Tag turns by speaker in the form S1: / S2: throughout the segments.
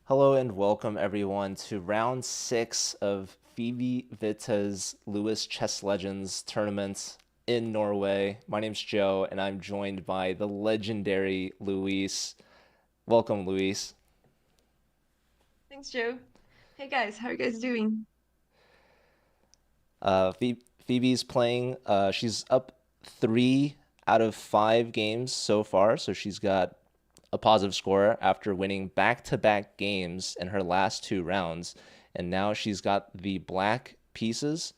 S1: Hello and welcome everyone to round 6 of Phoebe Witte's Lewis Chess Legends tournament in Norway. My name's Joe and I'm joined by the legendary Louise. Welcome, Louise.
S2: Thanks, Joe. Hey guys, how are you guys doing?
S1: Phoebe's playing, she's up 3 out of 5 games so far, so she's got a positive score after winning back-to-back games in her last 2 rounds. And now she's got the black pieces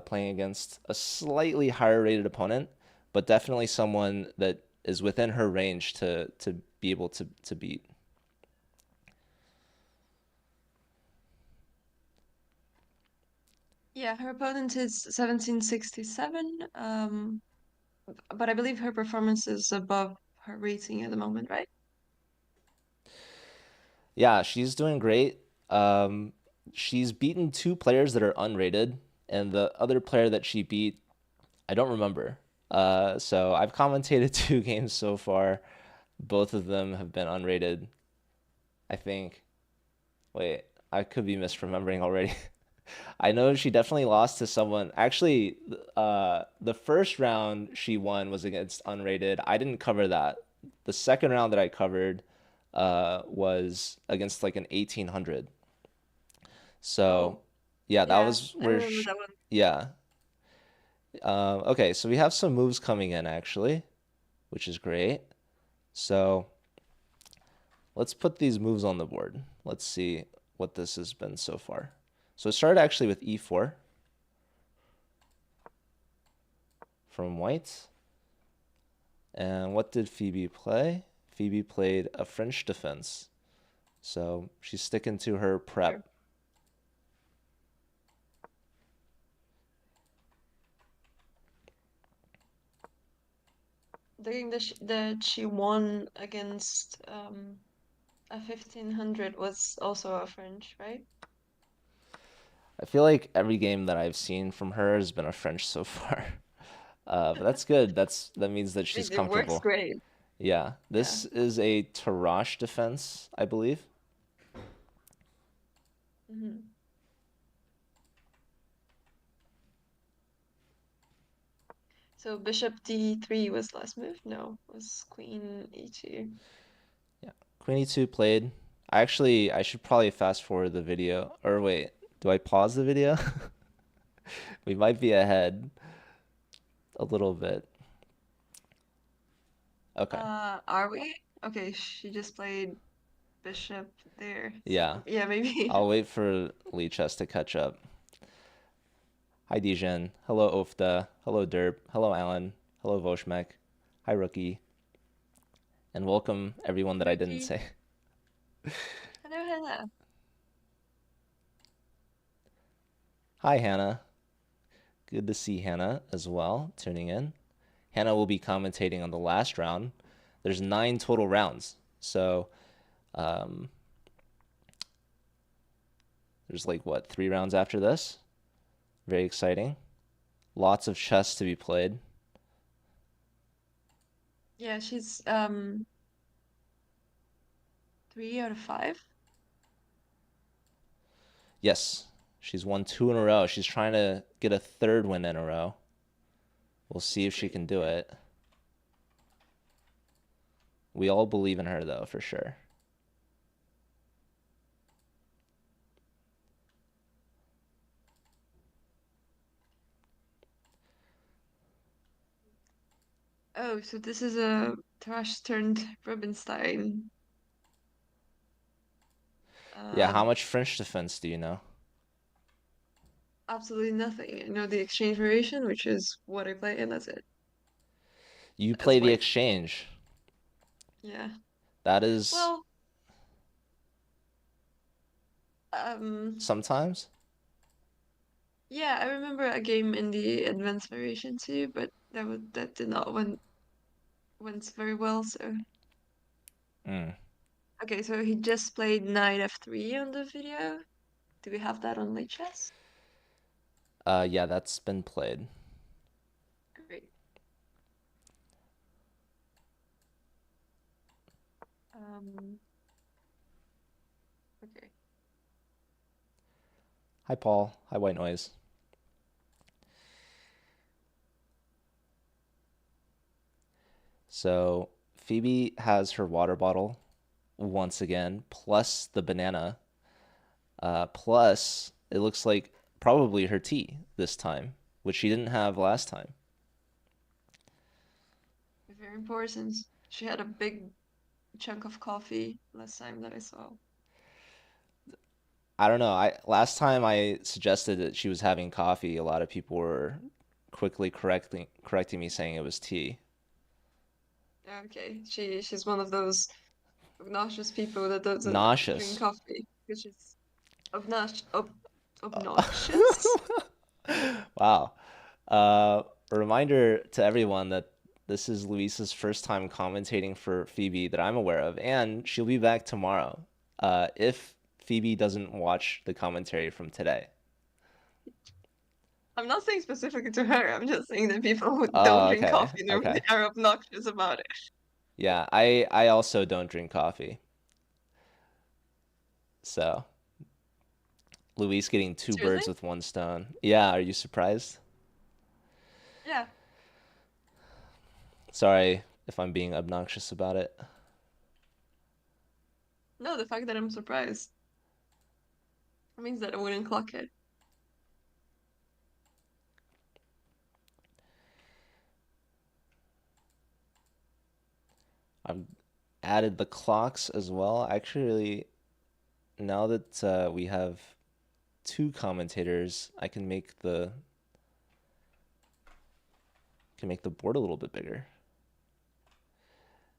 S1: playing against a slightly higher rated opponent, but definitely someone that is within her range to be able to beat.
S2: Yeah, her opponent is 1767, but I believe her performance is above her rating at the moment, right?
S1: Yeah, she's doing great. She's beaten 2 players that are unrated, and the other player that she beat, I don't remember. So I've commentated 2 games so far. Both of them have been unrated, I think. Wait, I could be misremembering already. I know she definitely lost to someone. Actually, the first round she won was against unrated. I didn't cover that. The second round that I covered was against like an 1800. So,
S2: Oh,
S1: yeah, that
S2: yeah,
S1: was
S2: I
S1: where
S2: remember
S1: sh
S2: that one.
S1: yeah. Okay, so we have some moves coming in actually, which is great. So, let's put these moves on the board. Let's see what this has been so far. So it started actually with e4 from white. And what did Phoebe play? Phoebe played a French defense. So she's sticking to her
S2: Sure.
S1: prep.
S2: The game that she won against a 1500 was also a French, right?
S1: I feel like every game that I've seen from her has been a French so far. But that's good. That means that she's
S2: It works
S1: comfortable.
S2: great.
S1: Yeah,
S2: Yeah.
S1: this is a Tarrasch defense, I believe.
S2: hmm So bishop d3 was last move? No, it was queen e2.
S1: Yeah, Queen E2 played. I should probably fast forward the video. Or wait, do I pause the video? We might be ahead a little bit. Okay.
S2: Are we? Okay, she just played bishop there.
S1: Yeah.
S2: So yeah, maybe.
S1: I'll wait for Lee Chess to catch up. Hi Dijon. Hello Ofta. Hello Derp. Hello Alan. Hello Voshmek. Hi Rookie. And welcome everyone that I didn't
S2: Ricky.
S1: say.
S2: Hello, Hannah.
S1: Hi Hannah. Good to see Hannah as well, tuning in. Hannah will be commentating on the last round. There's 9 total rounds. So um, there's like what, 3 rounds after this? Very exciting. Lots of chess to be played.
S2: Yeah, she's 3 out of 5.
S1: Yes, she's won 2 in a row. She's trying to get a third win in a row. We'll see
S2: That's
S1: if she
S2: great.
S1: can do
S2: Yeah.
S1: it. We all believe in her, though, for sure.
S2: Oh, so this is a Thrush turned Rubinstein.
S1: Yeah,
S2: Uh,
S1: how much French defense do you know?
S2: Absolutely nothing. I know the exchange variation, which is what I play, and that's it.
S1: You
S2: That's
S1: play the
S2: white.
S1: exchange.
S2: Yeah.
S1: That is
S2: Well, um,
S1: sometimes.
S2: yeah, I remember a game in the advanced variation too, but that did not went very well, so.
S1: Mm.
S2: Okay, so he just played knight f3 on the video. Do we have that on chess?
S1: Yeah, that's been played.
S2: Great. Um,
S1: Hi, Paul. Hi, White Noise. So Phoebe has her water bottle once again, plus the banana, plus it looks like probably her tea this time, which she didn't have last time.
S2: Very important. She had a big chunk of coffee last time that I saw.
S1: I don't know. I last time I suggested that she was having coffee, a lot of people were quickly correcting me saying it was tea.
S2: Okay, she's one of those obnoxious people that doesn't drink
S1: Nauseous.
S2: coffee, which is obnoxious.
S1: Wow. Uh, a reminder to everyone that this is Luisa's first time commentating for Phoebe that I'm aware of, and she'll be back tomorrow. If Phoebe doesn't watch the commentary from today.
S2: I'm not saying specifically to her. I'm just saying that people who don't
S1: Oh,
S2: drink
S1: okay,
S2: coffee normally
S1: okay.
S2: are obnoxious about it.
S1: Yeah, I also don't drink coffee, so Luis getting two
S2: Seriously?
S1: birds with one stone. Yeah, are you surprised?
S2: Yeah.
S1: Sorry if I'm being obnoxious about it.
S2: No, the fact that I'm surprised means that I wouldn't clock it.
S1: I've added the clocks as well. Actually, now that we have two commentators, I can make the board a little bit bigger.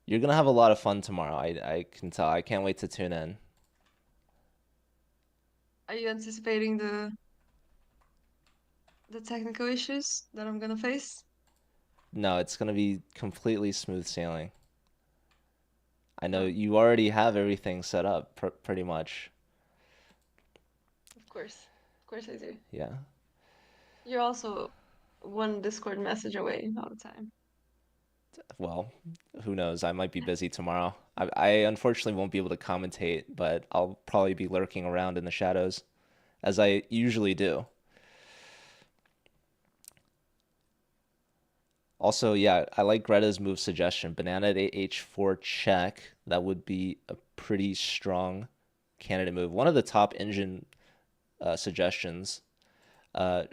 S1: You're gonna have a lot of fun tomorrow. I can tell. I can't wait to tune in.
S2: Are you anticipating the technical issues that I'm gonna face?
S1: No, it's gonna be completely smooth sailing. I know
S2: Oh,
S1: you already have everything set up pretty much.
S2: of course. Of course I do.
S1: Yeah.
S2: You're also one Discord message away all the time.
S1: Well, who knows? I might be busy tomorrow. I unfortunately won't be able to commentate, but I'll probably be lurking around in the shadows, as I usually do. Also, yeah, I like Greta's move suggestion. Banana at h4 check. That would be a pretty strong candidate move. One of the top engine suggestions.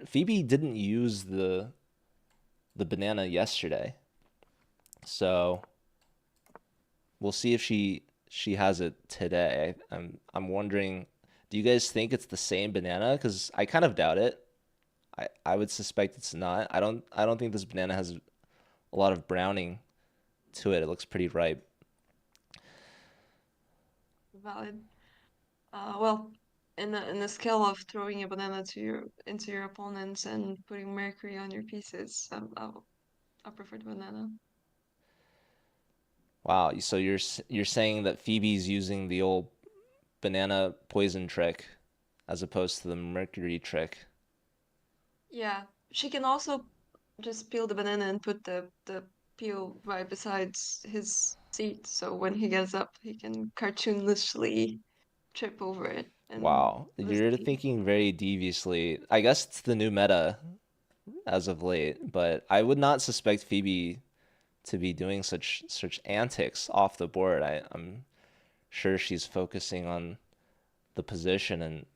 S1: Phoebe didn't use the banana yesterday, so we'll see if she has it today. I'm wondering, do you guys think it's the same banana? Because I kind of doubt it. I would suspect it's not. I don't think this banana has a lot of browning to it. It looks pretty ripe.
S2: Valid. Well, in the scale of throwing a banana into your opponents and putting mercury on your pieces, I prefer the banana.
S1: Wow. So you're saying that Phoebe's using the old banana poison trick as opposed to the mercury trick.
S2: Yeah, she can also just peel the banana and put the peel right beside his seat, so when he gets up, he can cartoonishly trip over it and
S1: Wow.
S2: lose the
S1: You're
S2: tea.
S1: thinking very deviously. I guess it's the new meta as of late, but I would not suspect Phoebe to be doing such antics off the board. I'm sure she's focusing on the position, and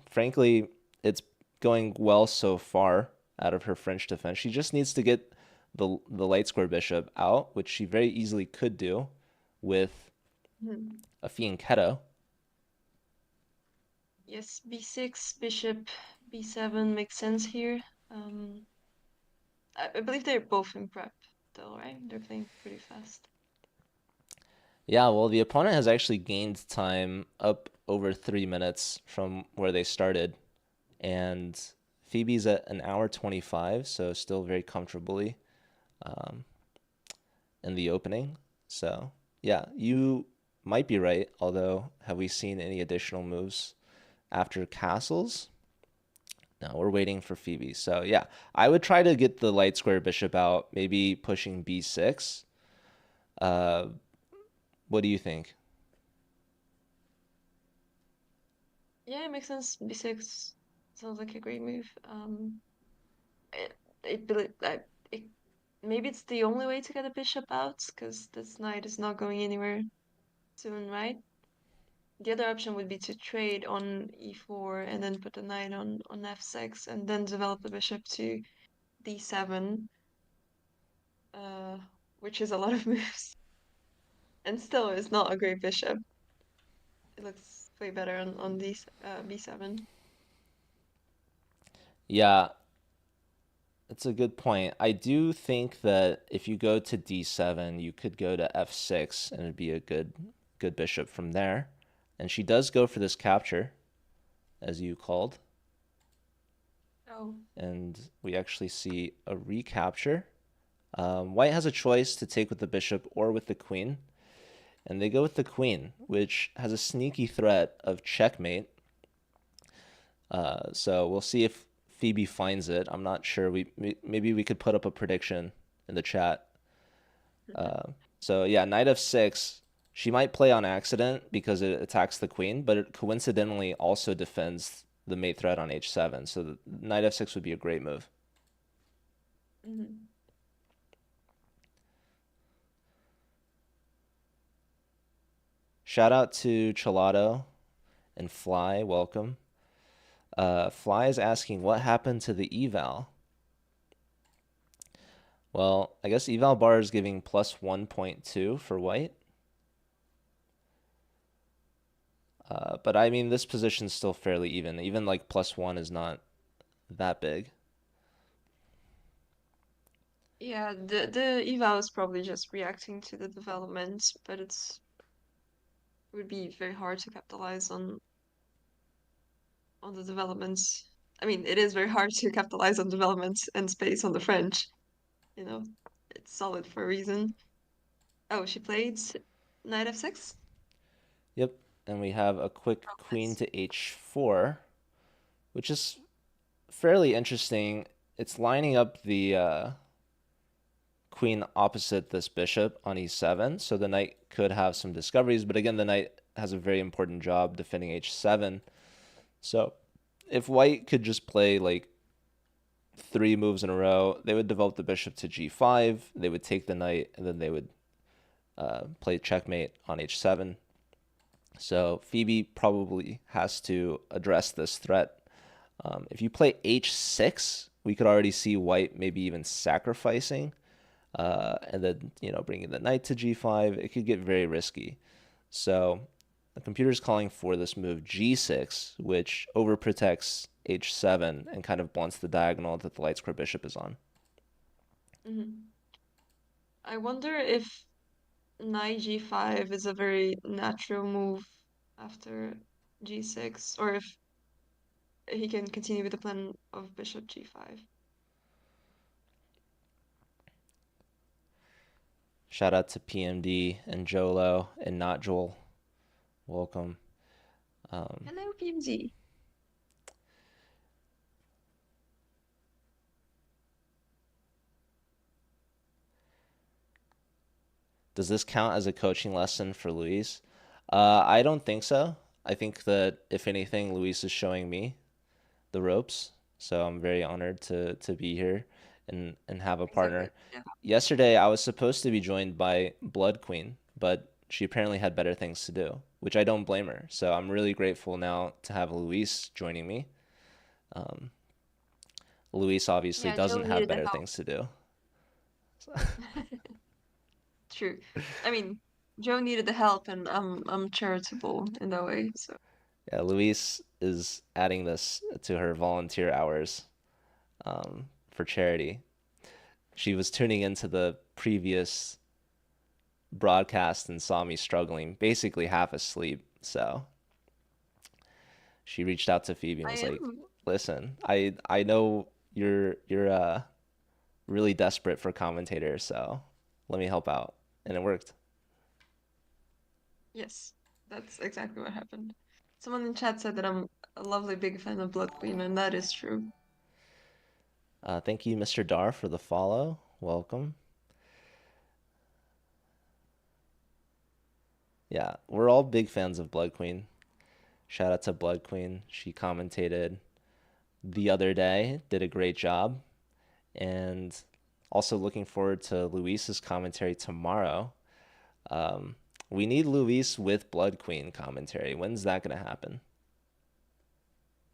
S1: frankly, it's going well so far out of her French defense. She just needs to get the light square bishop out, which she very easily could do with
S2: Hmm.
S1: a fianchetto.
S2: Yes, b6, bishop b7 makes sense here. I believe they're both in prep, though, right? They're playing pretty fast.
S1: Yeah, well, the opponent has actually gained time up over 3 minutes from where they started, and Phoebe's at an hour 25, so still very comfortably um, in the opening. So, yeah, you might be right, although, have we seen any additional moves after castles? No, we're waiting for Phoebe. So, yeah, I would try to get the light square bishop out, maybe pushing b6. Uh, what do you think?
S2: Yeah, it makes sense. b6. sounds like a great move. It it, beli- it maybe it's the only way to get a bishop out because this knight is not going anywhere soon, right? The other option would be to trade on e4 and then put the knight on f6 and then develop the bishop to d7, uh, which is a lot of moves. And still is not a great bishop. It looks way better on b7.
S1: Yeah, it's a good point. I do think that if you go to d7, you could go to f6 and it'd be a good bishop from there. And she does go for this capture, as you called.
S2: Oh.
S1: And we actually see a recapture. White has a choice to take with the bishop or with the queen. And they go with the queen, which has a sneaky threat of checkmate. So we'll see if Phoebe finds it. I'm not sure. Maybe we could put up a prediction in the chat. So yeah, knight f6. She might play on accident because it attacks the queen, but it coincidentally also defends the mate threat on h7. So the knight f6 would be a great move.
S2: Mhm.
S1: Shout out to Chelato and Fly. Welcome. Fly is asking what happened to the eval. Well, I guess eval bar is giving plus 1.2 for white. But I mean, this position's still fairly even. Even like plus 1 is not that big.
S2: Yeah, the eval is probably just reacting to the development, but would be very hard to capitalize on the developments. I mean, it is very hard to capitalize on development and space on the French. You know, it's solid for a reason. Oh, she played knight f6?
S1: Yep. And we have a quick queen
S2: Nice.
S1: to h4, which is fairly interesting. It's lining up the queen opposite this bishop on e7, so the knight could have some discoveries, but again, the knight has a very important job defending h7. So if white could just play like 3 moves in a row, they would develop the bishop to g5, they would take the knight, and then they would play checkmate on h7. So Phoebe probably has to address this threat. If you play h6, we could already see white maybe even sacrificing, and then bringing the knight to g5. It could get very risky. So the computer's calling for this move g6, which overprotects h7 and kind of blunts the diagonal that the light square bishop is on.
S2: Hmm. I wonder if knight g5 is a very natural move after g6, or if he can continue with the plan of bishop g5.
S1: Shout out to PMD and Jolo and not Joel. Welcome.
S2: Hello, PMG.
S1: Does this count as a coaching lesson for Louise? I don't think so. I think that if anything, Louise is showing me the ropes. So I'm very honored to be here and have a
S2: Exactly.
S1: partner.
S2: Yeah.
S1: Yesterday, I was supposed to be joined by Blood Queen, but she apparently had better things to do, which I don't blame her. So I'm really grateful now to have Louise joining me. Um, Louise obviously
S2: Yeah, Joe
S1: doesn't have
S2: needed the
S1: better
S2: help.
S1: things to do.
S2: True. I mean, Joe needed the help, and I'm charitable in that way. So
S1: Yeah, Louise is adding this to her volunteer hours for charity. She was tuning into the previous broadcast and saw me struggling, basically half asleep. So she reached out to Phoebe and
S2: I
S1: was like,
S2: am.
S1: "Listen, I know you're really desperate for commentators, so let me help out." And it worked.
S2: Yes, that's exactly what happened. Someone in chat said that I'm a lovely big fan of Blood Queen, and that is true.
S1: Thank you, Mr. Dar, for the follow. Welcome. Yeah, we're all big fans of Blood Queen. Shout out to Blood Queen. She commentated the other day did a great job. And also looking forward to Luis's commentary tomorrow. Um, we need Luis with Blood Queen commentary. When's that going to happen?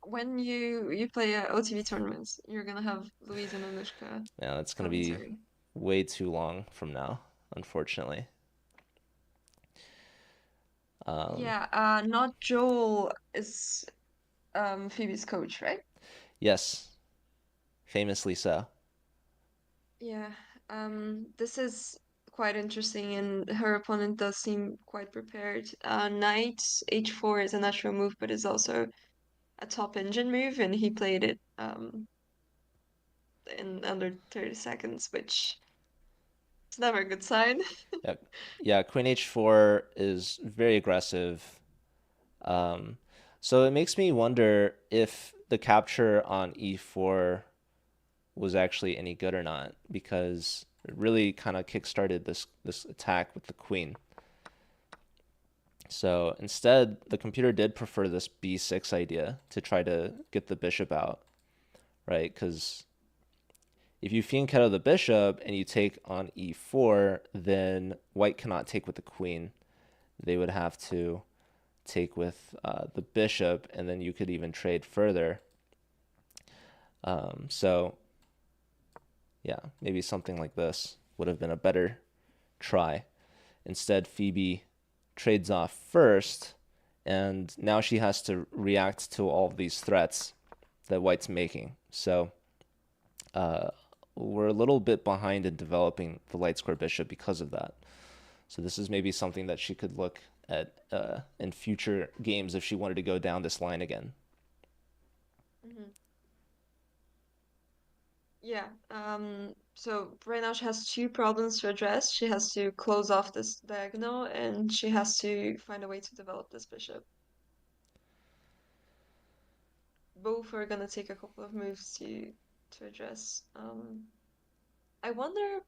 S2: When you play OTV tournaments, you're gonna have Louise and Anushka
S1: Yeah, that's going to be
S2: commentary.
S1: way too long from now, unfortunately. Um,
S2: Yeah, not Joel is Phoebe's coach, right?
S1: yes, famously so.
S2: Yeah. This is quite interesting, and her opponent does seem quite prepared. Knight h4 is a natural move, but is also a top engine move, and he played it in under 30 seconds, which is never a good sign.
S1: Yeah, yeah, Queen H4 is very aggressive. Um, so it makes me wonder if the capture on E4 was actually any good or not, because it really kind of kickstarted this attack with the queen. So instead, the computer did prefer this B6 idea to try to get the bishop out, right? Because if you fianchetto the bishop and you take on E4, then white cannot take with the queen. They would have to take with the bishop, and then you could even trade further. So yeah, maybe something like this would have been a better try. Instead, Phoebe trades off first, and now she has to react to all of these threats that White's making. So uh, we're a little bit behind in developing the light square bishop because of that. So this is maybe something that she could look at in future games if she wanted to go down this line again.
S2: Mhm. Yeah. So right now she has two problems to address. She has to close off this diagonal, and she has to find a way to develop this bishop. Both are gonna take a couple of moves to address. I wonder.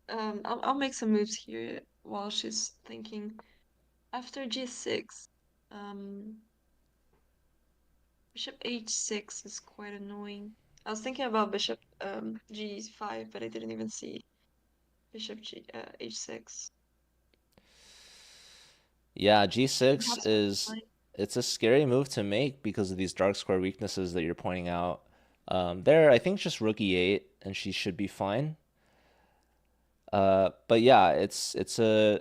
S2: I'll make some moves here while she's thinking. After g6, um, bishop h6 is quite annoying. I was thinking about bishop g5, but I didn't even see bishop h6.
S1: Yeah, G6
S2: Perhaps
S1: is it's a scary move to make because of these dark square weaknesses that you're pointing out. There, I think just rook e8 and she should be fine. But yeah, it's a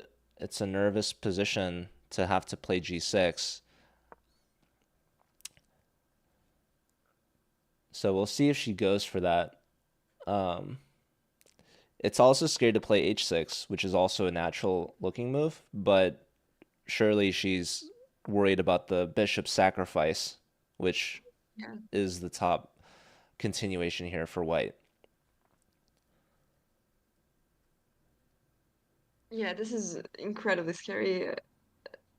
S1: nervous position to have to play G6. So we'll see if she goes for that. Um, it's also scary to play H6, which is also a natural looking move, but surely she's worried about the bishop sacrifice, which
S2: yeah.
S1: is the top continuation here for white.
S2: Yeah, this is incredibly scary.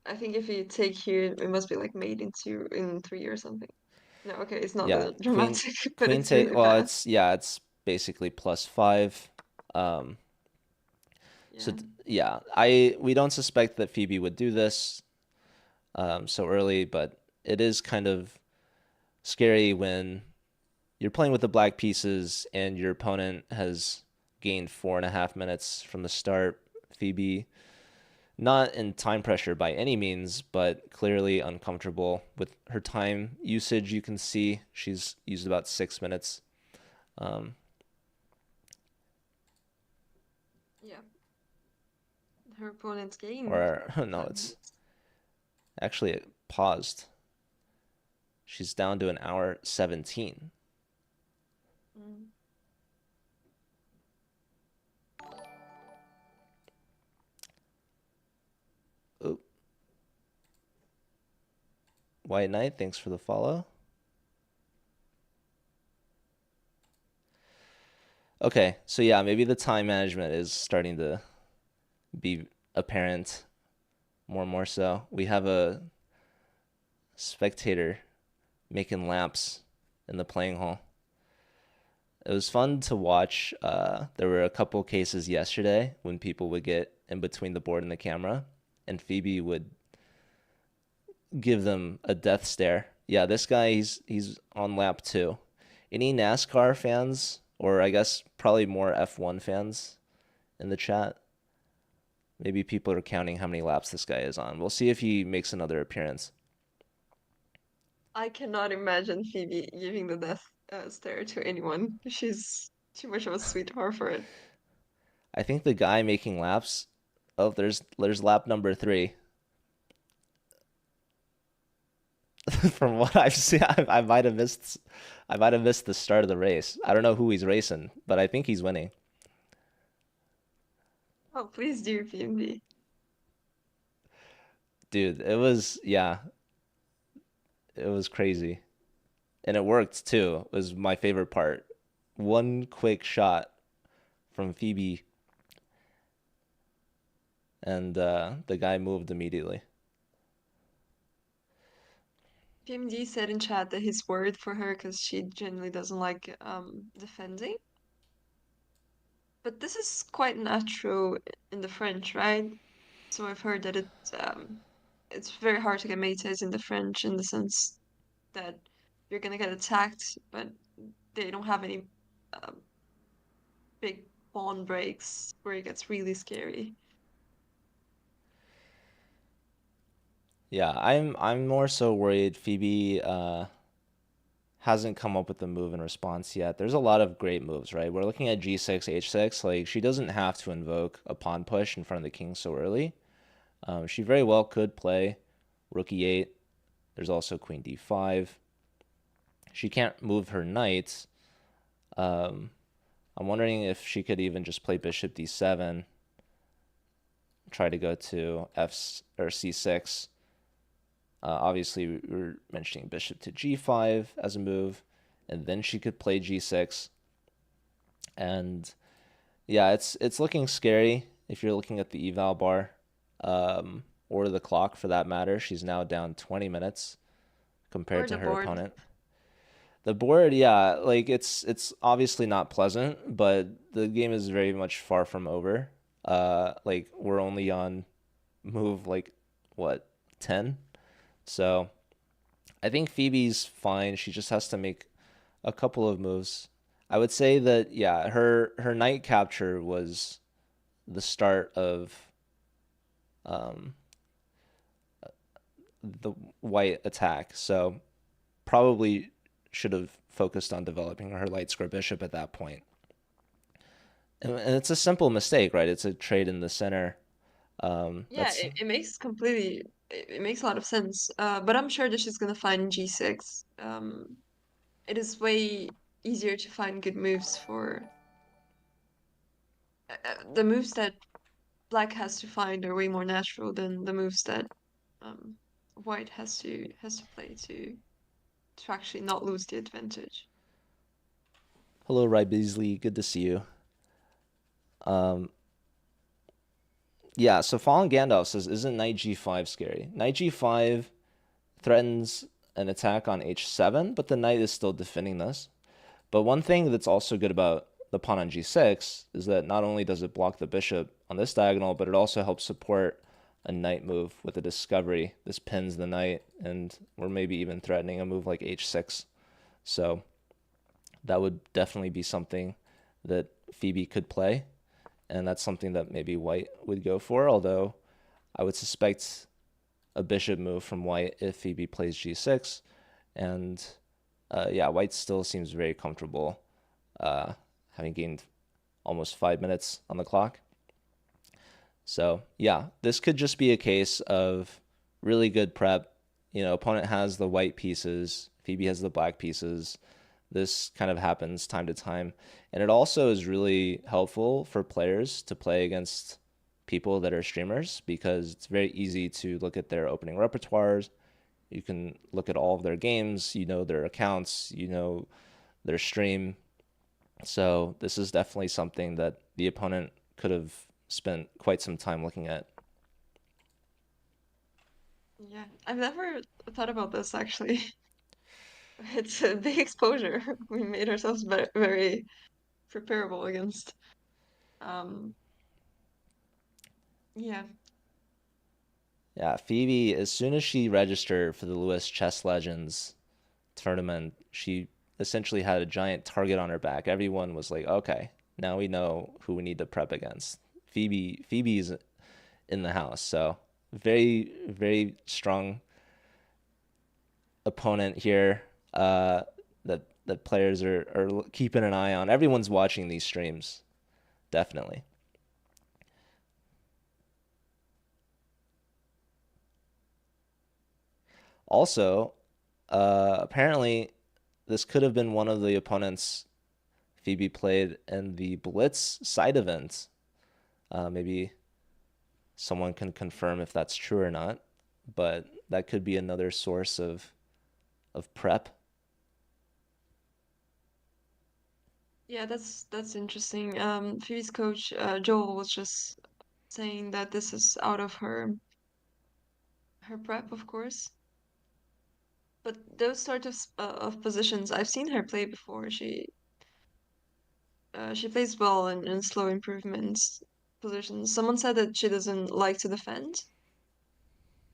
S2: I think if you take here, it must be like made in 3 or something. No, okay, it's not
S1: Yeah,
S2: that
S1: queen
S2: dramatic, but
S1: queen
S2: it's
S1: take
S2: really
S1: well
S2: bad.
S1: it's basically +5. Um so
S2: Yeah.
S1: yeah, I we don't suspect that Phoebe would do this so early, but it is kind of scary when you're playing with the black pieces and your opponent has gained 4.5 minutes from the start. Phoebe, not in time pressure by any means, but clearly uncomfortable with her time usage. You can see she's used about 6 minutes. Um,
S2: Yeah. Her opponent's gained
S1: or no,
S2: 5 minutes.
S1: it's actually it paused. She's down to an hour 17.
S2: Mm.
S1: Oop. White Knight, thanks for the follow. Okay, so yeah, maybe the time management is starting to be apparent more and more so. We have a spectator making laps in the playing hall. It was fun to watch. There were a couple cases yesterday when people would get in between the board and the camera, and Phoebe would give them a death stare Yeah, this guy he's on lap two. Any NASCAR fans, or I guess probably more F1 fans in the chat? Maybe people are counting how many laps this guy is on. We'll see if he makes another appearance.
S2: I cannot imagine Phoebe giving the death stare to anyone. She's too much of a sweetheart for it.
S1: I think the guy making laps. Oh, there's lap number three. From what I've seen, I might have missed. I might have missed the start of the race. I don't know who he's racing, but I think he's winning.
S2: Oh, please do, PMD.
S1: Dude, it was yeah, it was crazy. And it worked too. It was my favorite part. One quick shot from Phoebe, and the guy moved immediately.
S2: PMD said in chat that he's worried for her because she generally doesn't like defending. But this is quite natural in the French, right? So I've heard that it's very hard to get mates in the French in the sense that you're gonna get attacked, but they don't have any um, big pawn breaks where it gets really scary.
S1: Yeah, I'm more so worried Phoebe hasn't come up with a move in response yet. There's a lot of great moves, right? We're looking at G6, H6. Like she doesn't have to invoke a pawn push in front of the king so early. She very well could play Rook E8. There's also Queen D5. She can't move her knight. Um, I'm wondering if she could even just play Bishop D7, try to go to F or C6. Obviously, we were mentioning Bishop to G5 as a move, and then she could play G6. And yeah, it's looking scary if you're looking at the eval bar, or the clock for that matter. She's now down 20 minutes
S2: Or
S1: compared to
S2: the
S1: her
S2: board.
S1: opponent. The board, yeah, like it's obviously not pleasant, but the game is very much far from over. Like we're only on move like what 10, so I think Phoebe's fine. She just has to make a couple of moves. I would say that yeah, her knight capture was the start of um, the white attack. So probably should have focused on developing her light square bishop at that point. And it's a simple mistake, right? It's a trade in the center.
S2: Yeah,
S1: That's
S2: it makes completely it makes a lot of sense. But I'm sure that she's gonna find G6. It is way easier to find good moves for the moves that Black has to find are way more natural than the moves that um, White has to play to actually not lose the advantage.
S1: hello, Ry Beasley. Good to see you. Um, yeah, so Fallen Gandalf says, isn't knight g5 scary? Knight g5 threatens an attack on h7, but the knight is still defending this. But one thing that's also good about the pawn on g6 is that not only does it block the bishop on this diagonal, but it also helps support a knight move with a discovery. This pins the knight, and we're maybe even threatening a move like h6. So that would definitely be something that Phoebe could play, and that's something that maybe White would go for, although I would suspect a bishop move from White if Phoebe plays g6. And yeah, White still seems very comfortable, having gained almost 5 minutes on the clock. So yeah, this could just be a case of really good prep. You know, opponent has the white pieces, Phoebe has the black pieces. This kind of happens time to time. And it also is really helpful for players to play against people that are streamers because it's very easy to look at their opening repertoires. You can look at all of their games, you know their accounts, you know their stream. So this is definitely something that the opponent could have spent quite some time looking at.
S2: Yeah, I've never thought about this actually. It's a big exposure. We made ourselves very preparable against. Um, yeah,
S1: Yeah, Phoebe, as soon as she registered for the Lewis Chess Legends, tournament, she essentially had a giant target on her back. Everyone was like, okay, now we know who we need to prep against. Phoebe's in the house, so very, very strong opponent here. That players are keeping an eye on. Everyone's watching these streams, definitely. Also, apparently, this could have been one of the opponents Phoebe played in the Blitz side event. Maybe someone can confirm if that's true or not, but that could be another source of prep.
S2: Yeah, that's interesting. Phoebe's coach, Joel, was just saying that this is out of her prep, of course. But those sort of positions, I've seen her play before. She plays well in slow improvements positions. Someone said that she doesn't like to defend,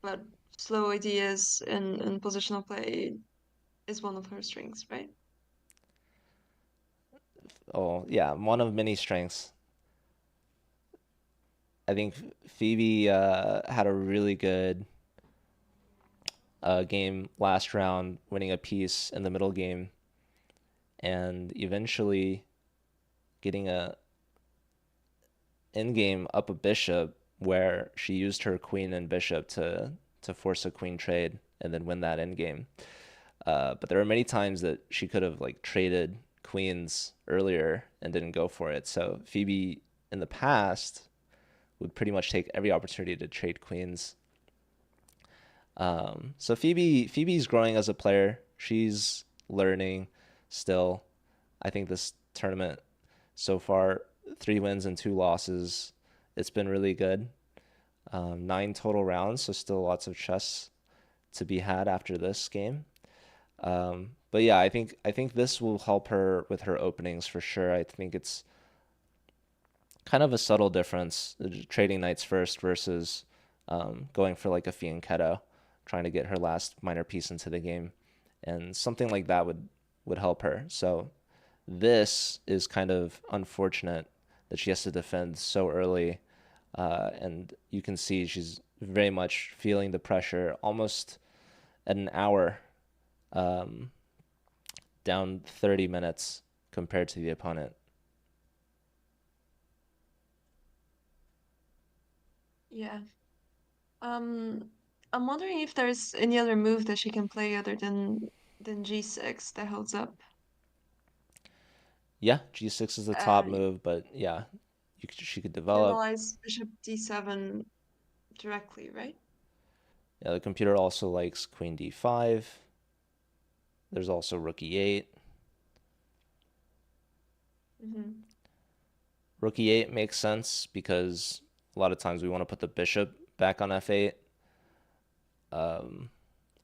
S2: but slow ideas and positional play is one of her strengths, right?
S1: Oh, yeah, one of many strengths. I think Phoebe had a really good game last round, winning a piece in the middle game, and eventually getting a in game up a bishop where she used her queen and bishop to force a queen trade and then win that end game. But there were many times that she could have like traded queens earlier and didn't go for it. So Phoebe in the past would pretty much take every opportunity to trade queens. So Phoebe's growing as a player. She's learning still. I think this tournament so far, 3 wins and 2 losses. It's been really good. 9 total rounds, so still lots of chess to be had after this game. But yeah, I think this will help her with her openings for sure. I think it's kind of a subtle difference, trading knights first versus going for like a fianchetto, trying to get her last minor piece into the game, and something like that would help her. So this is kind of unfortunate that she has to defend so early, and you can see she's very much feeling the pressure almost at an hour, um, down 30 minutes compared to the opponent.
S2: Yeah. Um, I'm wondering if there's any other move that she can play other than G6 that holds up.
S1: Yeah, G6 is the top
S2: Uh,
S1: move, but yeah, she could develop.
S2: Penalize Bishop D7 directly, right?
S1: Yeah, the computer also likes Queen D5. There's also Rook E8.
S2: Mm-hmm.
S1: Rook E8 makes sense because a lot of times we want to put the bishop back on F8, um,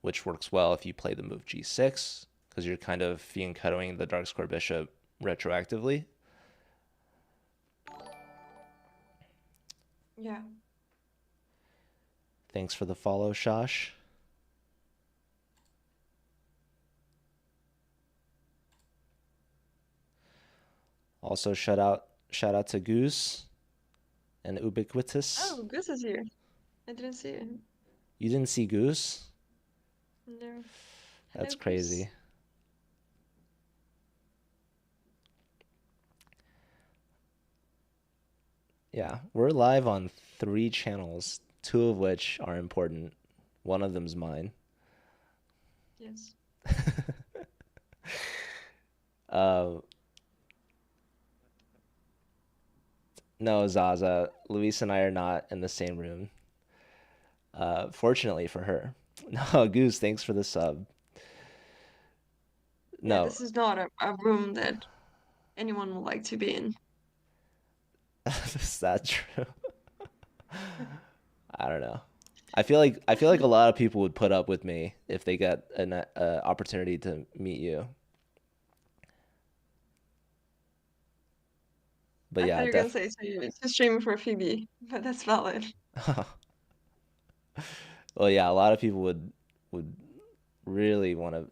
S1: which works well if you play the move G6 because you're kind of fianchettoing the dark square bishop retroactively.
S2: Yeah.
S1: Thanks for the follow, Shosh. Also, shout out to Goose and Ubiquitous.
S2: Oh, Goose is here. I didn't see it.
S1: You didn't see Goose?
S2: No.
S1: That's
S2: Hello, Goose.
S1: crazy. Yeah, we're live on 3 channels, 2 of which are important. One of them's mine.
S2: Yes.
S1: Uh, no, Zaza, Luis and I are not in the same room. Fortunately for her. No, Goose, thanks for the sub.
S2: Yeah,
S1: No,
S2: this is not a room that anyone would like to be in.
S1: is that true? I don't know. I feel like a lot of people would put up with me if they get an opportunity to meet you. But
S2: I thought
S1: yeah,
S2: you were gonna say so you're just streaming for Phoebe, but that's valid.
S1: well, yeah, a lot of people would really want to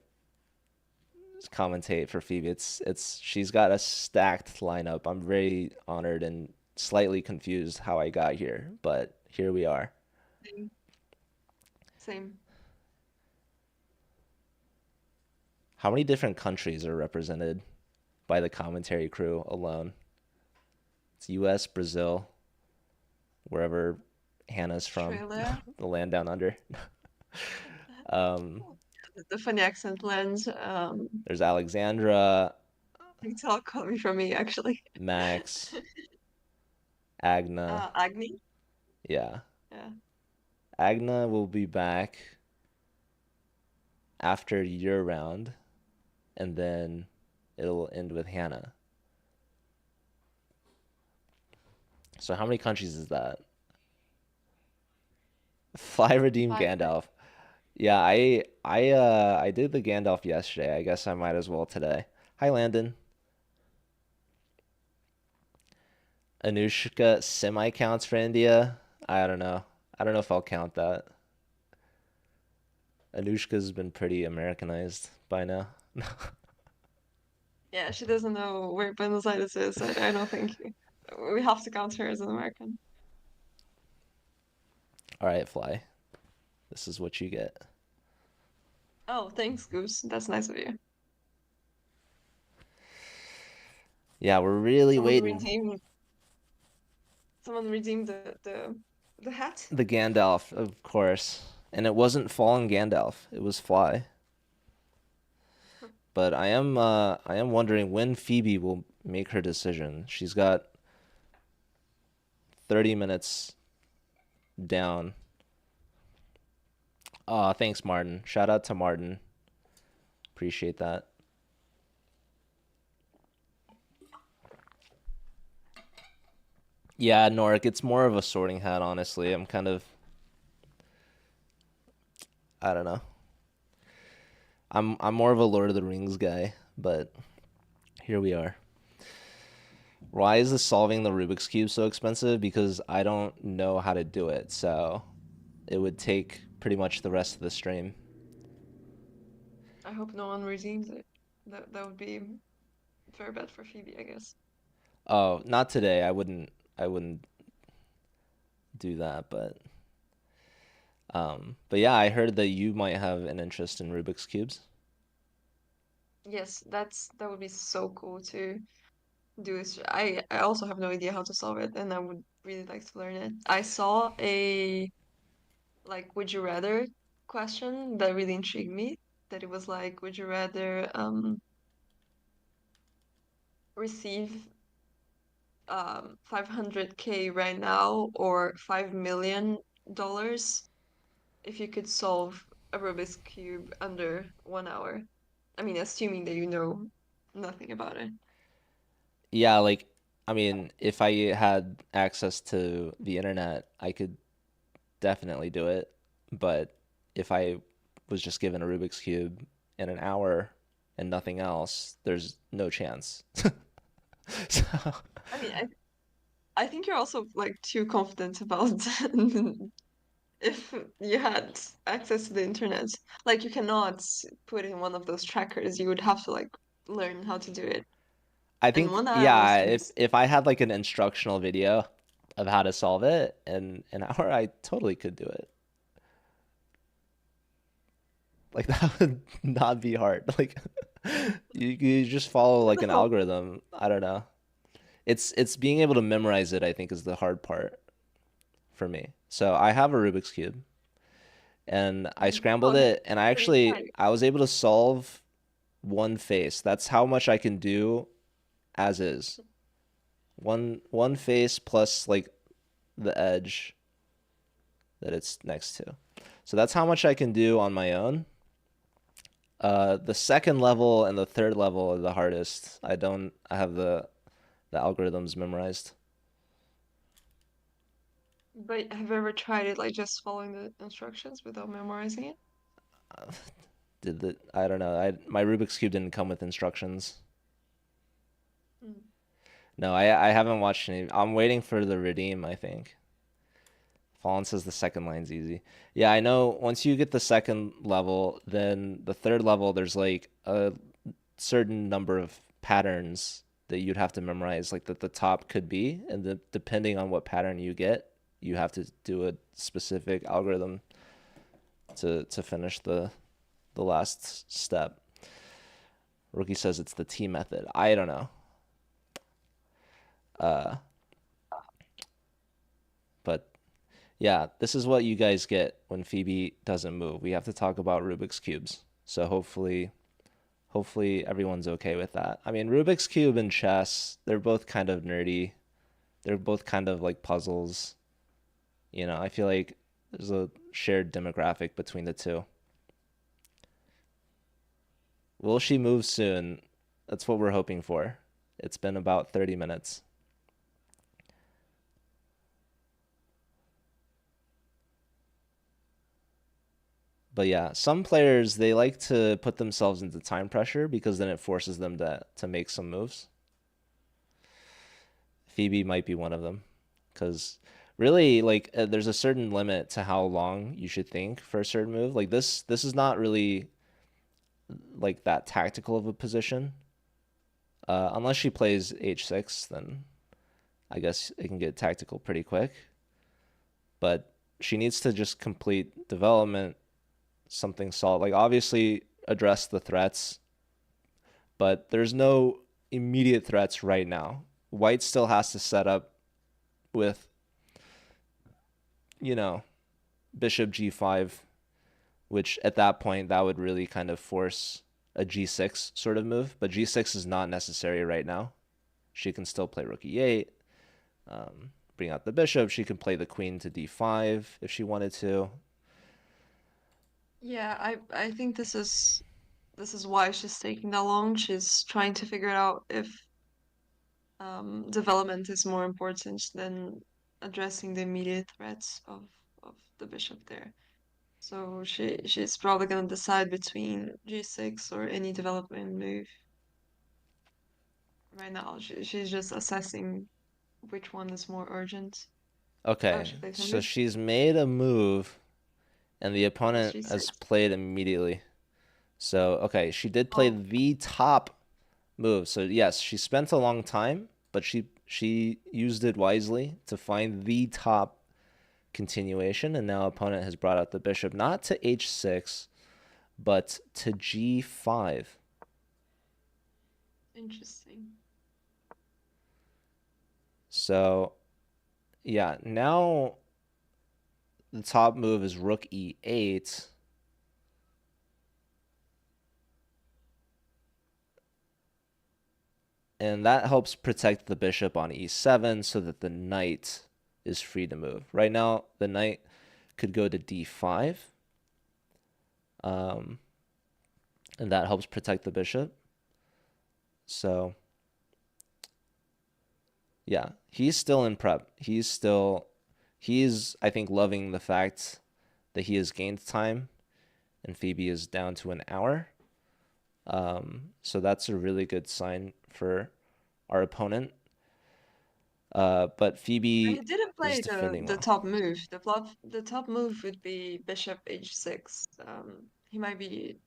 S1: commentate for Phoebe. It's she's got a stacked lineup. I'm very honored and slightly confused how I got here, but here we are.
S2: Same. Same.
S1: How many different countries are represented by the commentary crew alone? It's US, Brazil, wherever Hannah's from,
S2: Australia.
S1: the land down under. Um,
S2: The funny accent lens.
S1: there's Alexandra,
S2: It's all coming from me actually.
S1: Max, Agna.
S2: Agni.
S1: Yeah.
S2: Yeah.
S1: Agna will be back after year round, and then it'll end with Hannah. So how many countries is that? Fly redeem
S2: Five.
S1: Gandalf. Yeah, I did the Gandalf yesterday. I guess I might as well today. Hi Landon. Anushka semi counts for India. I don't know. I don't know if I'll count that. Anushka's been pretty Americanized by now.
S2: Yeah, she doesn't know where Buenos Aires is. I don't think we have to count her as an American.
S1: All right, Fly. This is what you get.
S2: Oh, thanks, Goose. That's nice of you.
S1: Yeah, we're really
S2: Someone
S1: waiting.
S2: redeemed. Someone redeemed the hat.
S1: The Gandalf, of course. And it wasn't Fallen Gandalf. It was Fly. But I am wondering when Phoebe will make her decision. She's got 30 minutes down. Aw, thanks, Martin. Shout out to Martin. Appreciate that. Yeah, Norik, it's more of a sorting hat, honestly. I'm kind of, I don't know. I'm more of a Lord of the Rings guy, but here we are. Why is the solving the Rubik's Cube so expensive? Because I don't know how to do it, so it would take pretty much the rest of the stream.
S2: I hope no one redeems it. That would be very bad for Phoebe, I guess.
S1: Oh, not today. I wouldn't do that, but yeah, I heard that you might have an interest in Rubik's cubes.
S2: Yes, that would be so cool to do this. I also have no idea how to solve it, and I would really like to learn it. I saw a like would you rather question that really intrigued me. That it was like, would you rather receive 500K right now or $5 million if you could solve a Rubik's Cube under 1 hour? I mean, assuming that you know nothing about it.
S1: Yeah, like I mean, if I had access to the internet, I could definitely do it. But if I was just given a Rubik's cube in an hour and nothing else, there's no chance. So,
S2: I mean, I think you're also like too confident about if you had access to the internet. Like you cannot put in one of those trackers. You would have to like learn how to do it.
S1: I
S2: And
S1: think,
S2: 1 hour
S1: yeah, if
S2: seems
S1: if I had like an instructional video of how to solve it in an hour, I totally could do it. Like that would not be hard. Like you just follow like an
S2: no.
S1: algorithm. I don't know. It's being able to memorize it, I think, is the hard part for me. So I have a Rubik's Cube and I
S2: Oh,
S1: scrambled
S2: okay.
S1: it and I
S2: Pretty
S1: actually
S2: exciting.
S1: I was able to solve one face. That's how much I can do as is. One face plus like the edge that it's next to. So that's how much I can do on my own. The second level and the third level are the hardest. I have the algorithms memorized.
S2: But have you ever tried it like just following the instructions without memorizing it?
S1: I don't know. My Rubik's Cube didn't come with instructions.
S2: Mm.
S1: No, I haven't watched any. I'm waiting for the redeem, I think. Fallen says the second line's easy. Yeah, I know once you get the second level, then the third level there's like certain number of patterns that you'd have to memorize, like that the top could be, and depending on what pattern you get, you have to do a specific algorithm to finish the last step. Rookie says it's the T method. I don't know. Uh, but yeah, this is what you guys get when Phoebe doesn't move. We have to talk about Rubik's cubes. So hopefully everyone's okay with that. I mean, Rubik's cube and chess, they're both kind of nerdy. They're both kind of like puzzles. I feel like there's a shared demographic between the two. Will she move soon? That's what we're hoping for. It's been about 30 minutes. But yeah, some players they like to put themselves into time pressure because then it forces them to make some moves. Phoebe might be one of them because really like there's a certain limit to how long you should think for a certain move. Like this is not really like that tactical of a position. Unless she plays h6, then I guess it can get tactical pretty quick. But she needs to just complete development, something solid. Like obviously address the threats, but there's no immediate threats right now. White still has to set up with, you know, bishop g5, which at that point that would really kind of force a g6 sort of move. But g6 is not necessary right now. She can still play rook e8, bring out the bishop. She can play the queen to d5 if she wanted to.
S2: Yeah, I think this is why she's taking that long. She's trying to figure out if development is more important than addressing the immediate threats of the bishop there. So she's probably gonna decide between g6 or any development move. Right now, she's just assessing which one is more urgent. Oh,
S1: Okay,
S2: she plays a
S1: so
S2: move.
S1: she's made a move and the
S2: It's
S1: opponent has
S2: g6.
S1: played immediately. So, okay, she did play
S2: Oh,
S1: the top move. So, yes, she spent a long time, but she used it wisely to find the top continuation, and now opponent has brought out the bishop not to h6, but to g5.
S2: interesting.
S1: So, yeah, now the top move is rook e8. And that helps protect the bishop on e7 so that the knight is free to move. Right now, the knight could go to d5, and that helps protect the bishop. So, yeah, he's still in prep. He's, I think, loving the fact that he has gained time and Phoebe is down to an hour. So that's a really good sign for our opponent. But
S2: He
S1: Phoebe
S2: didn't
S1: is
S2: play
S1: defending
S2: the
S1: well.
S2: top move. The top move would be bishop h6. He might be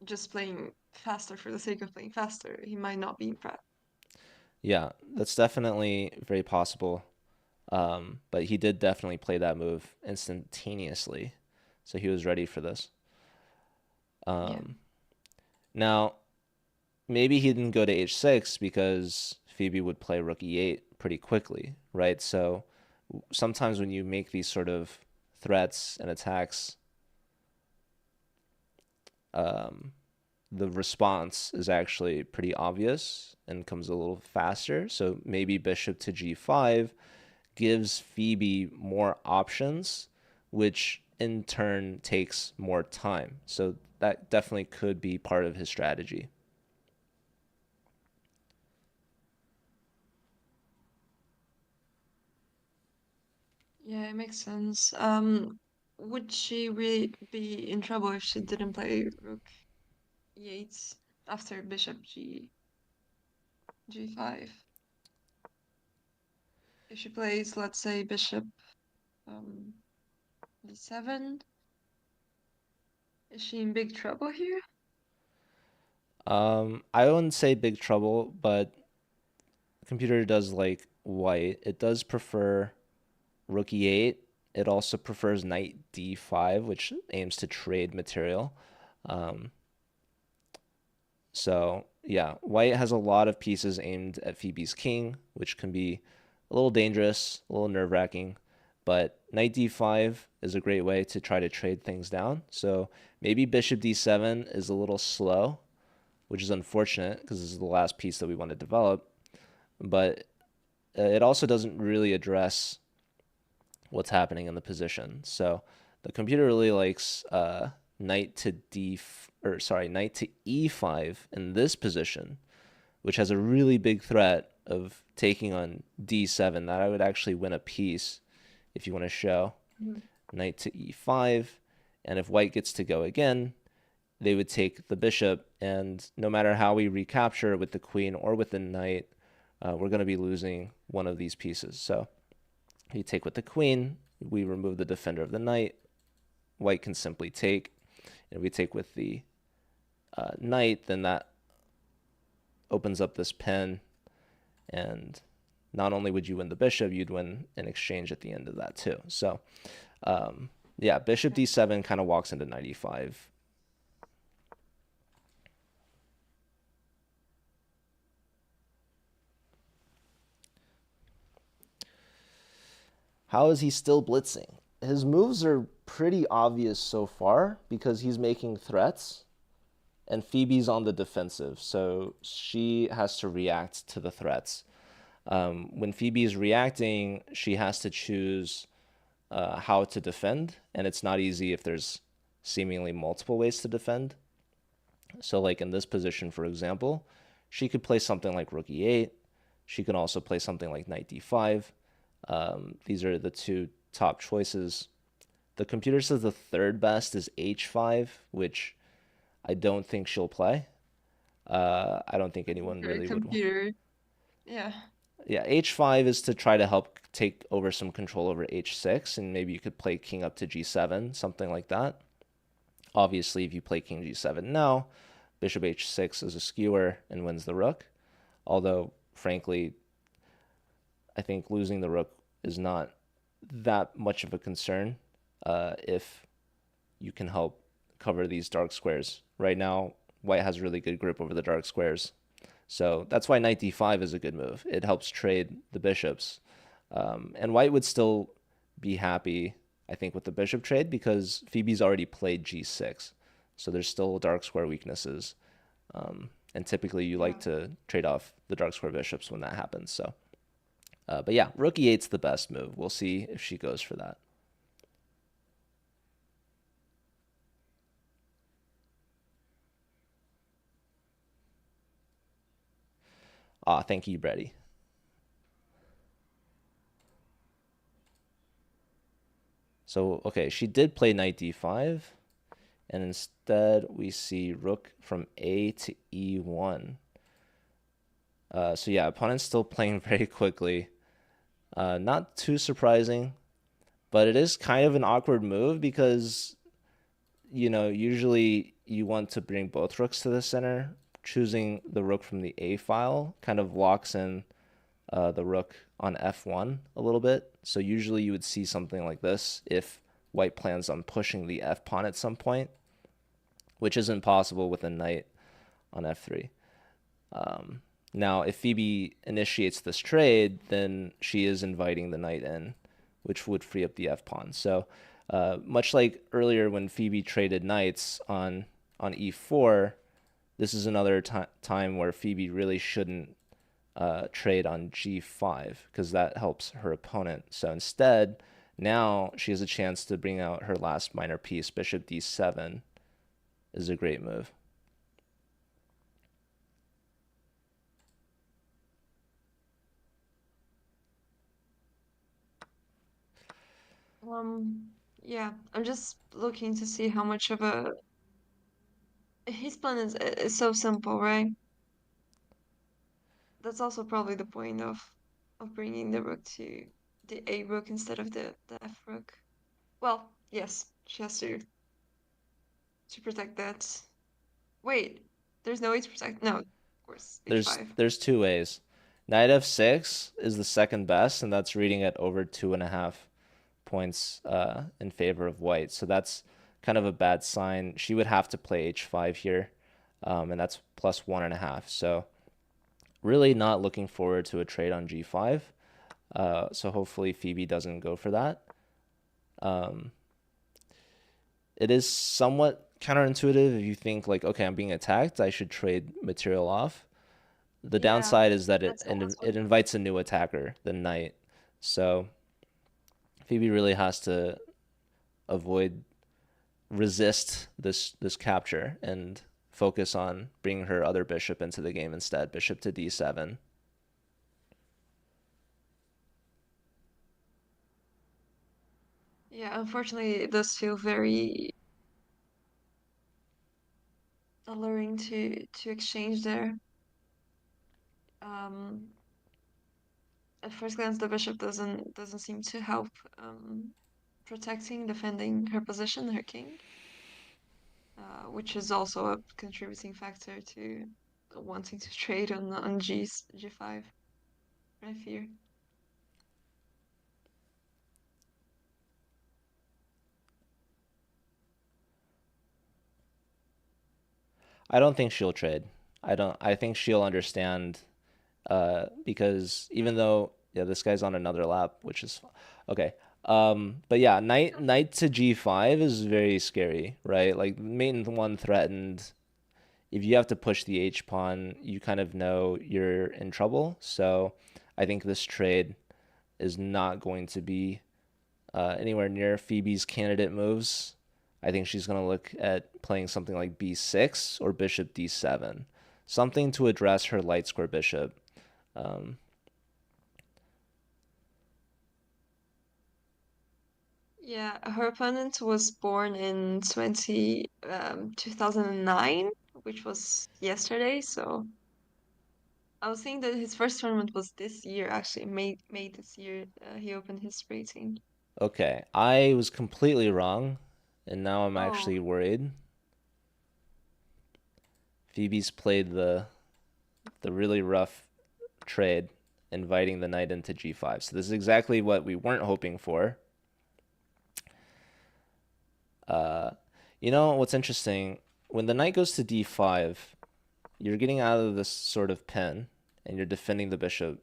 S2: just playing faster for the sake of playing faster. He might not be in prep.
S1: Yeah, that's definitely very possible. But he did definitely play that move instantaneously, so he was ready for this.
S2: Yeah.
S1: Um, Now, maybe he didn't go to h6 because Phoebe would play rook e8 pretty quickly, right? So sometimes when you make these sort of threats and attacks, um, the response is actually pretty obvious and comes a little faster. So maybe bishop to g5 gives Phoebe more options, which in turn takes more time. So that definitely could be part of his strategy.
S2: Yeah, it makes sense. Would she really be in trouble if she didn't play rook e8 after bishop g5? If she plays, let's say, bishop um, d7, is she in big trouble here?
S1: I wouldn't say big trouble, but the computer does like white. It does prefer rook e8. It also prefers knight d5, which aims to trade material. Um, so yeah, white has a lot of pieces aimed at Phoebe's king, which can be a little dangerous, a little nerve-wracking. But knight d5 is a great way to try to trade things down. So maybe bishop d7 is a little slow, which is unfortunate because this is the last piece that we want to develop. But it also doesn't really address what's happening in the position. So the computer really likes knight to d or sorry, knight to e5 in this position, which has a really big threat of taking on d7. That I would actually win a piece if you want to show
S2: Mhm.
S1: knight to e5. And if white gets to go again, they would take the bishop. And no matter how we recapture with the queen or with the knight, we're going to be losing one of these pieces. So you take with the queen, we remove the defender of the knight. White can simply take. And if we take with the knight, then that opens up this pin. And not only would you win the bishop, you'd win an exchange at the end of that too. So yeah, bishop d7 kind of walks into knight e5. How is he still blitzing? His moves are pretty obvious so far because he's making threats and Phoebe's on the defensive, so she has to react to the threats. When Phoebe is reacting, she has to choose how to defend, and it's not easy if there's seemingly multiple ways to defend. So, like in this position, for example, she could play something like rook e8. She can also play something like knight d5. These are the two top choices. The computer says the third best is h5, which I don't think she'll play. I don't think anyone
S2: Okay,
S1: really would.
S2: computer. Yeah.
S1: Yeah, h5 is to try to help take over some control over h6, and maybe you could play king up to g7, something like that. Obviously, if you play king g7 now, bishop h6 is a skewer and wins the rook. Although, frankly, I think losing the rook is not that much of a concern if you can help cover these dark squares. Right now, white has really good grip over the dark squares. So that's why knight d5 is a good move. It helps trade the bishops. And white would still be happy, I think, with the bishop trade because Phoebe's already played g6. So there's still dark square weaknesses. And typically you
S2: Yeah.
S1: like to trade off the dark square bishops when that happens. So, but yeah, rook e8's the best move. We'll see if she goes for that. Ah, thank you, Brady. So, okay, she did play knight d5, and instead we see rook from a to e1. So yeah, opponent's still playing very quickly. Not too surprising, but it is kind of an awkward move because, usually you want to bring both rooks to the center. Choosing the rook from the a file kind of locks in the rook on f1 a little bit. So usually you would see something like this if white plans on pushing the f pawn at some point, which isn't possible with a knight on f3. Now, if Phoebe initiates this trade, then she is inviting the knight in, which would free up the f pawn. So, much like earlier when Phoebe traded knights on e4, this is another time where Phoebe really shouldn't trade on g5 because that helps her opponent. So instead, now she has a chance to bring out her last minor piece. Bishop d7 is a great move.
S2: Um, yeah, I'm just looking to see how much of a his plan is so simple, right? That's also probably the point of bringing the rook to the A rook instead of the F rook. Well, yes, she has to protect that. Wait. There's no way to protect. No, of course,
S1: There's
S2: h5.
S1: there's two ways. Knight f6 is the second best, and that's reading at over 2.5 points in favor of white. So that's kind of a bad sign. She would have to play h5 here, and that's plus 1.5. So really not looking forward to a trade on g5. So hopefully Phoebe doesn't go for that. It is somewhat counterintuitive if you think like, okay, I'm being attacked, I should trade material off. The
S2: Yeah,
S1: downside is that it
S2: that's almost what.
S1: it invites a new attacker, the knight. So Phoebe really has to avoid resist this capture and focus on bringing her other bishop into the game instead. Bishop to d7.
S2: Yeah, unfortunately, it does feel very alluring to exchange there. Um, at first glance, the bishop doesn't seem to help protecting, defending her position, her king, which is also a contributing factor to wanting to trade on g5. I fear.
S1: I don't think she'll trade. I think she'll understand because even though yeah, this guy's on another lap, which is okay. But yeah, knight to g5 is very scary, right? Like mate in one threatened. If you have to push the h pawn, you kind of know you're in trouble. So I think this trade is not going to be anywhere near Phoebe's candidate moves. I think she's going to look at playing something like b6 or bishop d7, something to address her light square bishop. Um,
S2: Yeah, her opponent was born in 2009, which was yesterday. So I was thinking that his first tournament was this year, actually, May this year. He opened his rating.
S1: okay, I was completely wrong, and now I'm
S2: Oh,
S1: actually worried. Phoebe's played the really rough trade, inviting the knight into g5. So this is exactly what we weren't hoping for. Uh, you know what's interesting? When the knight goes to d5, you're getting out of this sort of pin, and you're defending the bishop.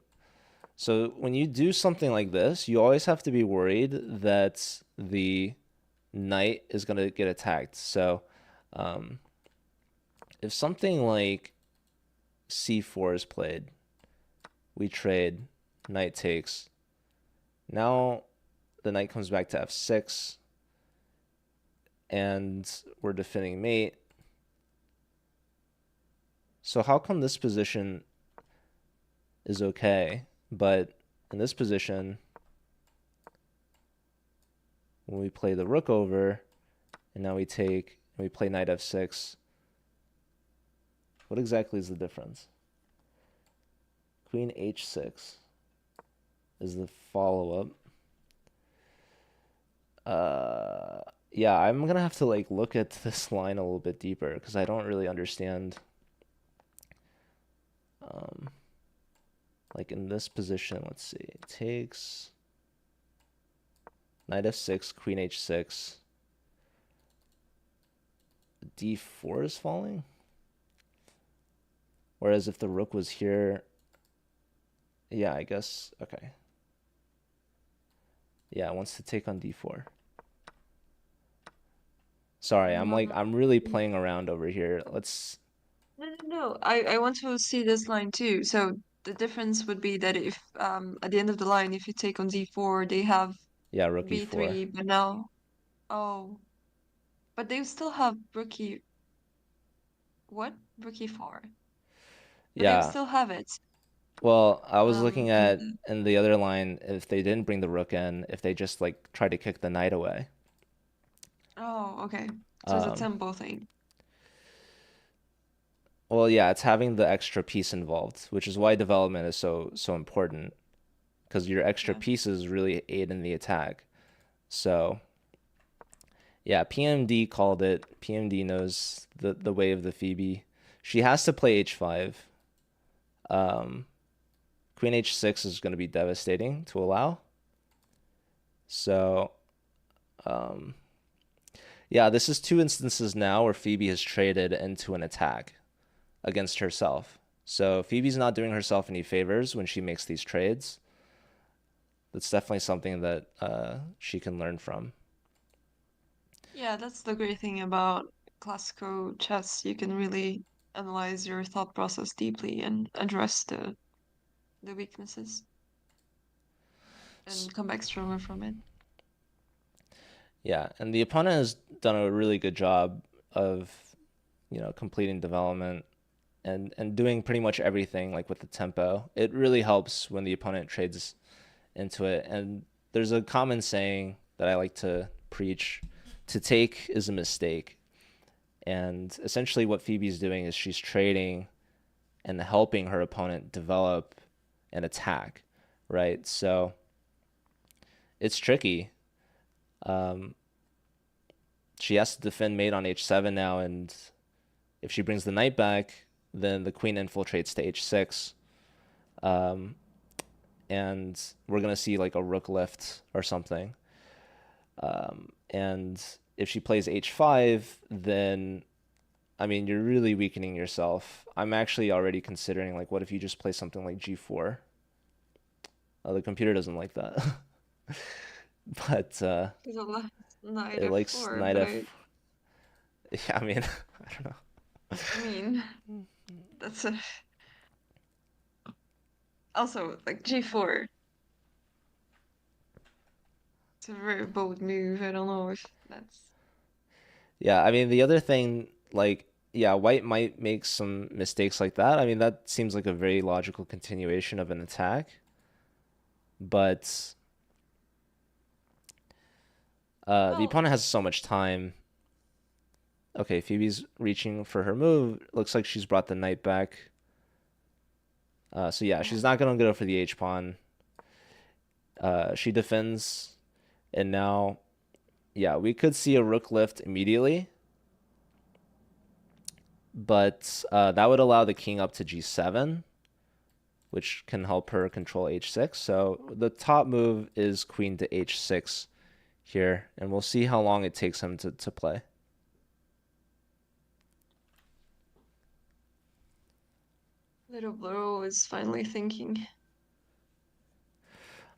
S1: So when you do something like this, you always have to be worried that the knight is going to get attacked. So um, if something like c4 is played, we trade, knight takes. Now the knight comes back to f6, and we're defending mate. So how come this position is okay, but in this position, when we play the rook over, and now we take, and we play knight f6, what exactly is the difference? Queen h6 is the follow-up. Yeah, I'm gonna have to like look at this line a little bit deeper because I don't really understand. Um, like in this position, let's see, it takes knight f6, queen h6, d4 is falling. Whereas if the rook was here, yeah, I guess okay. Yeah, it wants to take on d4. Sorry, I'm really
S2: mm,
S1: playing around over here. Let's
S2: no, no, no. I want to see this line too. So the difference would be that if at the end of the line, if you take on d4, they have
S1: yeah, rook e4.
S2: b3, but now, oh, but they still have rookie, what? Rook e4. But they
S1: Yeah.
S2: still have it.
S1: Well, I was looking
S2: In
S1: at in the other line if they didn't bring the rook in, if they just like try to kick the knight away.
S2: oh, okay. So it's a
S1: Um,
S2: tempo thing.
S1: well, yeah, it's having the extra piece involved, which is why development is so important because your extra
S2: Yeah.
S1: pieces really aid in the attack. So, yeah, PMD called it. PMD knows the way of the Phoebe. She has to play h5. Um, Queen h6 is going to be devastating to allow. So, um, yeah, this is two instances now where Phoebe has traded into an attack against herself. So Phoebe's not doing herself any favors when she makes these trades. That's definitely something that she can learn from.
S2: Yeah, that's the great thing about classical chess. You can really analyze your thought process deeply and address the weaknesses and come back stronger from it.
S1: Yeah, and the opponent has done a really good job of, completing development and doing pretty much everything like with the tempo. It really helps when the opponent trades into it. And there's a common saying that I like to preach: to take is a mistake. And essentially what Phoebe's doing is she's trading and helping her opponent develop an attack, right? So it's tricky. Um, she has to defend mate on h7 now, and if she brings the knight back, then the queen infiltrates to h6. Um, and we're going to see like a rook lift or something. And if she plays h5, then I mean, you're really weakening yourself. I'm actually already considering like, what if you just play something like g4? The computer doesn't like that, but
S2: There's a lot knight
S1: it likes
S2: f4,
S1: knight
S2: but
S1: f. Yeah, I mean, I don't know.
S2: I mean that's a also like g4. It's a very bold move. I don't know if that's
S1: Yeah, I mean, the other thing, like, yeah, white might make some mistakes like that. I mean, that seems like a very logical continuation of an attack, but the
S2: well,
S1: opponent has so much time. Okay, Phoebe's reaching for her move. Looks like she's brought the knight back. So yeah,
S2: yeah.
S1: she's not gonna go for the H pawn. She defends, and now, yeah, we could see a rook lift immediately, but that would allow the king up to G7, which can help her control H6. So the top move is queen to H6 here, and we'll see how long it takes him to play.
S2: Little bro is finally thinking.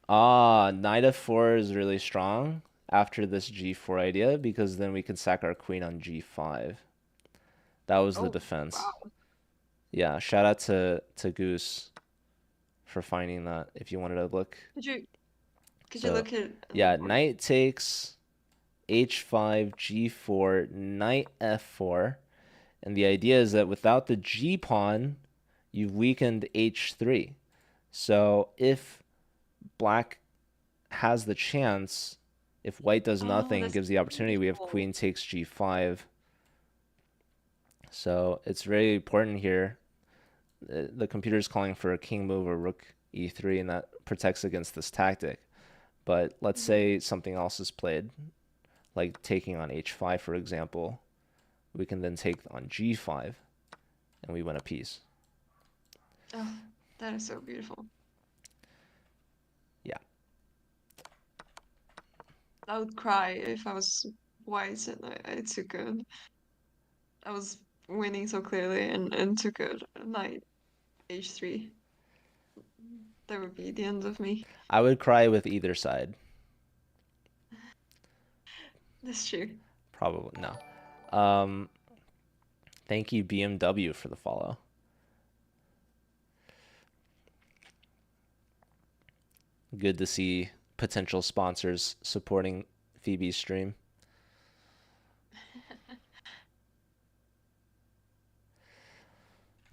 S1: Knight f4 is really strong after this G4 idea, because then we can sack our queen on G5. That was the
S2: Oh,
S1: defense.
S2: wow.
S1: Yeah, shout out to Goose for finding that if you wanted to look.
S2: Could you
S1: So,
S2: look at the
S1: yeah,
S2: board?
S1: knight takes h5, g4, knight f4. And the idea is that without the g pawn, you've weakened h3. So if black has the chance, if white does
S2: Oh,
S1: nothing,
S2: that's
S1: gives the opportunity, we have
S2: beautiful.
S1: queen takes g5. So it's very important here. The computer is calling for a king move or rook e3, and that protects against this tactic. But let's
S2: Hmm.
S1: say something else is played, like taking on h5, for example. We can then take on g5, and we win a piece.
S2: Oh, that is so beautiful.
S1: Yeah.
S2: I would cry if I was white and I took a. I was winning so clearly and took a knight h3. That would be the end of me.
S1: I would cry with either side.
S2: That's true.
S1: Probably no. Um, Thank you, BMW, for the follow. Good to see potential sponsors supporting Phoebe's stream.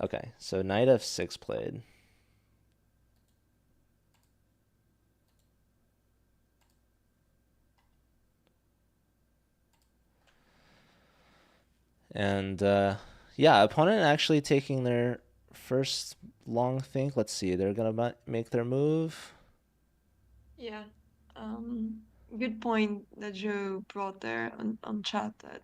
S1: Okay, so knight f6 played. And yeah, opponent actually taking their first long think. Let's see, they're gonna make their move.
S2: Yeah. Good point that Joe brought there on chat that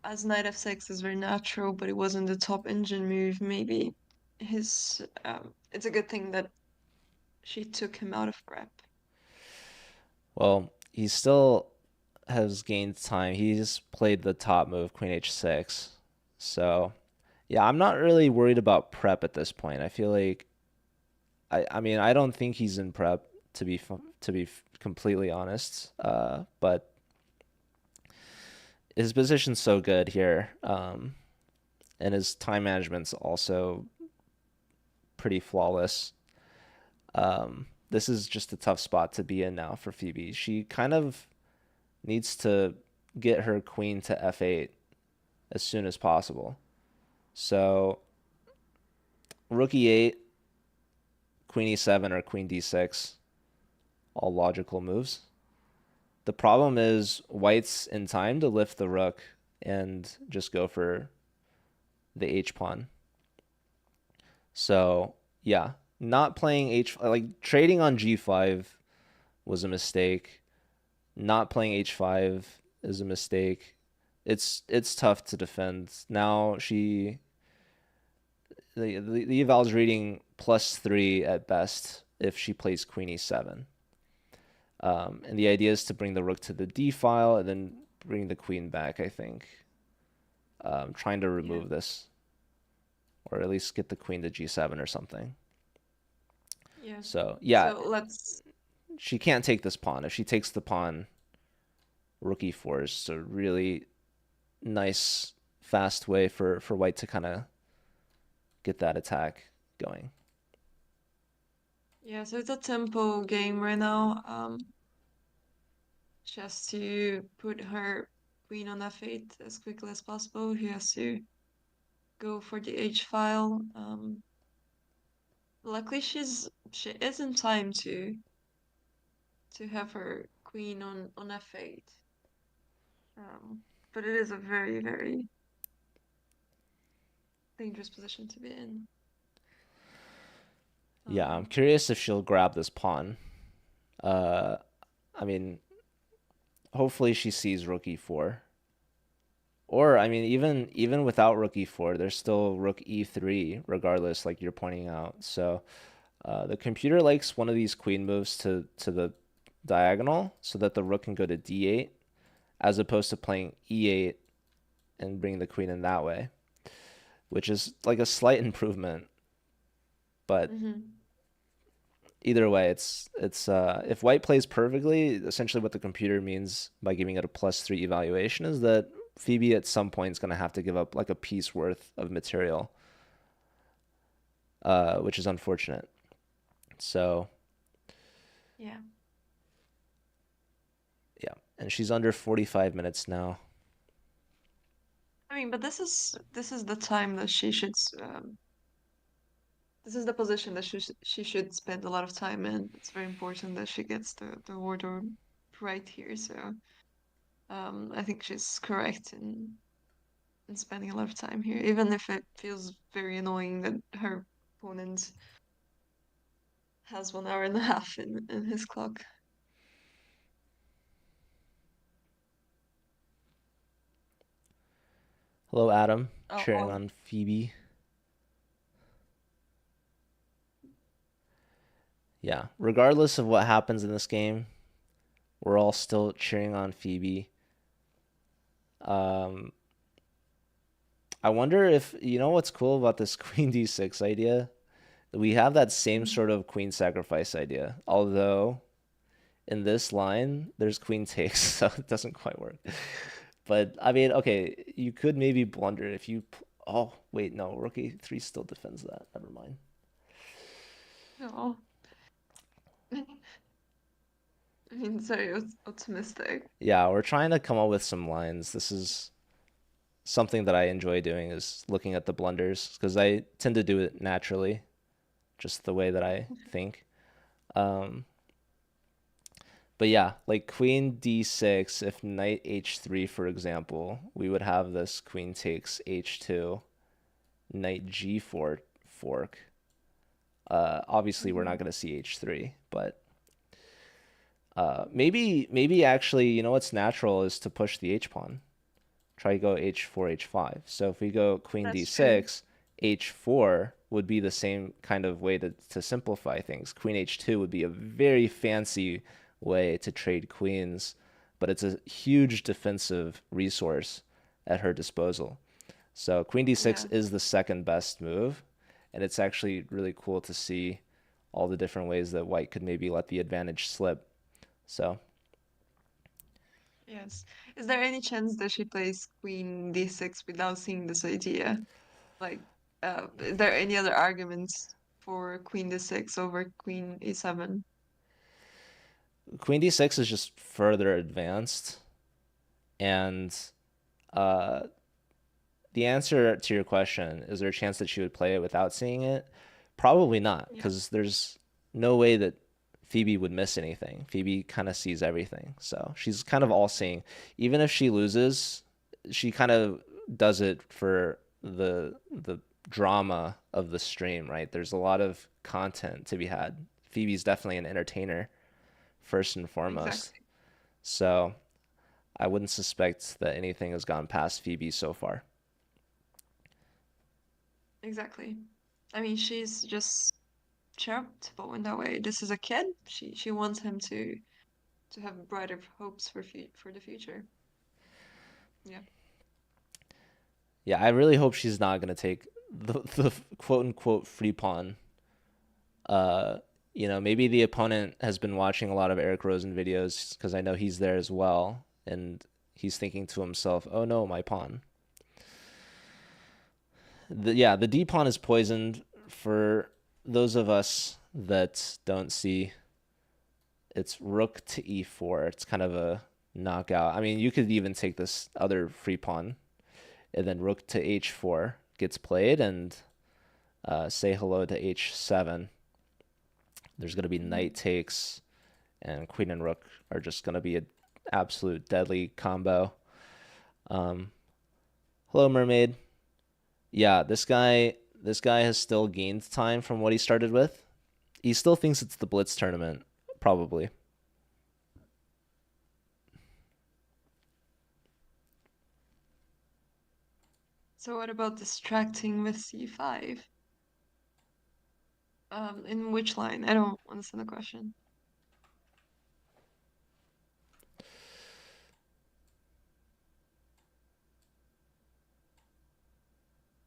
S2: as knight f6 is very natural, but it wasn't the top engine move, maybe it's a good thing that she took him out of prep.
S1: Well, he still has gained time. He's played the top move, Queen H6. So, yeah, I'm not really worried about prep at this point. I feel like I mean, I don't think he's in prep to be completely honest. But his position's so good here, and his time management's also pretty flawless. This is just a tough spot to be in now for Phoebe. She kind of needs to get her queen to f8 as soon as possible. So rook e8, queen e7, or queen d6, all logical moves. The problem is white's in time to lift the rook and just go for the h pawn. So yeah, not playing like trading on g5 was a mistake. Not playing h5 is a mistake. It's tough to defend. Now the eval's reading +3 at best if she plays queen e7. And the idea is to bring the rook to the d file and then bring the queen back, I think. Trying to
S2: Yeah.
S1: remove this, or at least get the queen to g7 or something.
S2: Yeah.
S1: So yeah,
S2: So let's.
S1: she can't take this pawn. If she takes the pawn, rook e4 is a really nice, fast way for white to kind of get that attack going.
S2: Yeah, so it's a tempo game right now. She has to put her queen on f8 as quickly as possible. He has to go for the h file. Luckily, she is in time to have her queen on f8. But it is a very very dangerous position to be in.
S1: Yeah, I'm
S2: Um,
S1: curious if she'll grab this pawn. Uh, I mean, hopefully she sees rook e4. Or I mean, even without rook e4, there's still rook e3 regardless, like you're pointing out. So the computer likes one of these queen moves to the diagonal so that the rook can go to d8, as opposed to playing e8 and bringing the queen in that way, which is like a slight improvement. But
S2: mhm.
S1: either way, it's if white plays perfectly, essentially what the computer means by giving it a +3 evaluation is that Phoebe at some point is going to have to give up like a piece worth of material, which is unfortunate. So
S2: Yeah.
S1: yeah, and she's under 45 minutes now.
S2: I mean, but this is the time that she should this is the position that she should spend a lot of time in. It's very important that she gets the order right here. So I think she's correct in spending a lot of time here, even if it feels very annoying that her opponent has 1 hour and a half in his clock.
S1: Hello, Adam,
S2: Oh,
S1: cheering
S2: oh
S1: on Phoebe. Yeah, regardless of what happens in this game, we're all still cheering on Phoebe. Um, I wonder if you know what's cool about this queen d6 idea? We have that same
S2: mhm.
S1: sort of queen sacrifice idea, although in this line there's queen takes, so it doesn't quite work. But I mean, okay, you could maybe blunder if you. Oh wait, no, rook a3 still defends that. Never mind.
S2: Oh. I mean, sorry, optimistic.
S1: Yeah, we're trying to come up with some lines. This is something that I enjoy doing is looking at the blunders because I tend to do it naturally, just the way that I think. Um, but yeah, like queen d6, if knight h3, for example, we would have this queen takes h2, knight g4 fork. Obviously, we're not
S2: Mhm.
S1: going to see h3, but maybe actually, you know what's natural is to push the h pawn, try to go h4, h5. So if we go queen
S2: That's true.
S1: d6, h4 would be the same kind of way to simplify things. Queen h2 would be a very fancy way to trade queens, but it's a huge defensive resource at her disposal. So queen d6
S2: Yeah.
S1: is the second best move, and it's actually really cool to see all the different ways that white could maybe let the advantage slip. So
S2: Yes. Is there any chance that she plays queen d6 without seeing this idea? Like, is there any other arguments for queen d6 over queen e7?
S1: queen d6 is just further advanced, and uh, the answer to your question, is there a chance that she would play it without seeing it? Probably not,
S2: Yeah,
S1: because there's no way that Phoebe would miss anything. Phoebe kind of sees everything. So she's kind of all seeing. Even if she loses, she kind of does it for the drama of the stream, right? There's a lot of content to be had. Phoebe's definitely an entertainer first and foremost.
S2: exactly.
S1: So I wouldn't suspect that anything has gone past Phoebe so far.
S2: Exactly. I mean, she's just charitable in that way. This is a kid. She wants him to have brighter hopes for the future. Yeah.
S1: Yeah, I really hope she's not gonna take the quote unquote free pawn. Uh, maybe the opponent has been watching a lot of Eric Rosen videos because I know he's there as well, and he's thinking to himself, "Oh no, my pawn." The D pawn is poisoned for those of us that don't see. It's rook to e4. It's kind of a knockout. I mean, you could even take this other free pawn, and then rook to h4 gets played, and say hello to h7. There's going to be
S2: Hmm.
S1: knight takes, and queen and rook are just going to be an absolute deadly combo. Um, Hello, mermaid. Yeah, this guy has still gained time from what he started with. He still thinks it's the Blitz tournament, probably.
S2: So what about distracting with c5? In which line? I don't understand the question.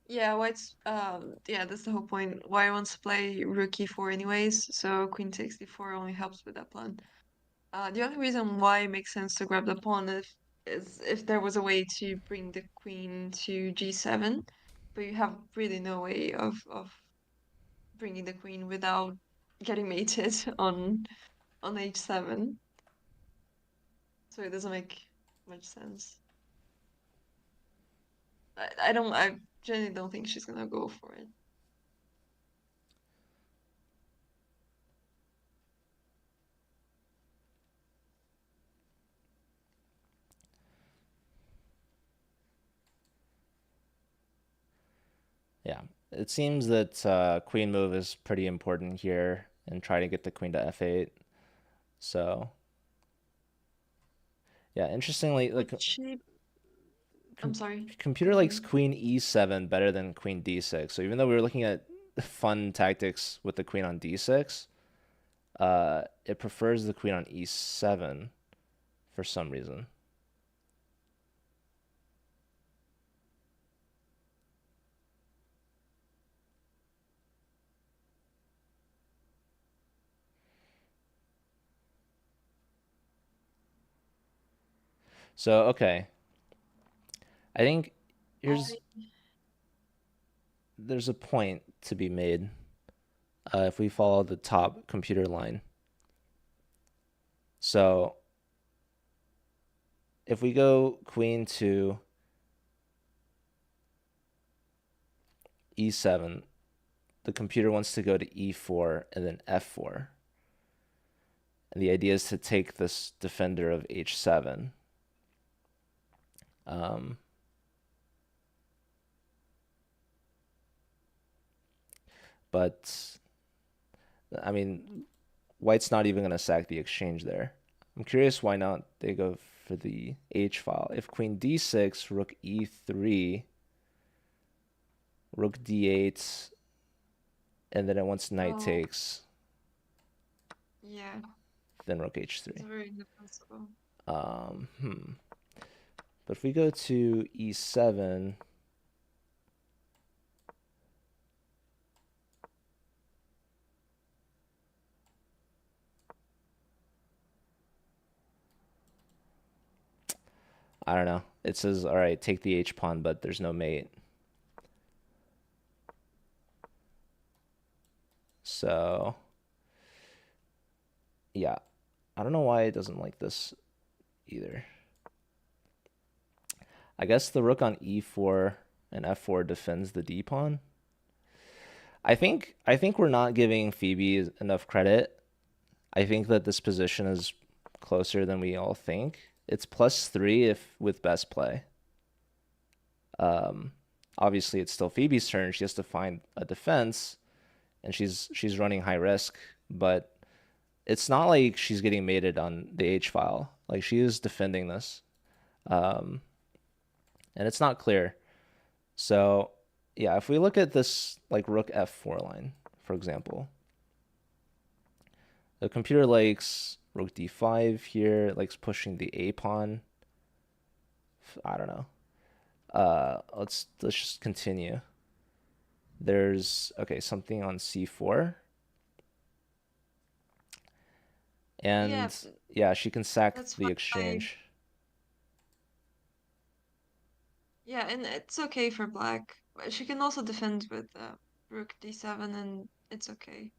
S2: Yeah, white's yeah, that's the whole point. White wants to play rook e4 anyways, so queen takes d4 only helps with that plan. The only reason why it makes sense to grab the pawn is if there was a way to bring the queen to g7, but you have really no way of bringing the queen without getting mated on h7, so it doesn't make much sense. I genuinely don't think she's gonna go for it.
S1: Yeah, it seems that queen move is pretty important here, and try to get the queen to f8. So yeah, interestingly,
S2: Would she? I'm sorry.
S1: computer likes
S2: Continue.
S1: queen e7 better than queen d6. So even though we were looking at fun tactics with the queen on d6, it prefers the queen on e7 for some reason. So okay, I think here's
S2: I
S1: there's a point to be made if we follow the top computer line. So if we go queen to e7, the computer wants to go to e4 and then f4. And the idea is to take this defender of h7. Um, but I mean, white's not even going to sack the exchange there. I'm curious why not they go for the H file. If queen d6, rook e3, rook d8, and then it wants knight
S2: Oh,
S1: takes,
S2: yeah.
S1: then rook
S2: It's
S1: h3.
S2: very indefensible.
S1: Um, hmm. But if we go to e7, I don't know. It says, all right, take the h pawn, but there's no mate. So, yeah, I don't know why it doesn't like this either. I guess the rook on e4 and f4 defends the d pawn. I think we're not giving Phoebe enough credit. I think that this position is closer than we all think. It's +3 if with best play. Um, Obviously it's still Phoebe's turn. She has to find a defense, and she's running high risk, but it's not like she's getting mated on the H file. Like she is defending this, um, and it's not clear. So yeah, if we look at this like rook f4 line, for example, the computer likes rook d5 here, likes pushing the a pawn. I don't know. Let's just continue. There's okay something on c4,
S2: Yeah,
S1: and yeah, she can sack
S2: that's
S1: the
S2: fine.
S1: exchange.
S2: Yeah, and it's okay for black. But she can also defend with rook d7, and it's okay.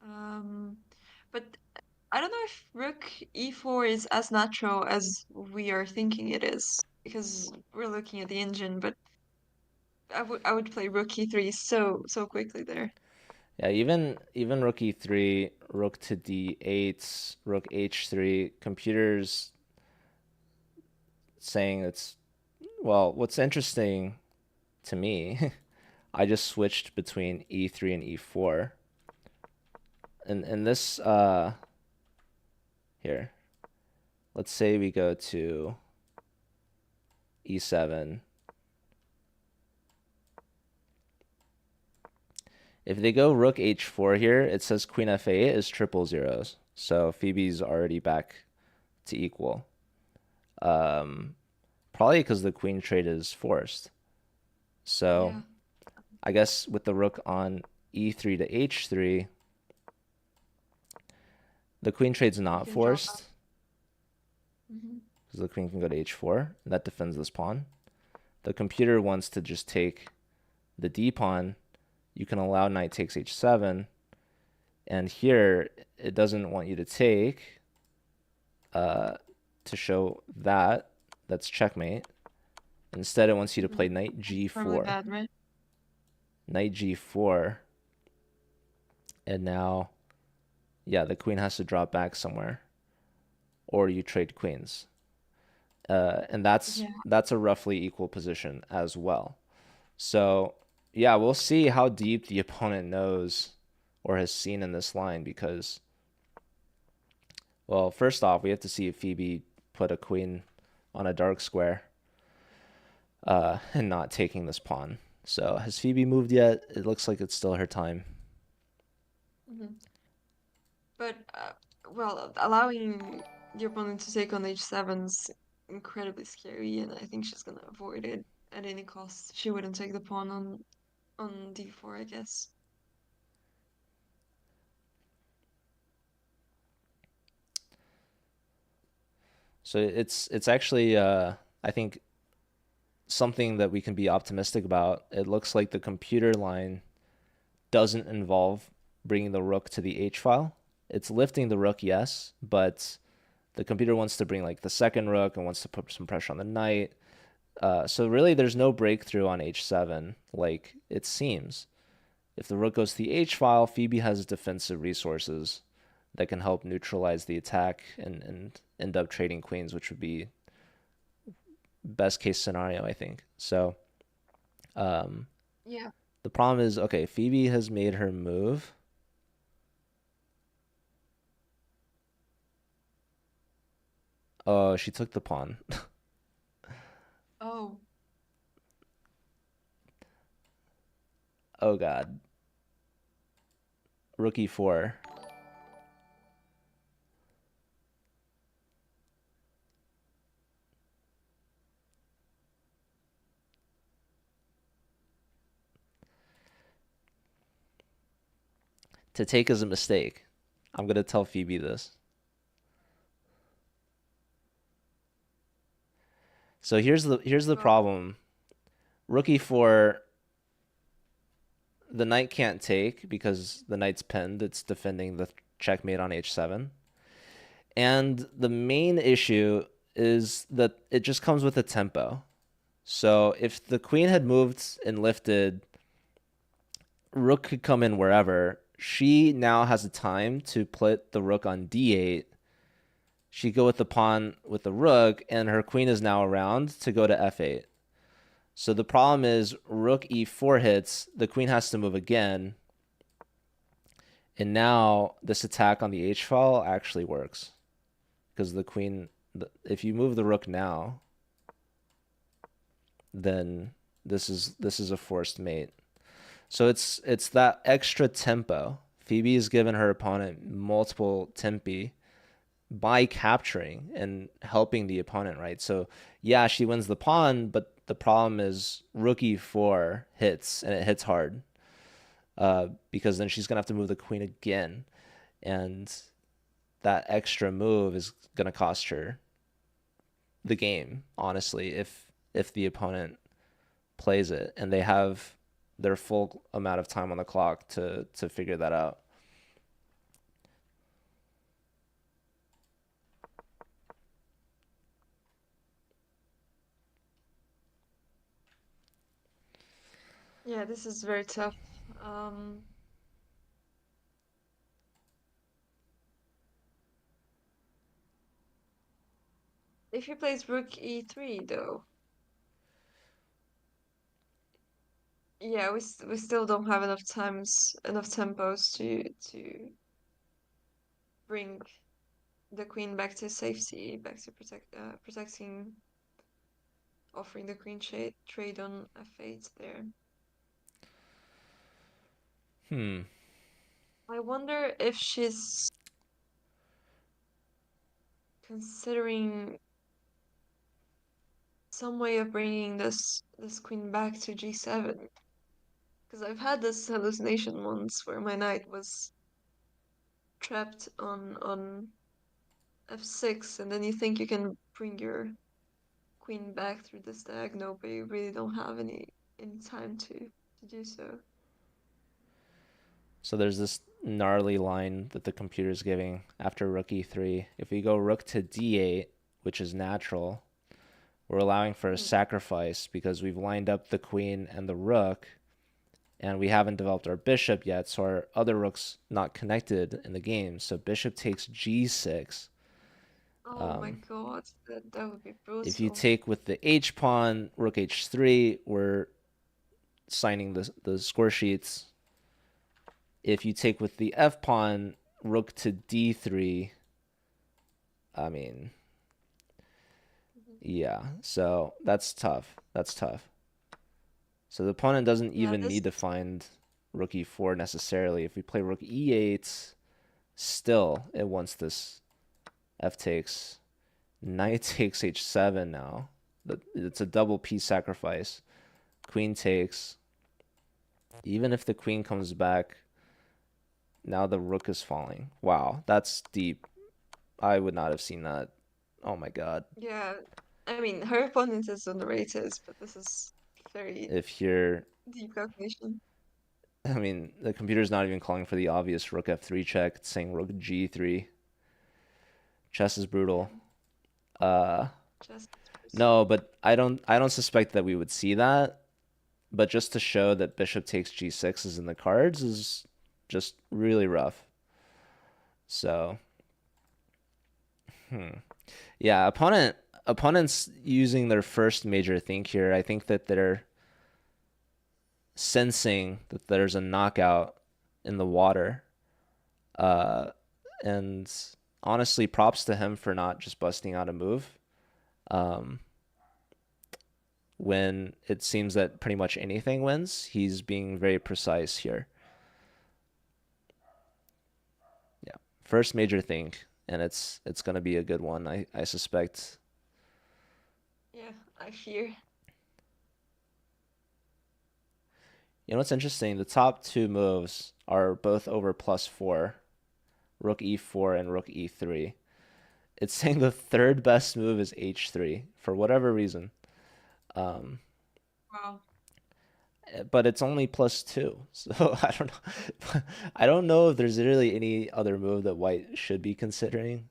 S2: Um, but I don't know if rook e4 is as natural as we are thinking it is, because we're looking at the engine, but I would play rook e3 so quickly there.
S1: Yeah, even rook e3, rook to d8, rook h3, computers saying it's well, what's interesting to me, I just switched between e3 and e4. And this here, let's say we go to e7. If they go rook h4 here, it says queen f8 is triple zeros. So Phoebe's already back to equal. Um, Probably because the queen trade is forced. So
S2: Yeah,
S1: I guess with the rook on e3 to h3, the queen trade's
S2: you
S1: not
S2: can drop out.
S1: forced
S2: Hmm.
S1: because the queen can go to h4, and that defends this pawn. The computer wants to just take the d pawn. You can allow knight takes h7, and here it doesn't want you to take uh, to show that that's checkmate. Instead, it wants you to play knight
S2: That's probably
S1: g4,
S2: bad, right?
S1: knight g4, and now yeah, the queen has to drop back somewhere, or you trade queens. And that's
S2: Yeah.
S1: that's a roughly equal position as well. So yeah, we'll see how deep the opponent knows or has seen in this line because, well, first off, we have to see if Phoebe put a queen on a dark square and not taking this pawn. So has Phoebe moved yet? It looks like it's still her time.
S2: Hmm. But well, allowing the opponent to take on h7's incredibly scary, and I think she's gonna avoid it at any cost. She wouldn't take the pawn on d4, I guess.
S1: So it's actually I think something that we can be optimistic about. It looks like the computer line doesn't involve bringing the rook to the H file. It's lifting the rook, yes, but the computer wants to bring like the second rook and wants to put some pressure on the knight. So really, there's no breakthrough on H7 like it seems. If the rook goes to the H file, Phoebe has defensive resources that can help neutralize the attack and end up trading queens, which would be best case scenario, I think. So, um,
S2: Yeah.
S1: The problem is, okay, Phoebe has made her move. Oh, she took the pawn.
S2: Oh,
S1: Oh God. Rook e4. To take is a mistake. I'm gonna tell Phoebe this. So here's the
S2: God.
S1: problem. Rook e4, the knight can't take because the knight's pinned. It's defending the checkmate on h7. And the main issue is that it just comes with a tempo. So if the queen had moved and lifted, rook could come in wherever. She now has a time to put the rook on d8. She go with the pawn with the rook, and her queen is now around to go to f8. So the problem is rook e4 hits, the queen has to move again, and now this attack on the h file actually works because the queen, if you move the rook now, then this is a forced mate. So it's that extra tempo. Phoebe has given her opponent multiple tempi by capturing and helping the opponent, right? So yeah, she wins the pawn, but the problem is rook e4 hits and it hits hard because then she's gonna have to move the queen again, and that extra move is gonna cost her the game, honestly, if the opponent plays it and they have their full amount of time on the clock to figure that out.
S2: Yeah, this is very tough. Um, if he plays rook e3 though, yeah, we still don't have enough tempos to bring the queen back to safety, back to protecting, offering the queen trade on f8 there.
S1: Hmm.
S2: I wonder if she's considering some way of bringing this queen back to g7. Because I've had this hallucination once where my knight was trapped on f6, and then you think you can bring your queen back through this diagonal, but you really don't have any time to do so.
S1: So there's this gnarly line that the computer is giving after rook e3. If we go rook to d8, which is natural, we're allowing for a
S2: Mhm.
S1: sacrifice because we've lined up the queen and the rook, and we haven't developed our bishop yet, so our other rook's not connected in the game. So bishop takes g6.
S2: Oh my
S1: Um,
S2: god, that would be
S1: if you
S2: brutal.
S1: take with the h pawn, rook h3, we're signing the score sheets. If you take with the f pawn, rook to d3, I mean,
S2: Mhm.
S1: yeah, so that's tough. That's tough. So the opponent doesn't
S2: Yeah,
S1: even
S2: this.
S1: need to find rook e4 necessarily. If we play rook e8, still it wants this f takes. Knight takes h7 now. It's a double piece sacrifice. Queen takes. Even if the queen comes back, now the rook is falling. Wow, that's deep. I would not have seen that. Oh my god.
S2: Yeah, I mean, her opponent is underrated, but this is very
S1: If you're,
S2: deep calculation.
S1: I mean, the computer's not even calling for the obvious rook f3 check. It's saying rook g3. Chess is
S2: Yeah,
S1: brutal. Uh,
S2: just brutal.
S1: no, but I don't suspect that we would see that. But just to show that bishop takes g6 is in the cards is just really rough. So, yeah, opponents using their first major think here. I think that they're sensing that there's a knockout in the water. Uh, and honestly, props to him for not just busting out a move. Um, when it seems that pretty much anything wins, he's being very precise here. Yeah, first major thing, and it's gonna be a good one. I suspect.
S2: Yeah, I fear.
S1: You know what's interesting? The top two moves are both over +4, Rook E4 and Rook E3. It's saying the third best move is H3 for whatever reason. Um,
S2: Wow.
S1: but it's only +2, so I don't know. I don't know if there's really any other move that White should be considering.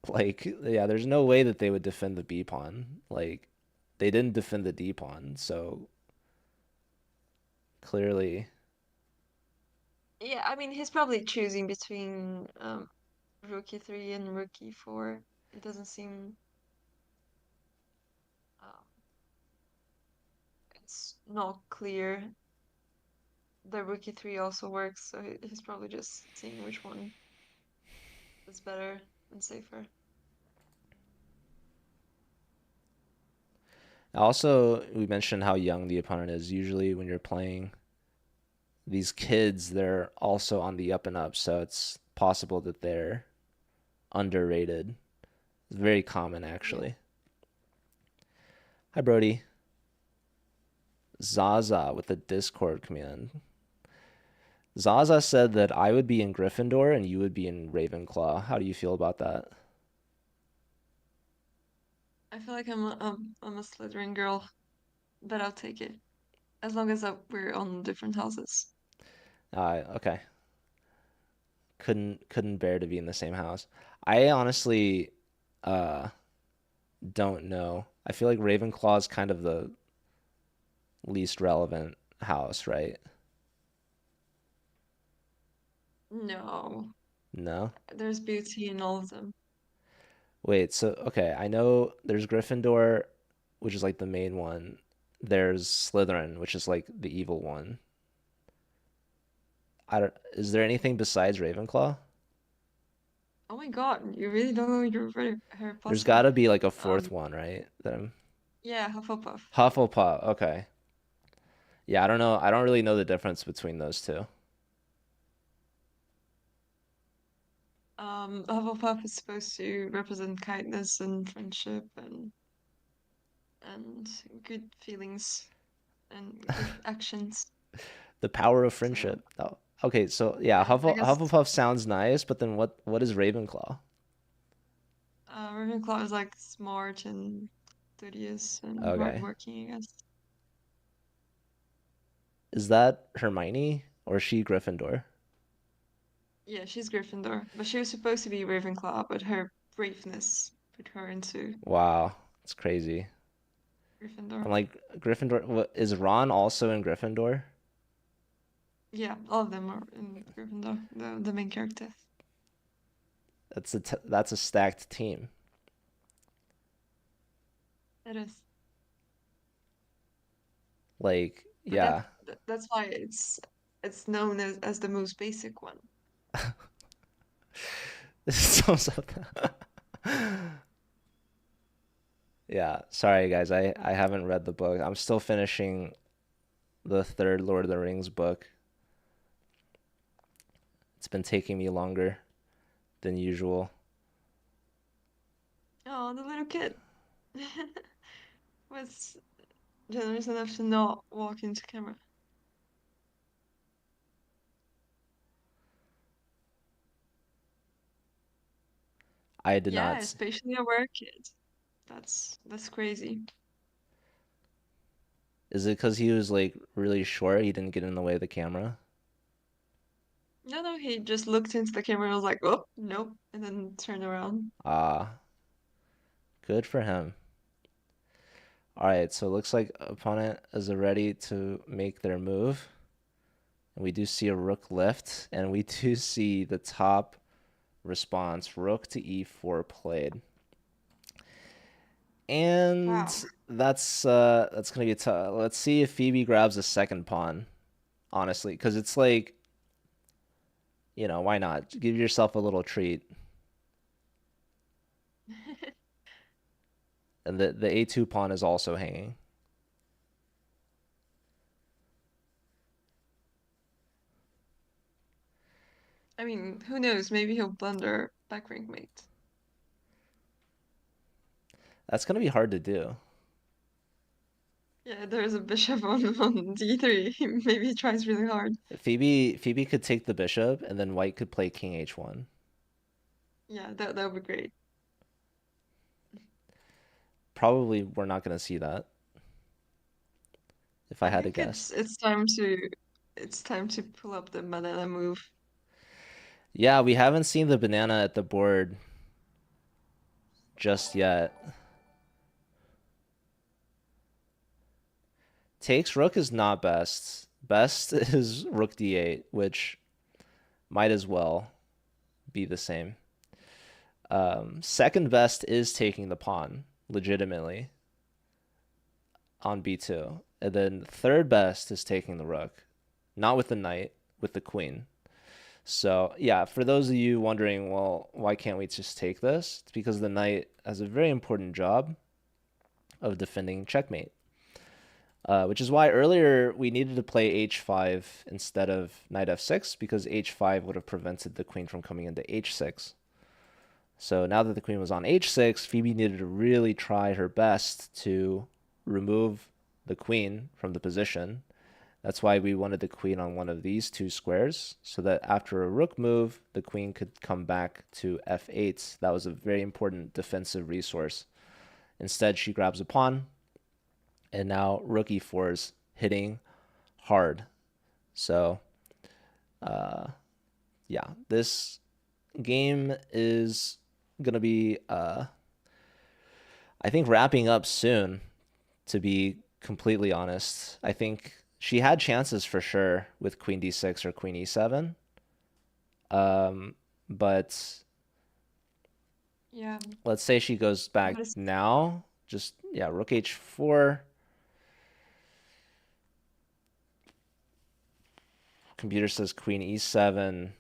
S1: Like, yeah, there's no way that they would defend the B pawn. Like, they didn't defend the D pawn, so clearly,
S2: Yeah, I mean he's probably choosing between Rook E3 and Rook E4. It doesn't seem um, it's not clear. The Rook E3 also works, so he's probably just seeing which one is better and safer.
S1: also we mentioned how young the opponent is. Usually, when you're playing these kids, they're also on the up and up, so it's possible that they're underrated. It's very common,
S2: Yeah.
S1: actually. Hi, Brody. Zaza with the Discord command. Zaza said that I would be in Gryffindor and you would be in Ravenclaw. How do you feel about that?
S2: I feel like I'm a Slytherin girl, but I'll take it as long as we're on different houses.
S1: Okay. Couldn't bear to be in the same house. I honestly uh don't know. I feel like Ravenclaw is kind of the least relevant house, right?
S2: No,
S1: No?
S2: there's beauty in all of them.
S1: Wait, so okay, I know there's Gryffindor, which is like the main one. There's Slytherin, which is like the evil one. I don't, is there anything besides Ravenclaw?
S2: Oh my God, you really don't know your Harry
S1: There's
S2: Potter?
S1: got to be like a fourth
S2: Um,
S1: one, right? That I'm
S2: yeah, Hufflepuff.
S1: Hufflepuff. Okay. Yeah, I don't know. I don't really know the difference between those two.
S2: Hufflepuff is supposed to represent kindness and friendship and good feelings and good actions.
S1: The power of
S2: So
S1: friendship. Oh, okay. So yeah,
S2: yeah, I guess
S1: Hufflepuff sounds nice, but then what is Ravenclaw?
S2: Ravenclaw is like smart and studious and
S1: Okay.
S2: hardworking, I guess.
S1: Is that Hermione or is she Gryffindor?
S2: Yeah, she's Gryffindor, but she was supposed to be Ravenclaw, but her braveness put her into
S1: Wow, it's crazy. I'm
S2: Gryffindor.
S1: like Gryffindor. What is Ron also in Gryffindor?
S2: Yeah, all of them are in Gryffindor, the main characters.
S1: That's a stacked team.
S2: It is.
S1: Like,
S2: But that
S1: yeah.
S2: that's why it's known as the most basic one.
S1: So, so yeah. Sorry guys, I haven't read the book. I'm still finishing the third Lord of the Rings book. It's been taking me longer than usual.
S2: Oh, the little kid was generous enough to not walk into camera.
S1: I did
S2: Yeah,
S1: not.
S2: especially a rare kid. That's crazy.
S1: Is it because he was like really short? He didn't get in the way of the camera?
S2: No, no, he just looked into the camera and was like, "Oh, nope," and then turned around.
S1: Ah, good for him. All right, so it looks like opponent is ready to make their move. And we do see a rook lift, and we do see the top response, rook to e4 played. And
S2: Wow.
S1: that's gonna be tough. Let's see if Phoebe grabs a second pawn, honestly, because it's like, why not? Give yourself a little treat. And the A2 pawn is also hanging.
S2: I mean, who knows? Maybe he'll blunder back rank mate.
S1: That's gonna be hard to do.
S2: Yeah, there's a bishop on d3. Maybe he tries really hard.
S1: Phoebe could take the bishop, and then White could play King H1.
S2: Yeah, that would be great.
S1: Probably we're not gonna see that, if I
S2: I
S1: had to
S2: think
S1: guess.
S2: it's time to pull up the banana move.
S1: Yeah, we haven't seen the banana at the board just yet. Takes rook is not best. Best is rook d8, which might as well be the same. Second best is taking the pawn, legitimately, on b2. And then third best is taking the rook, not with the knight, with the queen. So, yeah, for those of you wondering, well, why can't we just take this? It's because the knight has a very important job of defending checkmate. Which is why earlier we needed to play h5 instead of knight f6, because h5 would have prevented the queen from coming into h6. So now that the queen was on h6, Phoebe needed to really try her best to remove the queen from the position. That's why we wanted the queen on one of these two squares, so that after a rook move, the queen could come back to f8. That was a very important defensive resource. Instead, she grabs a pawn, and now rook e4 is hitting hard. So, yeah, this game is going to be, I think, wrapping up soon, to be completely honest. I think she had chances for sure with queen d6 or queen e7. But
S2: Yeah,
S1: let's say she goes back
S2: but it's
S1: now. Just, yeah, rook h4. Computer says queen e7.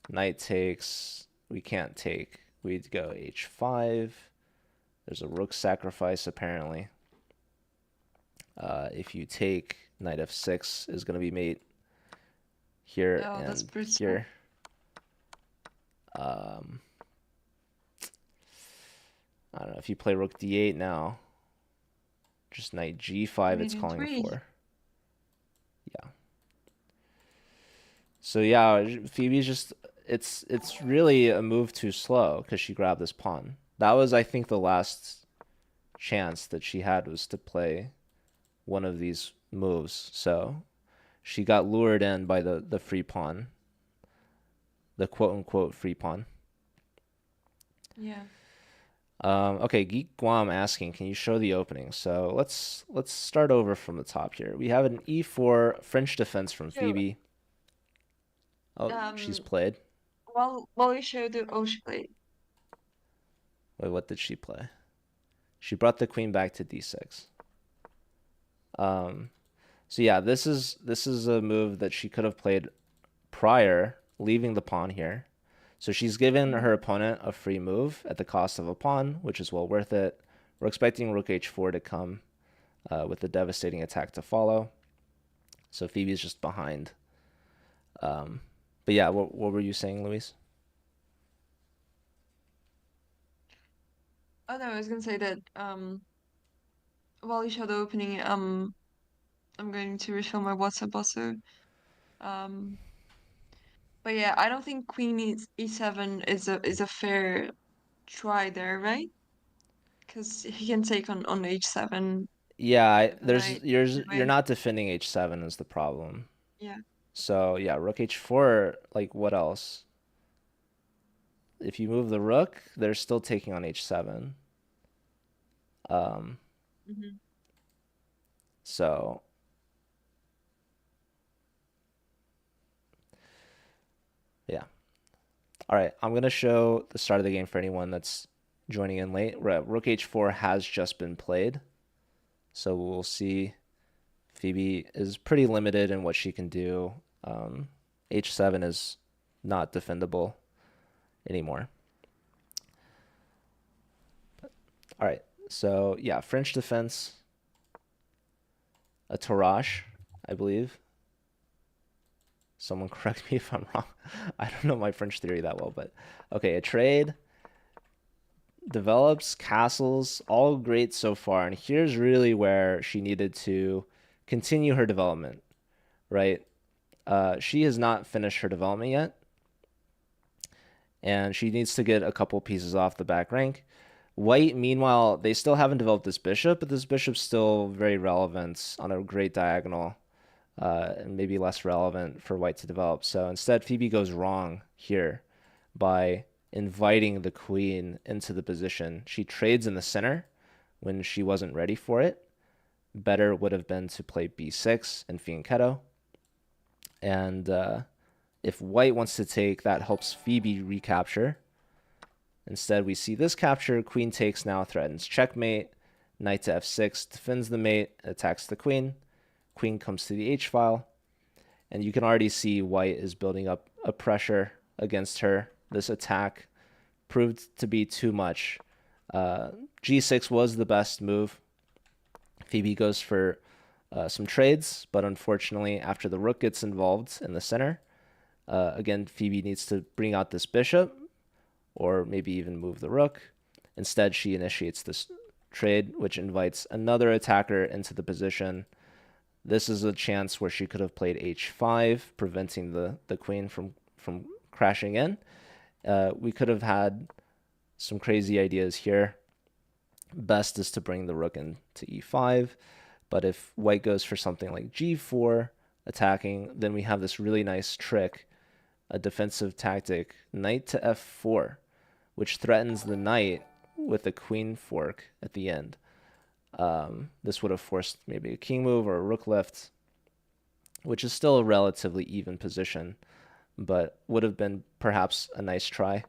S1: Knight takes. We can't take. We'd go h5. There's a rook sacrifice, apparently. If you take, knight f6 is going to be mate here
S2: oh, that's
S1: and
S2: brutal.
S1: here. Um, I don't know. If you play rook d8 now, just knight g5
S2: Mate
S1: it's
S2: in
S1: calling
S2: three.
S1: for. Yeah. So yeah, Phoebe's just it's really a move too slow because she grabbed this pawn. That was, I think, the last chance that she had, was to play one of these moves. So she got lured in by the free pawn, the quote unquote free pawn.
S2: Yeah.
S1: Okay, Geek Guam asking, can you show the opening? So let's start over from the top here. We have an e4 French defense from
S2: So,
S1: Phoebe. Oh, she's
S2: um,
S1: played.
S2: while you show the she played.
S1: Wait, what did she play? She brought the queen back to d6. Um, so yeah, this is a move that she could have played prior, leaving the pawn here. So she's given her
S2: Mhm.
S1: opponent a free move at the cost of a pawn, which is well worth it. We're expecting rook h4 to come with the devastating attack to follow. So Phoebe's just behind. But yeah, what were you saying, Louise?
S2: Oh no, I was gonna say that while you show the opening, I'm going to refill my WhatsApp also. Um, but yeah, I don't think Queen E7 is a fair try there, right? Because he can take on H7
S1: Yeah,
S2: with the knight
S1: you're
S2: away.
S1: not defending h7 is the problem.
S2: Yeah.
S1: So yeah, rook h4. Like, what else? If you move the rook, they're still taking on h7. Um,
S2: Hmm.
S1: so yeah. All right, I'm gonna show the start of the game for anyone that's joining in late. Rook h4 has just been played. So we'll see. Phoebe is pretty limited in what she can do. H7 is not defendable anymore. All right. So yeah, French defense, a Tarash, I believe. Someone correct me if I'm wrong. I don't know my French theory that well, but okay, a trade develops castles, all great so far. And here's really where she needed to continue her development, right? She has not finished her development yet, and she needs to get a couple pieces off the back rank. White, meanwhile, they still haven't developed this bishop, but this bishop's still very relevant on a great diagonal, and maybe less relevant for white to develop. So instead, Phoebe goes wrong here by inviting the queen into the position. She trades in the center when she wasn't ready for it. Better would have been to play b6 and fianchetto. And if white wants to take, that helps Phoebe recapture. Instead, we see this capture. Queen takes now, threatens checkmate. Knight to f6, defends the mate, attacks the queen. Queen comes to the h-file. And you can already see white is building up a pressure against her. This attack proved to be too much. G6 was the best move. Phoebe goes for some trades, but unfortunately, after the rook gets involved in the center, again, Phoebe needs to bring out this bishop, or maybe even move the rook. Instead, she initiates this trade, which invites another attacker into the position. This is a chance where she could have played h5, preventing the queen from crashing in. We could have had some crazy ideas here. Best is to bring the rook into e5, but if white goes for something like g4, attacking, then we have this really nice trick, a defensive tactic, knight to f4, which threatens the knight with a queen fork at the end. This would have forced maybe a king move or a rook lift, which is still a relatively even position, but would have been perhaps a nice try.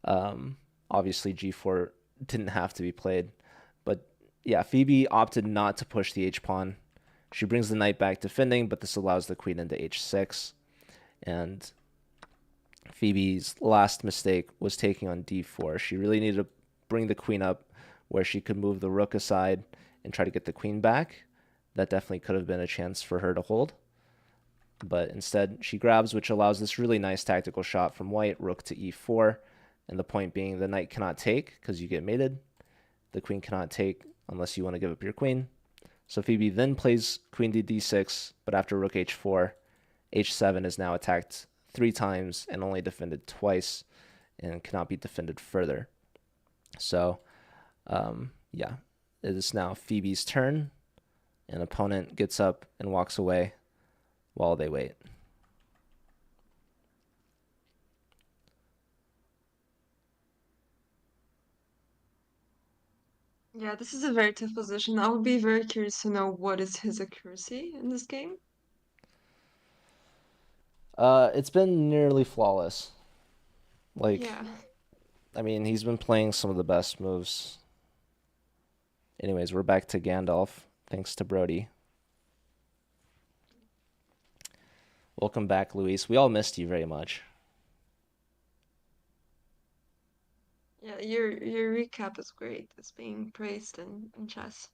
S1: Obviously, g4 didn't have to be played, but yeah, Phoebe opted not to push the h-pawn. She brings the knight back defending, but this allows the queen into h6, and Phoebe's last mistake was taking on d4. She really needed to bring the queen up where she could move the rook aside and try to get the queen back. That definitely could have been a chance for her to hold. But instead, she grabs, which allows this really nice tactical shot from white, rook to e4. And the point being, the knight cannot take because you get mated. The queen cannot take unless you want to give up your queen. So Phoebe then plays queen to d6, but after rook h4, h7 is now attacked 3 times and only defended twice and cannot be defended further. So, yeah, it is now Phoebe's turn. An opponent gets up and walks away while they wait.
S2: Yeah, this is a very tough position. I would be very curious to know what is his accuracy in this game.
S1: It's been nearly flawless. Like,
S2: Yeah.
S1: I mean, he's been playing some of the best moves. Anyways, we're back to Gandalf, thanks to Brody. Welcome back, Louise. We all missed you very much.
S2: Yeah, your recap is great. It's being praised in chess.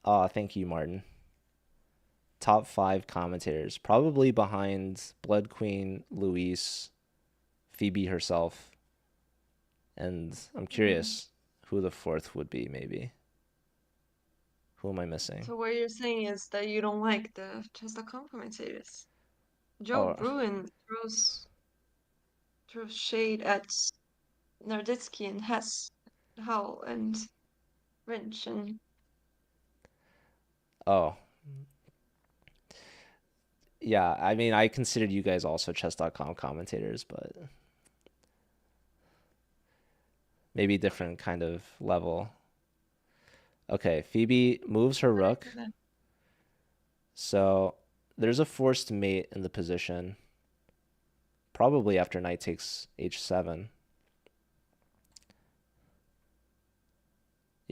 S1: Aw, thank you, Martin. Top 5 commentators, probably behind Blood Queen, Louise, Phoebe herself, and I'm curious who the 4th would be, maybe. Who am I missing?
S2: So what you're saying is that you don't like the chess.com commentators. Joe
S1: Oh,
S2: Bruin throws shade at Narditsky and Hess, Howell and Wrench and
S1: oh. Yeah, I mean, I considered you guys also chess.com commentators, but maybe different kind of level. Okay, Phoebe moves her rook. So there's a forced mate in the position, probably after knight takes h7.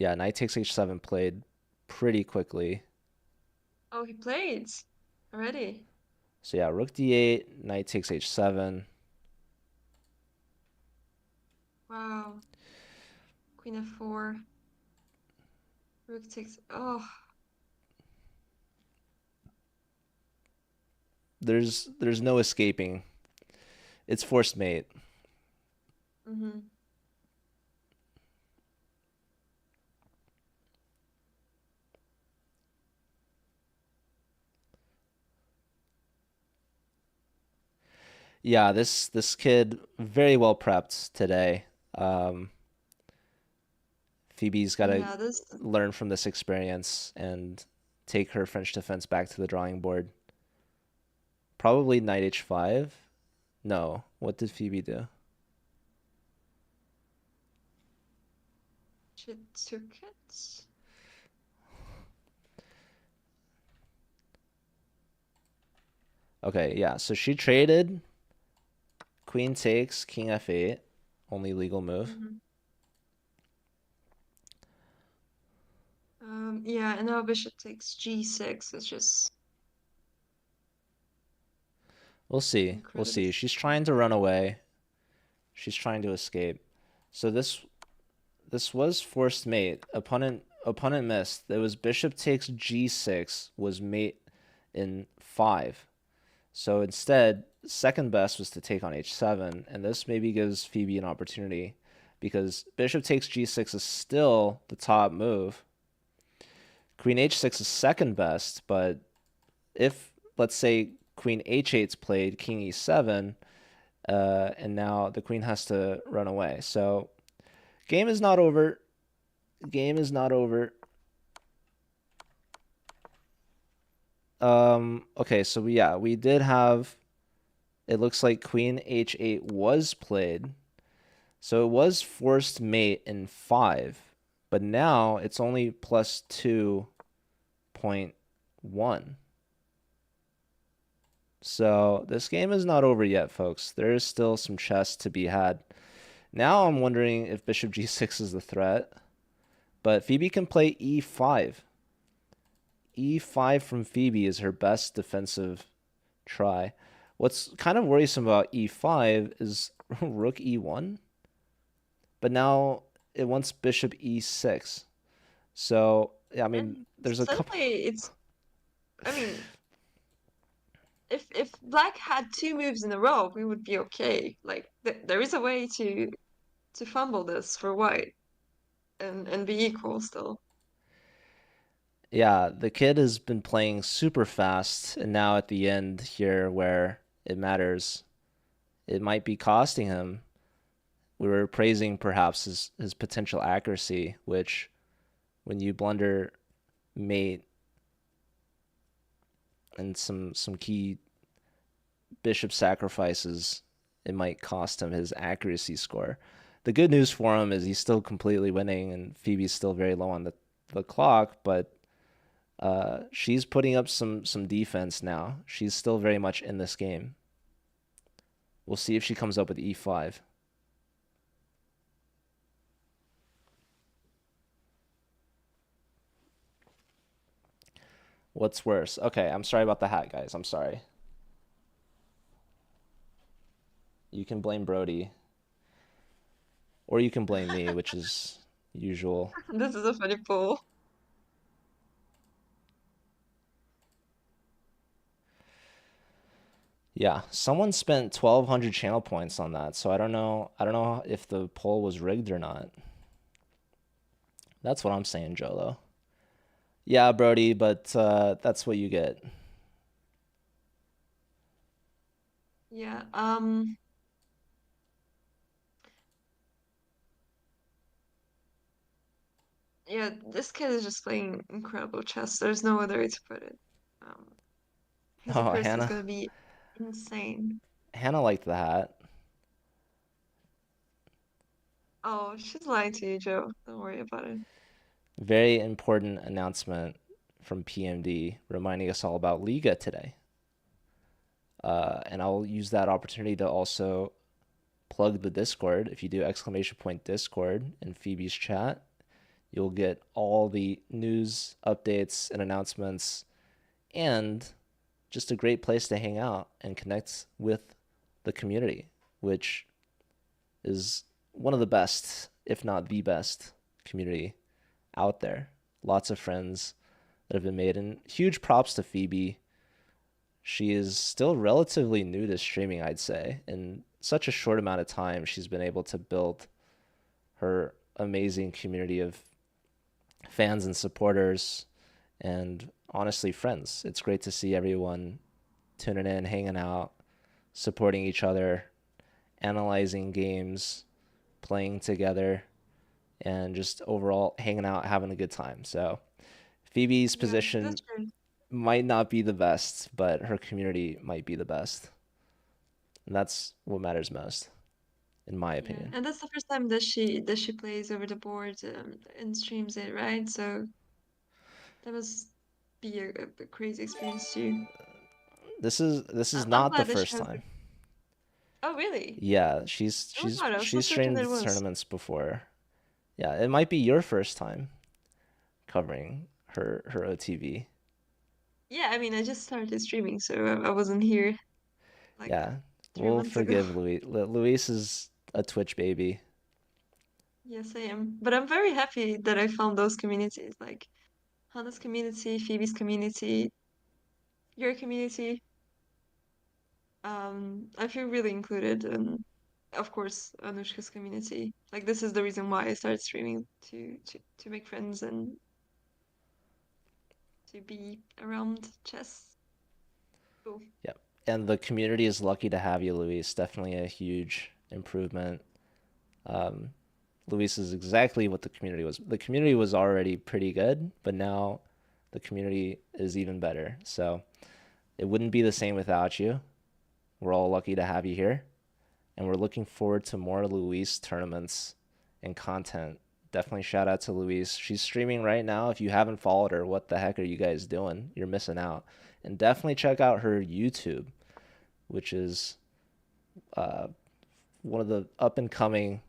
S1: Yeah, knight takes h7 played pretty quickly.
S2: Oh, he played already.
S1: So yeah, rook d8, knight takes h7.
S2: Wow. Queen f4. Rook takes. Oh.
S1: There's no escaping. It's forced mate.
S2: Mm-hmm.
S1: Yeah, this kid very well prepped today. Um, Phoebe's got to
S2: Yeah, this.
S1: learn from this experience and take her French defense back to the drawing board. Probably knight h5. No, what did Phoebe do?
S2: She took it.
S1: Okay, yeah, so she traded queen takes king f8, only legal move.
S2: Mm-hmm. Yeah, and now bishop takes g6. It's just
S1: We'll see. We'll
S2: incredible.
S1: see. She's trying to run away. She's trying to escape. So this was forced mate. Opponent missed. It was bishop takes g6 was mate in 5. So instead, second best was to take on h7, and this maybe gives Phoebe an opportunity because bishop takes g6 is still the top move. Queen h6 is second best, but if, let's say, queen h8's played, king e7, and now the queen has to run away. So game is not over. Game is not over. Okay, so we did have, it looks like queen h8 was played. So it was forced mate in 5, but now it's only plus 2.1. So this game is not over yet, folks. There is still some chess to be had. Now I'm wondering if bishop g6 is the threat, but Phoebe can play e5. E5 from Phoebe is her best defensive try. What's kind of worrisome about e5 is rook e1, but now it wants bishop e6. So, yeah, I
S2: And
S1: mean, there's a couple.
S2: suddenly it's. I mean, if black had two moves in a row, we would be okay. Like there is a way to fumble this for white and be equal still.
S1: Yeah, the kid has been playing super fast, and now at the end here where it matters, it might be costing him. We were praising perhaps his potential accuracy, which when you blunder mate and some key bishop sacrifices, it might cost him his accuracy score. The good news for him is he's still completely winning, and Phoebe's still very low on the clock, but she's putting up some defense now. She's still very much in this game. We'll see if she comes up with e5. What's worse? Okay, I'm sorry about the hat, guys. I'm sorry. You can blame Brody, or you can blame me, which is usual.
S2: This is a funny pull.
S1: Yeah, someone spent 1,200 channel points on that, so I don't know. I don't know if the poll was rigged or not. That's what I'm saying, Jolo. Yeah, Brody, but that's what you get.
S2: Yeah. Yeah, this kid is just playing incredible chess. There's no other way to put it. Um, his
S1: Oh,
S2: accuracy is
S1: Hannah.
S2: gonna be insane.
S1: Hannah liked the hat.
S2: Oh, she's lying to you, Joe. Don't worry about it.
S1: Very important announcement from PMD reminding us all about Liga today. And I'll use that opportunity to also plug the Discord. If you do exclamation point Discord in Phoebe's chat, You'll get all the news, updates, and announcements, and just a great place to hang out and connect with the community, which is one of the best, if not the best, community out there. Lots of friends that have been made, and huge props to Phoebe. She is still relatively new to streaming, I'd say. In such a short amount of time, she's been able to build her amazing community of fans and supporters and honestly friends. It's great to see everyone tuning in, hanging out, supporting each other, analyzing games, playing together, and just overall hanging out, having a good time. So Phoebe's
S2: Yeah, that's
S1: position
S2: true.
S1: might not be the best, but her community might be the best. And that's what matters most, in my
S2: Yeah,
S1: opinion.
S2: and that's the first time that she plays over the board and streams it, right? So that must be a crazy experience too.
S1: This is
S2: I'm
S1: not the
S2: glad that she
S1: first
S2: has
S1: time.
S2: Oh, really?
S1: Yeah, she's
S2: Oh my
S1: she's
S2: God, I was so
S1: she's
S2: certain that
S1: streamed
S2: it was.
S1: tournaments before. Yeah, it might be your first time covering her OTV.
S2: Yeah, I mean, I just started streaming, so I wasn't here like
S1: Yeah,
S2: 3 months ago.
S1: forgive Louise. Louise is a Twitch baby.
S2: Yes, I am. But I'm very happy that I found those communities, like Hannah's community, Phoebe's community, your community. I feel really included, and of course, Anushka's community. Like this is the reason why I started streaming to make friends and to be around chess. Cool.
S1: Yep. And the community is lucky to have you, Luis. Definitely a huge improvement. Um, Luis is exactly what the community was. The community was already pretty good, but now the community is even better. So it wouldn't be the same without you. We're all lucky to have you here, and we're looking forward to more Luis tournaments and content. Definitely shout out to Luis. She's streaming right now. If you haven't followed her, what the heck are you guys doing? You're missing out. And definitely check out her YouTube, which is uh, one of the up and coming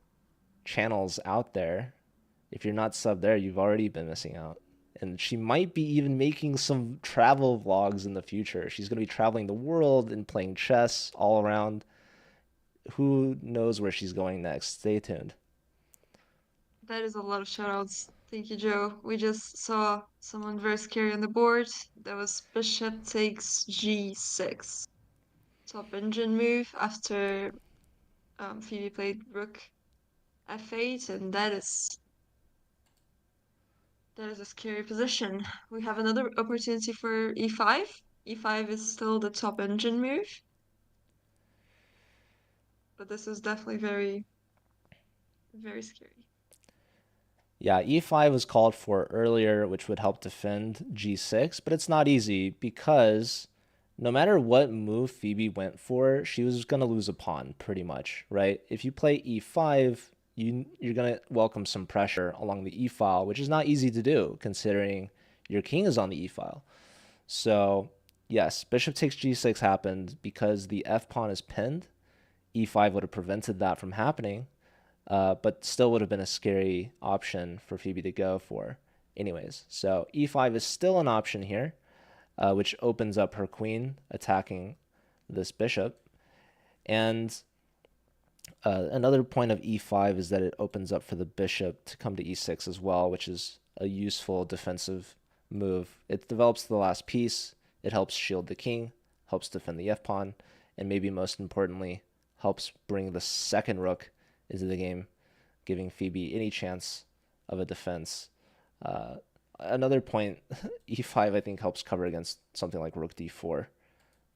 S1: channels out there. If you're not subbed there, you've already been missing out. And she might be even making some travel vlogs in the future. She's going to be traveling the world and playing chess all around. Who knows where she's going next? Stay tuned.
S2: That is a lot of shoutouts. Thank you, Joe. We just saw someone very scary on the board. That was bishop takes g6. Top engine move after Phoebe played rook f8, and that is a scary position. We have another opportunity for e5. E5 is still the top engine move, but this is definitely very, very scary.
S1: Yeah, e5 was called for earlier, which would help defend g6, but it's not easy because no matter what move Phoebe went for, she was going to lose a pawn pretty much, right? If you play e5, you're going to welcome some pressure along the e file, which is not easy to do considering your king is on the e file. So, yes, bishop takes g6 happened because the f pawn is pinned. e5 would have prevented that from happening, but still would have been a scary option for Phoebe to go for. Anyways, so e5 is still an option here, which opens up her queen attacking this bishop. And another point of e5 is that it opens up for the bishop to come to e6 as well, which is a useful defensive move. It develops the last piece, it helps shield the king, helps defend the f pawn, and maybe most importantly, helps bring the second rook into the game, giving Phoebe any chance of a defense. Uh, Another point, e5 I think helps cover against something like rook d4,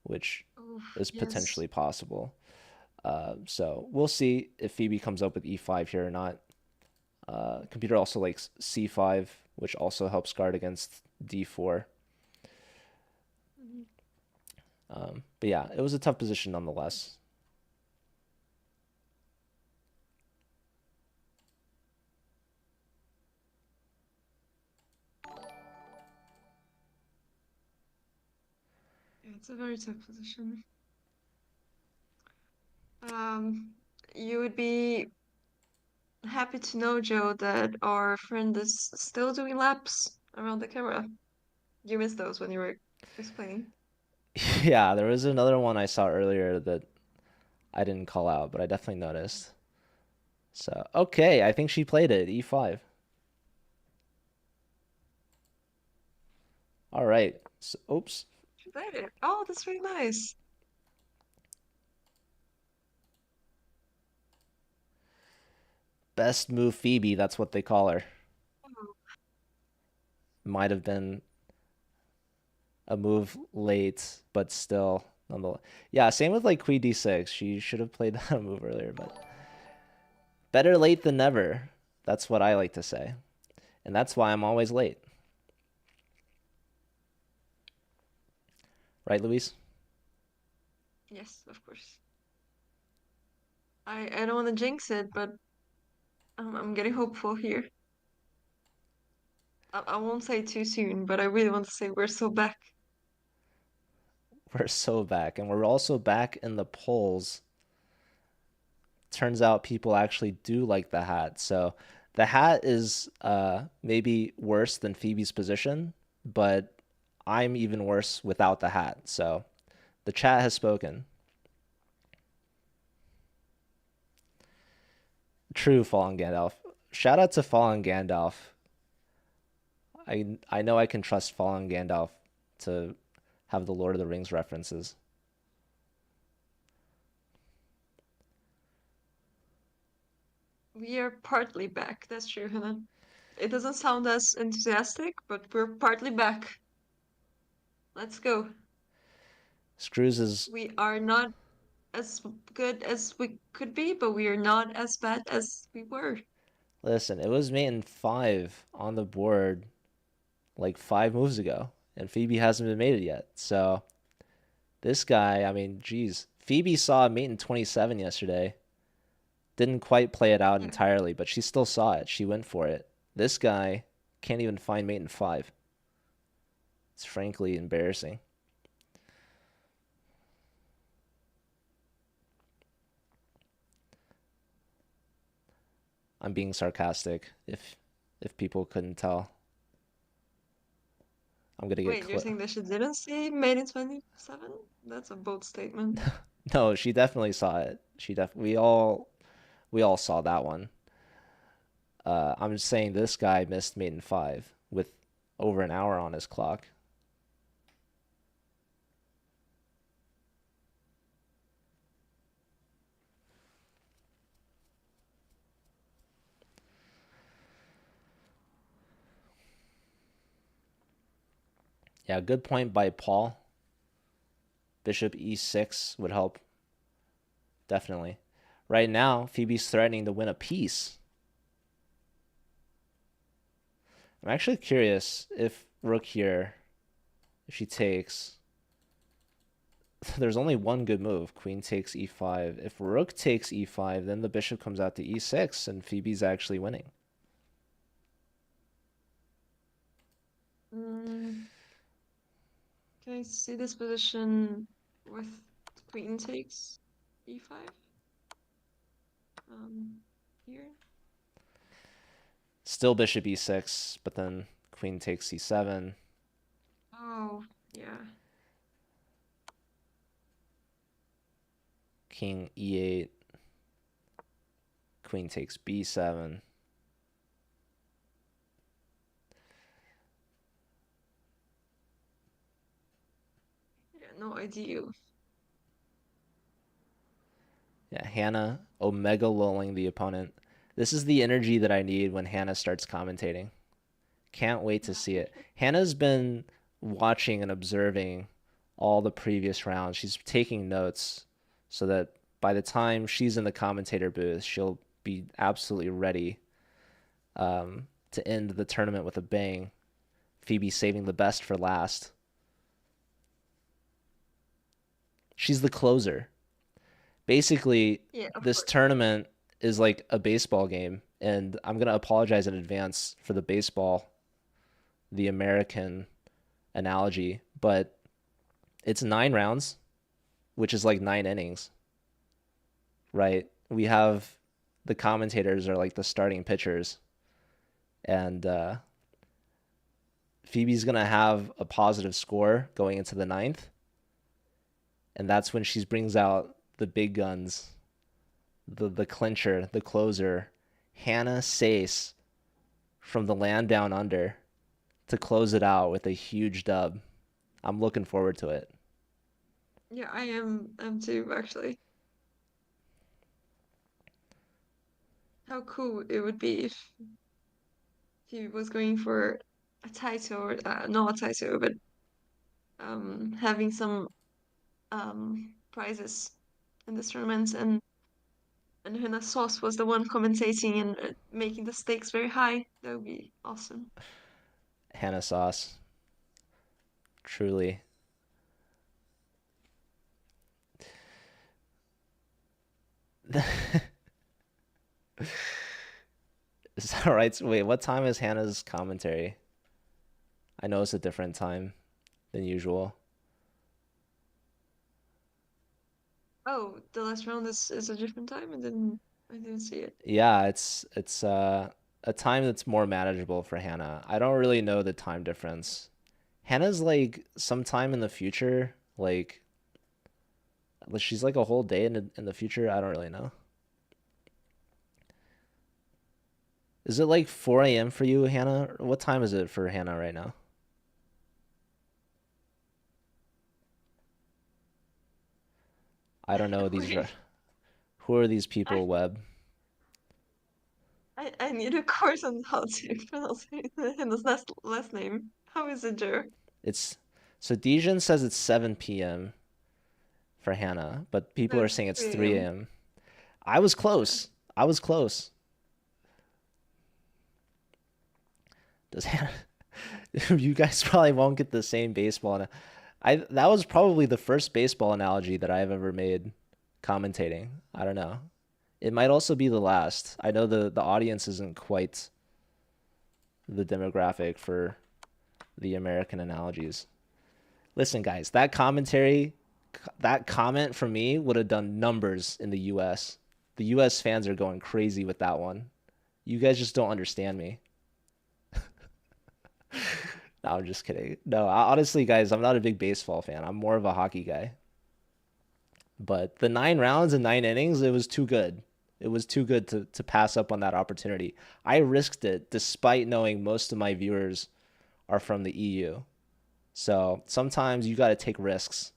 S1: which
S2: Oh,
S1: is
S2: yes.
S1: potentially possible. So we'll see if Phoebe comes up with e5 here or not. Computer also likes c5, which also helps guard against d4.
S2: Mhm.
S1: But yeah, it was a tough position nonetheless.
S2: Yeah, it's a very tough position. Um, you would be Happy to know, Joe, that our friend is still doing laps around the camera. You missed those when you were explaining.
S1: Yeah, there was another one I saw earlier that I didn't call out, but I definitely noticed. So, okay, I think she played it, e5. All right. So, oops.
S2: She played it. Oh, that's really nice.
S1: Best move Phoebe, that's what they call her.
S2: Oh,
S1: Might have been a move late, but still, nonetheless. Yeah, same with like Queen d6. She should have played that move earlier, but better late than never. That's what I like to say. And that's why I'm always late. Right, Louise?
S2: yes, of course. I don't want to jinx it, but I'm getting hopeful here. I won't say too soon, but I really want to say we're so back.
S1: We're so back. And we're also back in the polls. Turns out people actually do like the hat. So the hat is maybe worse than Phoebe's position, but I'm even worse without the hat. So the chat has spoken. True, Fallen Gandalf. Shout out to Fallen Gandalf. I know I can trust Fallen Gandalf to have the Lord of the Rings references.
S2: We are partly back. That's true, Hannah. It doesn't sound as enthusiastic, but we're partly back. Let's go.
S1: Screws is
S2: We are not as good as we could be, but we are not as bad as we were.
S1: listen. It was mate in five on the board like 5 moves ago, and Phoebe hasn't been mated yet. So this guy, I mean, geez, Phoebe saw a mate in 27 yesterday. Didn't quite play it out
S2: Yeah.
S1: entirely, but she still saw it. She went for it. This guy can't even find mate in five. It's frankly embarrassing. I'm being sarcastic if people couldn't tell. I'm gonna get
S2: Wait, you're saying that she didn't see Made in 27? That's a bold statement.
S1: No, she definitely saw it. We all saw that one. I'm just saying this guy missed mate in five with over an hour on his clock. Yeah, good point by Paul. Bishop e6 would help, definitely. Right now, Phoebe's threatening to win a piece. I'm actually curious if rook here, if she takes, there's only one good move. Queen takes e5. If rook takes e5, then the bishop comes out to e6, and Phoebe's actually winning.
S2: Mm, can I see this position with queen takes e5? Here?
S1: Still bishop e6, but then queen takes e7.
S2: Oh, yeah.
S1: King e8. Queen takes b7.
S2: Yeah, no idea.
S1: Yeah, Hannah omega lulling the opponent. This is the energy that I need when Hannah starts commentating. Can't wait to see it. Hannah's been watching and observing all the previous rounds. She's taking notes so that by the time she's in the commentator booth, she'll be absolutely ready to end the tournament with a bang. Phoebe saving the best for last. She's the closer. Basically,
S2: Yeah, of
S1: this
S2: course.
S1: tournament is like a baseball game, and I'm gonna apologize in advance for the baseball, the American analogy, but it's 9 rounds, which is like 9 innings, right? We have the commentators are like the starting pitchers, and Phoebe's gonna have a positive score going into the ninth, and that's when she brings out the big guns, the clincher, the closer, Hannah Sace from the land down under to close it out with a huge dub. I'm looking forward to it.
S2: Yeah, I am too, actually. How cool it would be if he was going for a title, or not a title, but having some prizes in this tournament, and Hannah Sauce was the one commentating and making the stakes very high. That would be awesome.
S1: Hannah Sauce, truly. Is that right? So wait, what time is Hannah's commentary? I know it's a different time than usual.
S2: Oh, the last round is a different time. I didn't see it.
S1: Yeah, it's a time that's more manageable for Hannah. I don't really know the time difference. Hannah's like sometime in the future, like she's like a whole day in the future. I don't really know. Is it like 4 a.m. for you, Hannah? What time is it for Hannah right now? I don't know these.
S2: Wait,
S1: Who are these
S2: I
S1: people, Webb?
S2: I need a course on how to pronounce his last name. How is it, Joe?
S1: It's so Dijon says it's 7 p.m. for Hannah, but people
S2: No,
S1: are
S2: it's
S1: saying it's
S2: 3
S1: 3
S2: a.m.
S1: a.m. I was
S2: Yeah.
S1: close. I was close. Does Hannah, you guys probably won't get the same baseball. I that was probably the first baseball analogy that I've ever made commentating. I don't know. It might also be the last. I know the audience isn't quite the demographic for the American analogies. Listen, guys, that commentary, that comment from me would have done numbers in the US. The US fans are going crazy with that one. You guys just don't understand me. No, I'm just kidding. No, honestly, guys, I'm not a big baseball fan. I'm more of a hockey guy. But the 9 rounds and 9 innings, it was too good. It was too good to pass up on that opportunity. I risked it despite knowing most of my viewers are from the EU. So sometimes you got to take risks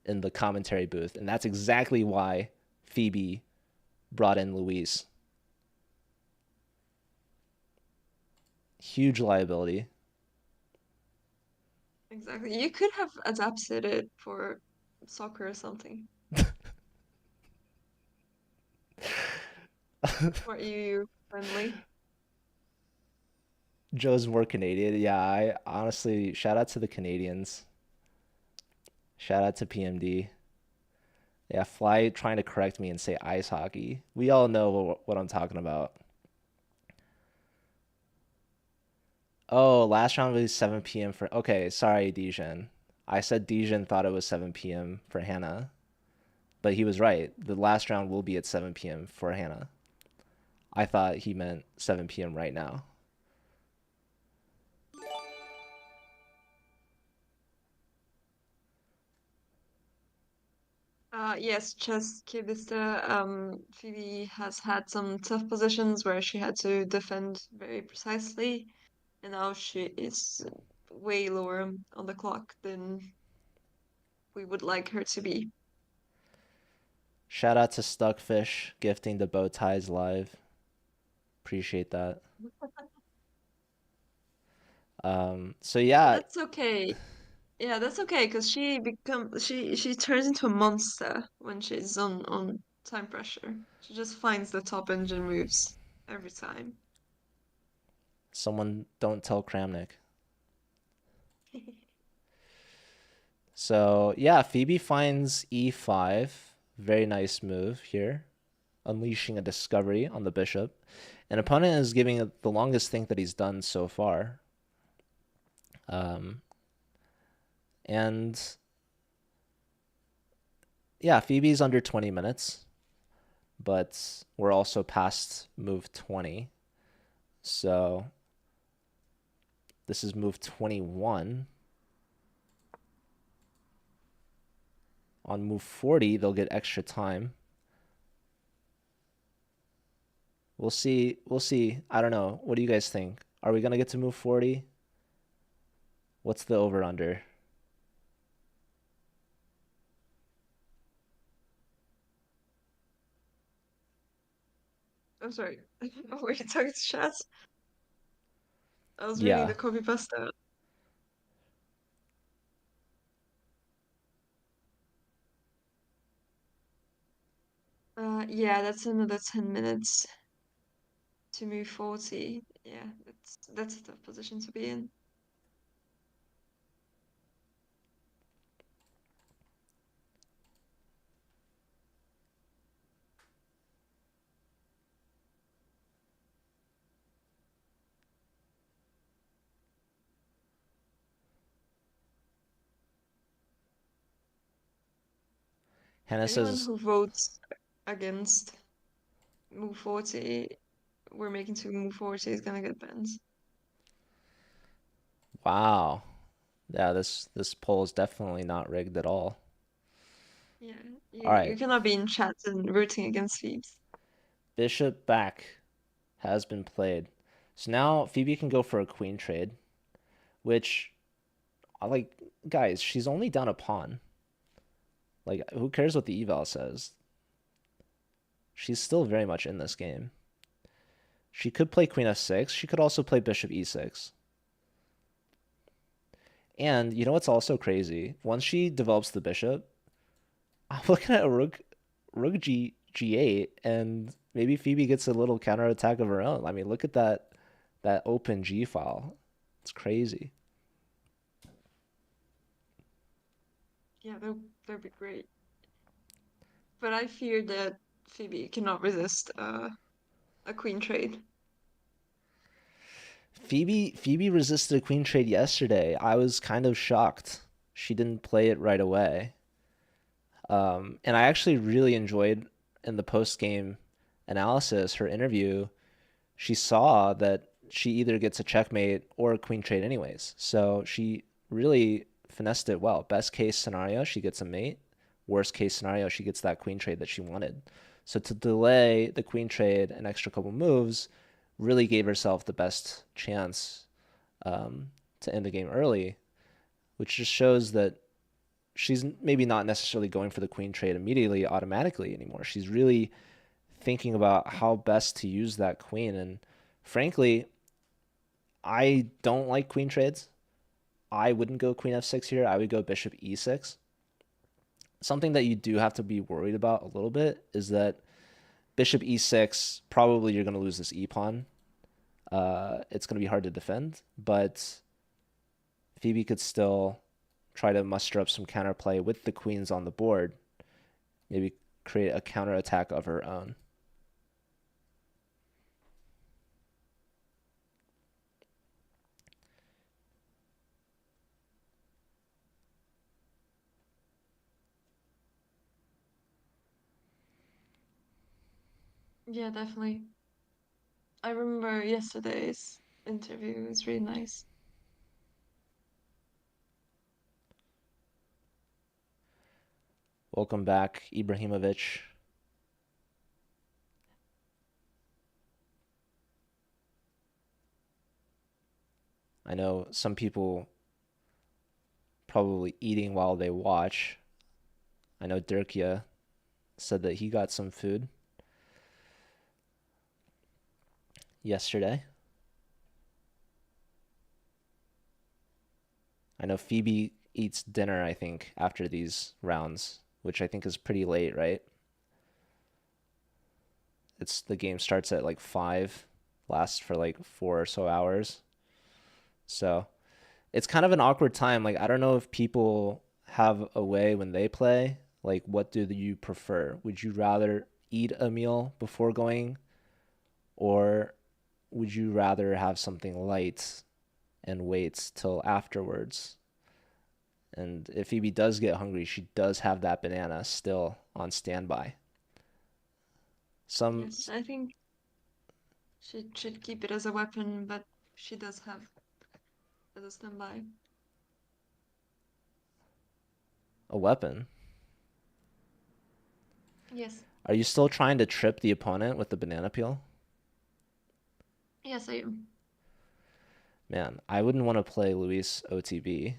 S1: in the commentary booth. And that's exactly why Phoebe brought in Louise. Huge liability.
S2: Exactly. You could have adapted it for soccer or something. More EU friendly.
S1: Joe's more Canadian. Yeah, I honestly, shout out to the Canadians. Shout out to PMD. Yeah, Fly trying to correct me and say ice hockey. We all know what I'm talking about. Oh, last round was 7 p.m. for. Okay, sorry, Dijon. I said Dijon thought it was 7 p.m. for Hannah, but he was right. The last round will be at 7 p.m. for Hannah. I thought he meant 7 p.m. right now.
S2: Yes, just Kibista. Phoebe has had some tough positions where she had to defend very precisely, and now she is way lower on the clock than we would like her to be.
S1: Shout out to Stuckfish gifting the bow ties live. Appreciate that. So
S2: But
S1: yeah,
S2: that's okay. Yeah, that's okay because she turns into a monster when she's on time pressure. She just finds the top engine moves every time.
S1: someone don't tell Kramnik. So yeah, Phoebe finds e5. Very nice move here, unleashing a discovery on the bishop. An opponent is giving it the longest think that he's done so far. Um, and yeah, Phoebe's under 20 minutes. but we're also past move 20. So this is move 21. On move 40, they'll get extra time. We'll see. We'll see. I don't know. What do you guys think? Are we going to get to move 40? What's the over under?
S2: I'm sorry. Were you talking to chat? I was reading
S1: Yeah.
S2: the copy pasta. Yeah, that's another 10 minutes to move 40. Yeah, that's a tough position to be in.
S1: Hannah
S2: Anyone
S1: says,
S2: who votes against move 40, we're making to move 40 is gonna get banned.
S1: "Wow, yeah, this poll is definitely not rigged at all."
S2: Yeah,
S1: All
S2: you
S1: right,
S2: cannot be in chat and rooting against Phoebes.
S1: bishop back has been played. So now Phoebe can go for a queen trade, which I like. Guys, she's only down a pawn. Like, who cares what the eval says? She's still very much in this game. She could play queen f6. She could also play bishop e6. And you know what's also crazy? Once she develops the bishop, I'm looking at a rook g8, and maybe Phoebe gets a little counterattack of her own. I mean, look at that open g file. It's crazy.
S2: Yeah, that'd be great. But I fear that Phoebe cannot resist a queen trade.
S1: Phoebe resisted a queen trade yesterday. I was kind of shocked. She didn't play it right away. And I actually really enjoyed in the post game analysis her interview. She saw that she either gets a checkmate or a queen trade anyways. So she really finessed it well. Best case scenario, she gets a mate. Worst case scenario, she gets that queen trade that she wanted. So to delay the queen trade an extra couple moves really gave herself the best chance to end the game early, which just shows that she's maybe not necessarily going for the queen trade immediately automatically anymore. She's really thinking about how best to use that queen. And frankly, I don't like queen trades. I wouldn't go queen f6 here. I would go bishop e6. Something that you do have to be worried about a little bit is that bishop e6, probably you're going to lose this e pawn. It's going to be hard to defend, but Phoebe could still try to muster up some counterplay with the queens on the board, maybe create a counterattack of her own.
S2: Yeah, definitely. I remember yesterday's interview. It was really nice.
S1: Welcome back, Ibrahimovic. I know some people probably eating while they watch. I know Dirkia said that he got some food yesterday. I know Phoebe eats dinner, I think, after these rounds, which I think is pretty late, right? It's the game starts at like 5, lasts for like 4 or so hours. So it's kind of an awkward time. Like, I don't know if people have a way when they play. Like, what do you prefer? Would you rather eat a meal before going, or would you rather have something light and wait till afterwards? And if Phoebe does get hungry, she does have that banana still on standby. Some
S2: Yes, I think she should keep it as a weapon, but she does have as a standby.
S1: a weapon.
S2: Yes.
S1: Are you still trying to trip the opponent with the banana peel?
S2: Yes, I am.
S1: Man, I wouldn't want to play Louise OTB.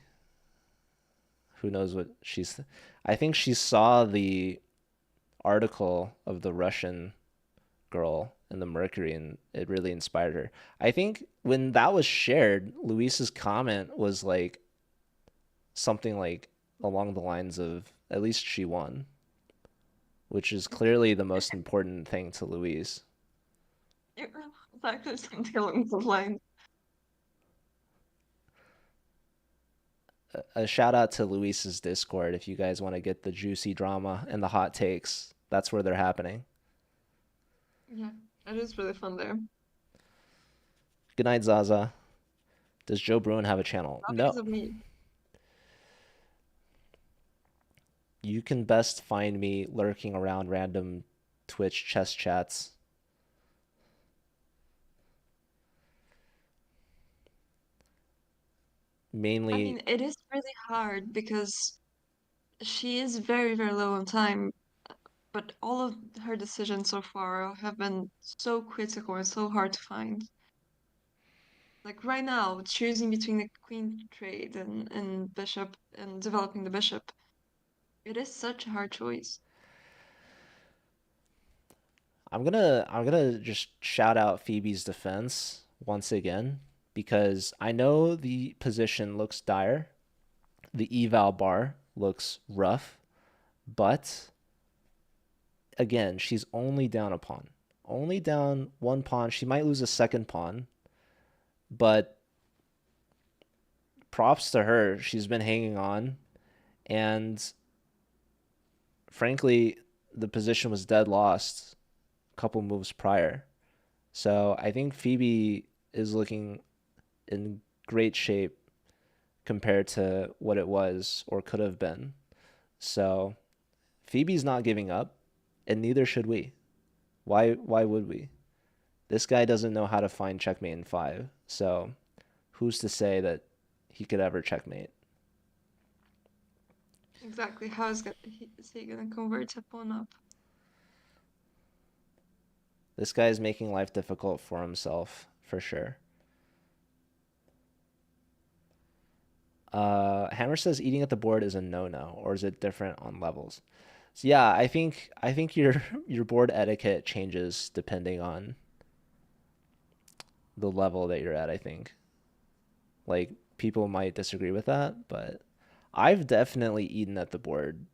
S1: Who knows what she's. I think she saw the article of the Russian girl in the Mercury and it really inspired her. I think when that was shared, Luis's comment was like something like along the lines of at least she won, which is clearly the most important thing to Louise.
S2: It's actually something along the line.
S1: A shout out to Luis's Discord if you guys want to get the juicy drama and the hot takes. That's where they're happening.
S2: Yeah, it is really fun there.
S1: Good night, Zaza. Does Joe Bruin have a channel?
S2: Not because
S1: No.
S2: of me.
S1: You can best find me lurking around random Twitch chess chats.
S2: I
S1: Mainly,
S2: mean, it is really hard because she is very, very low on time, but all of her decisions so far have been so critical and so hard to find. Like right now, choosing between the queen trade and bishop and developing the bishop, it is such a hard choice.
S1: I'm gonna just shout out Phoebe's defense once again because I know the position looks dire. The eval bar looks rough, but again, she's only down a pawn. Only down one pawn. She might lose a second pawn, but props to her. She's been hanging on, and frankly, the position was dead lost a couple moves prior. So I think Phoebe is looking in great shape compared to what it was or could have been. So Phoebe's not giving up, and neither should we. Why would we? This guy doesn't know how to find checkmate in five. So who's to say that he could ever checkmate?
S2: Exactly. Is he gonna convert a pawn up?
S1: This guy is making life difficult for himself for sure. Hammer says eating at the board is a no-no, or is it different on levels? So yeah, I think your your board etiquette changes depending on the level that you're at, I think. Like people might disagree with that, but I've definitely eaten at the board.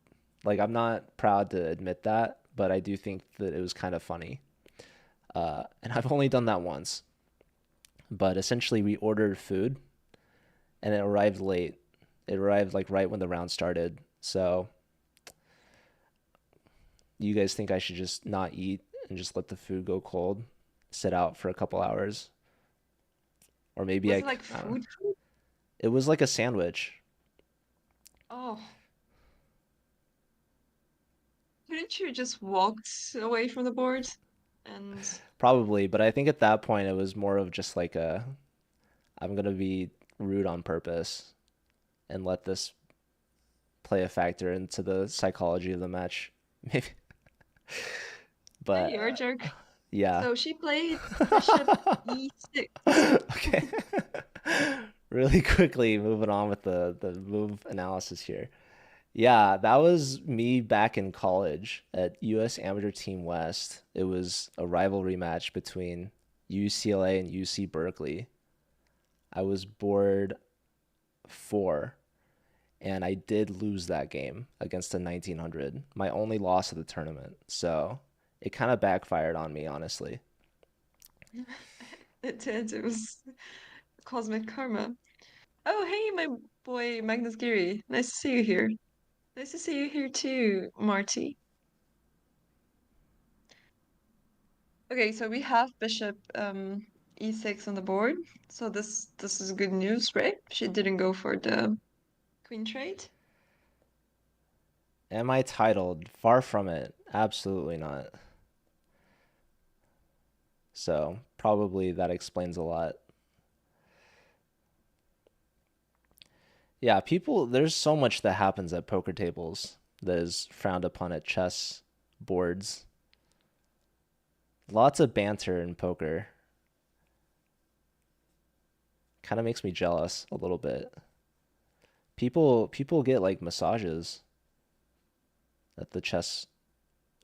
S1: Like I'm not proud to admit that, but I do think that it was kind of funny. And I've only done that once. But essentially we ordered food and it arrived late. It arrived like right when the round started. So you guys think I should just not eat and just let the food go cold, sit out for a couple hours? Or maybe
S2: Was it like
S1: I don't know.
S2: food food?
S1: It was like a sandwich.
S2: Oh, couldn't you just walked away from the board? And
S1: Probably, but I think at that point it was more of just like a I'm gonna be rude on purpose and let this play a factor into the psychology of the match. Maybe,
S2: hey,
S1: but
S2: you're a jerk.
S1: yeah.
S2: So she played bishop e6.
S1: Okay. Really quickly moving on with the move analysis here. Yeah, that was me back in college at US Amateur Team West. It was a rivalry match between UCLA and UC Berkeley. I was bored 4 and I did lose that game against a 1900, my only loss of the tournament. So it kind of backfired on me, honestly.
S2: It did. It was cosmic karma. Oh, hey, my boy Magnus Geary. Nice to see you here. Nice to see you here too, Marty. Okay, so we have bishop e6 on the board. So this is good news, right? She didn't go for the queen trade.
S1: Am I titled? Far from it. Absolutely not. So probably that explains a lot. Yeah, people, there's so much that happens at poker tables that is frowned upon at chess boards. Lots of banter in poker. Kind of makes me jealous a little bit. People get like massages at the chess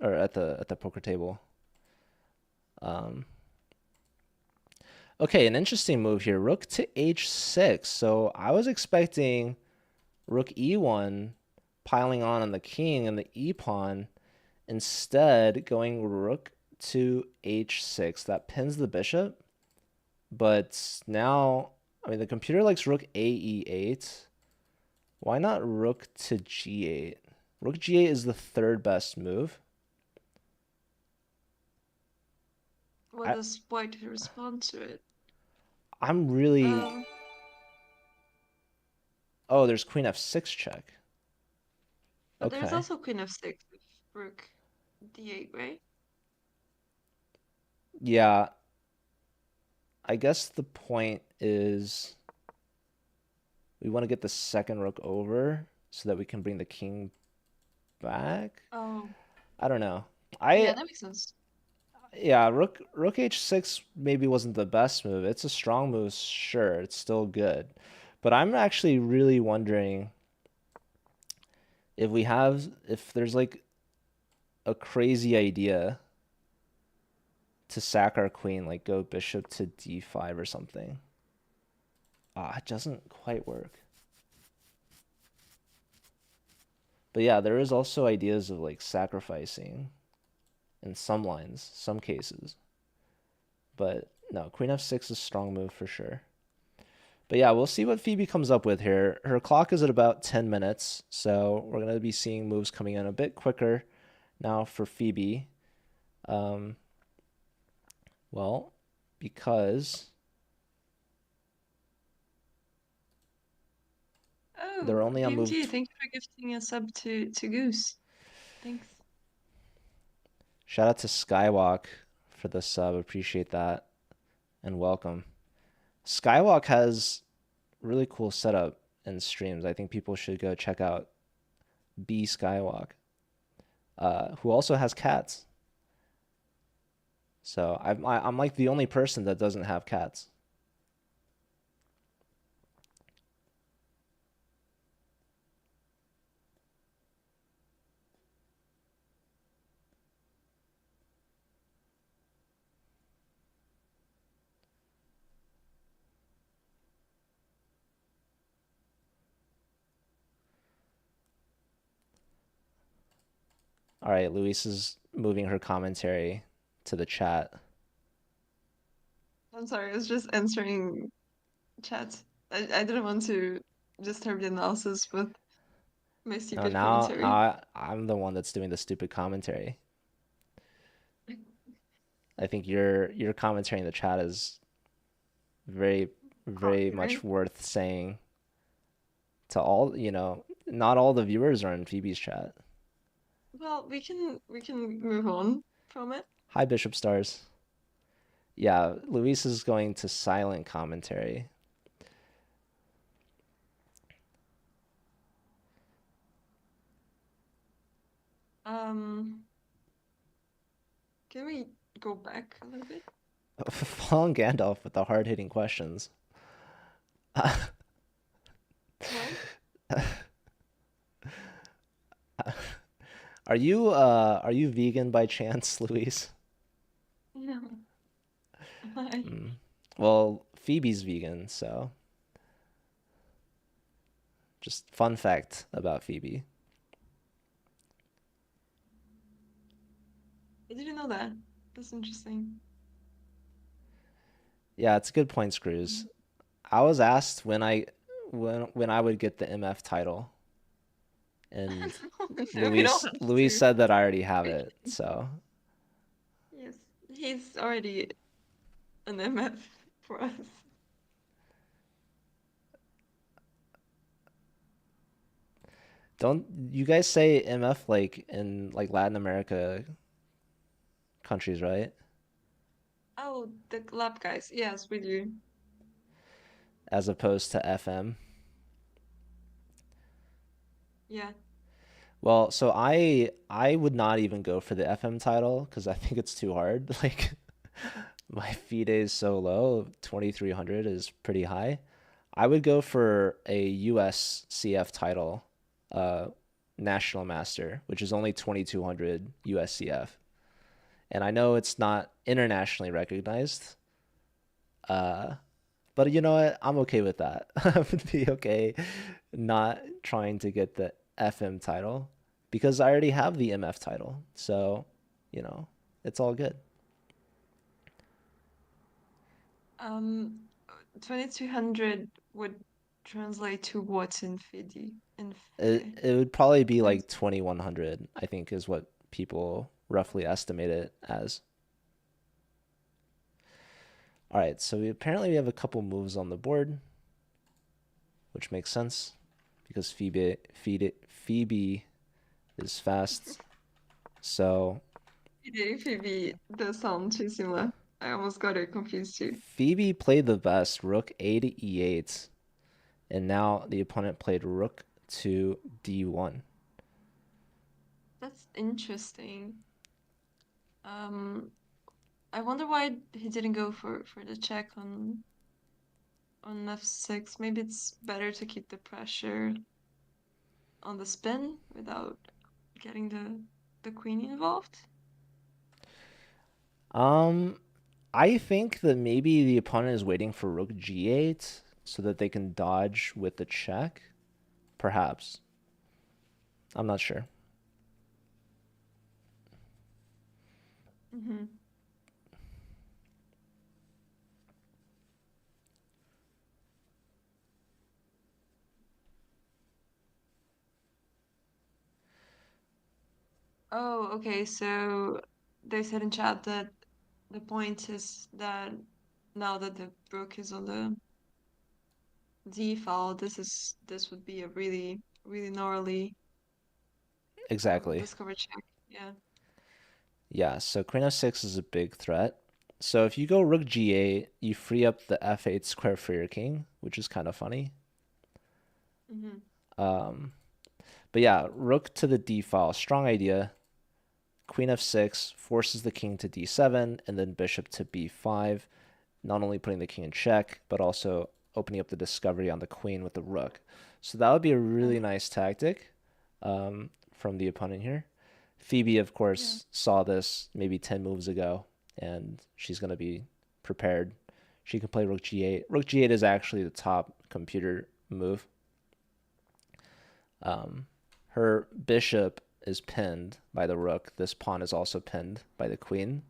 S1: or at the poker table. Um, okay, an interesting move here. Rook to h6. So I was expecting rook e1 piling on the king and the e pawn. Instead, going rook to h6. That pins the bishop. But now, I mean, the computer likes rook a e8. Why not rook to g8? Rook g8 is the third best move.
S2: What
S1: I,
S2: does white respond to it?
S1: I'm really.
S2: Um,
S1: Oh, there's queen f6 check.
S2: but there's
S1: Okay.
S2: also queen f6 with rook d8, right?
S1: Yeah, I guess the point is we want to get the second rook over so that we can bring the king back.
S2: Oh,
S1: I don't know.
S2: yeah,
S1: I
S2: that makes sense.
S1: Yeah, rook h6 maybe wasn't the best move. It's a strong move, sure. It's still good. But I'm actually really wondering if there's like a crazy idea to sack our queen, like go bishop to d5 or something. Ah, it doesn't quite work. But yeah, there is also ideas of like sacrificing in some lines, some cases. But no, queen f6 is a strong move for sure. But yeah, we'll see what Phoebe comes up with here. Her clock is at about 10 minutes, so we're going to be seeing moves coming in a bit quicker now for Phoebe. Um, well, because they're
S2: Oh,
S1: only on move.
S2: BMG, thank you for gifting a sub to Goose. Thanks.
S1: Shout out to Skywalk for the sub. Appreciate that and welcome. Skywalk has really cool setup and streams. I think people should go check out B Skywalk, who also has cats. So I'm like the only person that doesn't have cats. All right, Louise is moving her commentary to the chat.
S2: I'm sorry, I was just answering chat. I didn't want to disturb the analysis with my
S1: No,
S2: stupid
S1: now
S2: commentary.
S1: I'm the one that's doing the stupid commentary. I think your commentary in the chat is very very much
S2: Coherent.
S1: worth saying to all, not all the viewers are in Phoebe's chat.
S2: Well, we can move on from it.
S1: Hi Bishop Stars. Yeah, Luis is going to silent commentary.
S2: Um, can we go back a little bit?
S1: Following Gandalf with the hard-hitting questions.
S2: What?
S1: Are you vegan by chance, Luis?
S2: No. Why?
S1: Well, Phoebe's vegan, so just fun fact about Phoebe.
S2: I didn't know that. That's interesting.
S1: Yeah, it's a good point, Screws. I was asked when I would get the MF title, and
S2: No, we don't
S1: Luis
S2: have
S1: Luis
S2: to.
S1: said that I already have it. So
S2: Yes, he's already an MF for us.
S1: don't you guys say MF like in like Latin America countries, right?
S2: Oh, the lab guys. Yes, we do.
S1: as opposed to FM.
S2: Yeah.
S1: Well, so I would not even go for the FM title because I think it's too hard. Like my FIDE is so low, 2300 is pretty high. I would go for a US CF title, uh, National Master, which is only 2200 US CF. And I know it's not internationally recognized, uh, but you know what? I'm okay with that. I would be okay not trying to get the FM title because I already have the MF title. So, you know, it's all good.
S2: Um, 2200 would translate to what in FIDE? In
S1: It
S2: FIDE?
S1: it would probably be
S2: 20.
S1: like 2100, I think is what people roughly estimate it as. All right, so we have a couple moves on the board, which makes sense because Phoebe is fast. So
S2: FIDE, Phoebe does sound too similar. I almost got it confused too.
S1: Phoebe played the best, rook a to e8, and now the opponent played rook to d1.
S2: That's interesting. Um, I wonder why he didn't go for the check on f6. Maybe it's better to keep the pressure on the spin without getting the queen involved.
S1: Um, I think that maybe the opponent is waiting for rook g8 so that they can dodge with the check. Perhaps. I'm not sure.
S2: Mm-hmm. Oh, okay. So they said in chat that the point is that now that the rook is on the d file, this would be a really gnarly
S1: Exactly.
S2: discover check. Yeah.
S1: Yeah, so queen f6 is a big threat. So if you go rook g8, you free up the f8 square for your king, which is kind of funny.
S2: Mm-hmm.
S1: Um, but yeah, rook to the d file, strong idea. Queen f6 forces the king to d7, and then bishop to b5, not only putting the king in check, but also opening up the discovery on the queen with the rook. So that would be a really nice tactic from the opponent here. Phoebe, of
S2: Yeah.
S1: course, saw this maybe 10 moves ago, and she's going to be prepared. She can play rook g8. Rook g8 is actually the top computer move. Her bishop is pinned by the rook. This pawn is also pinned by the queen.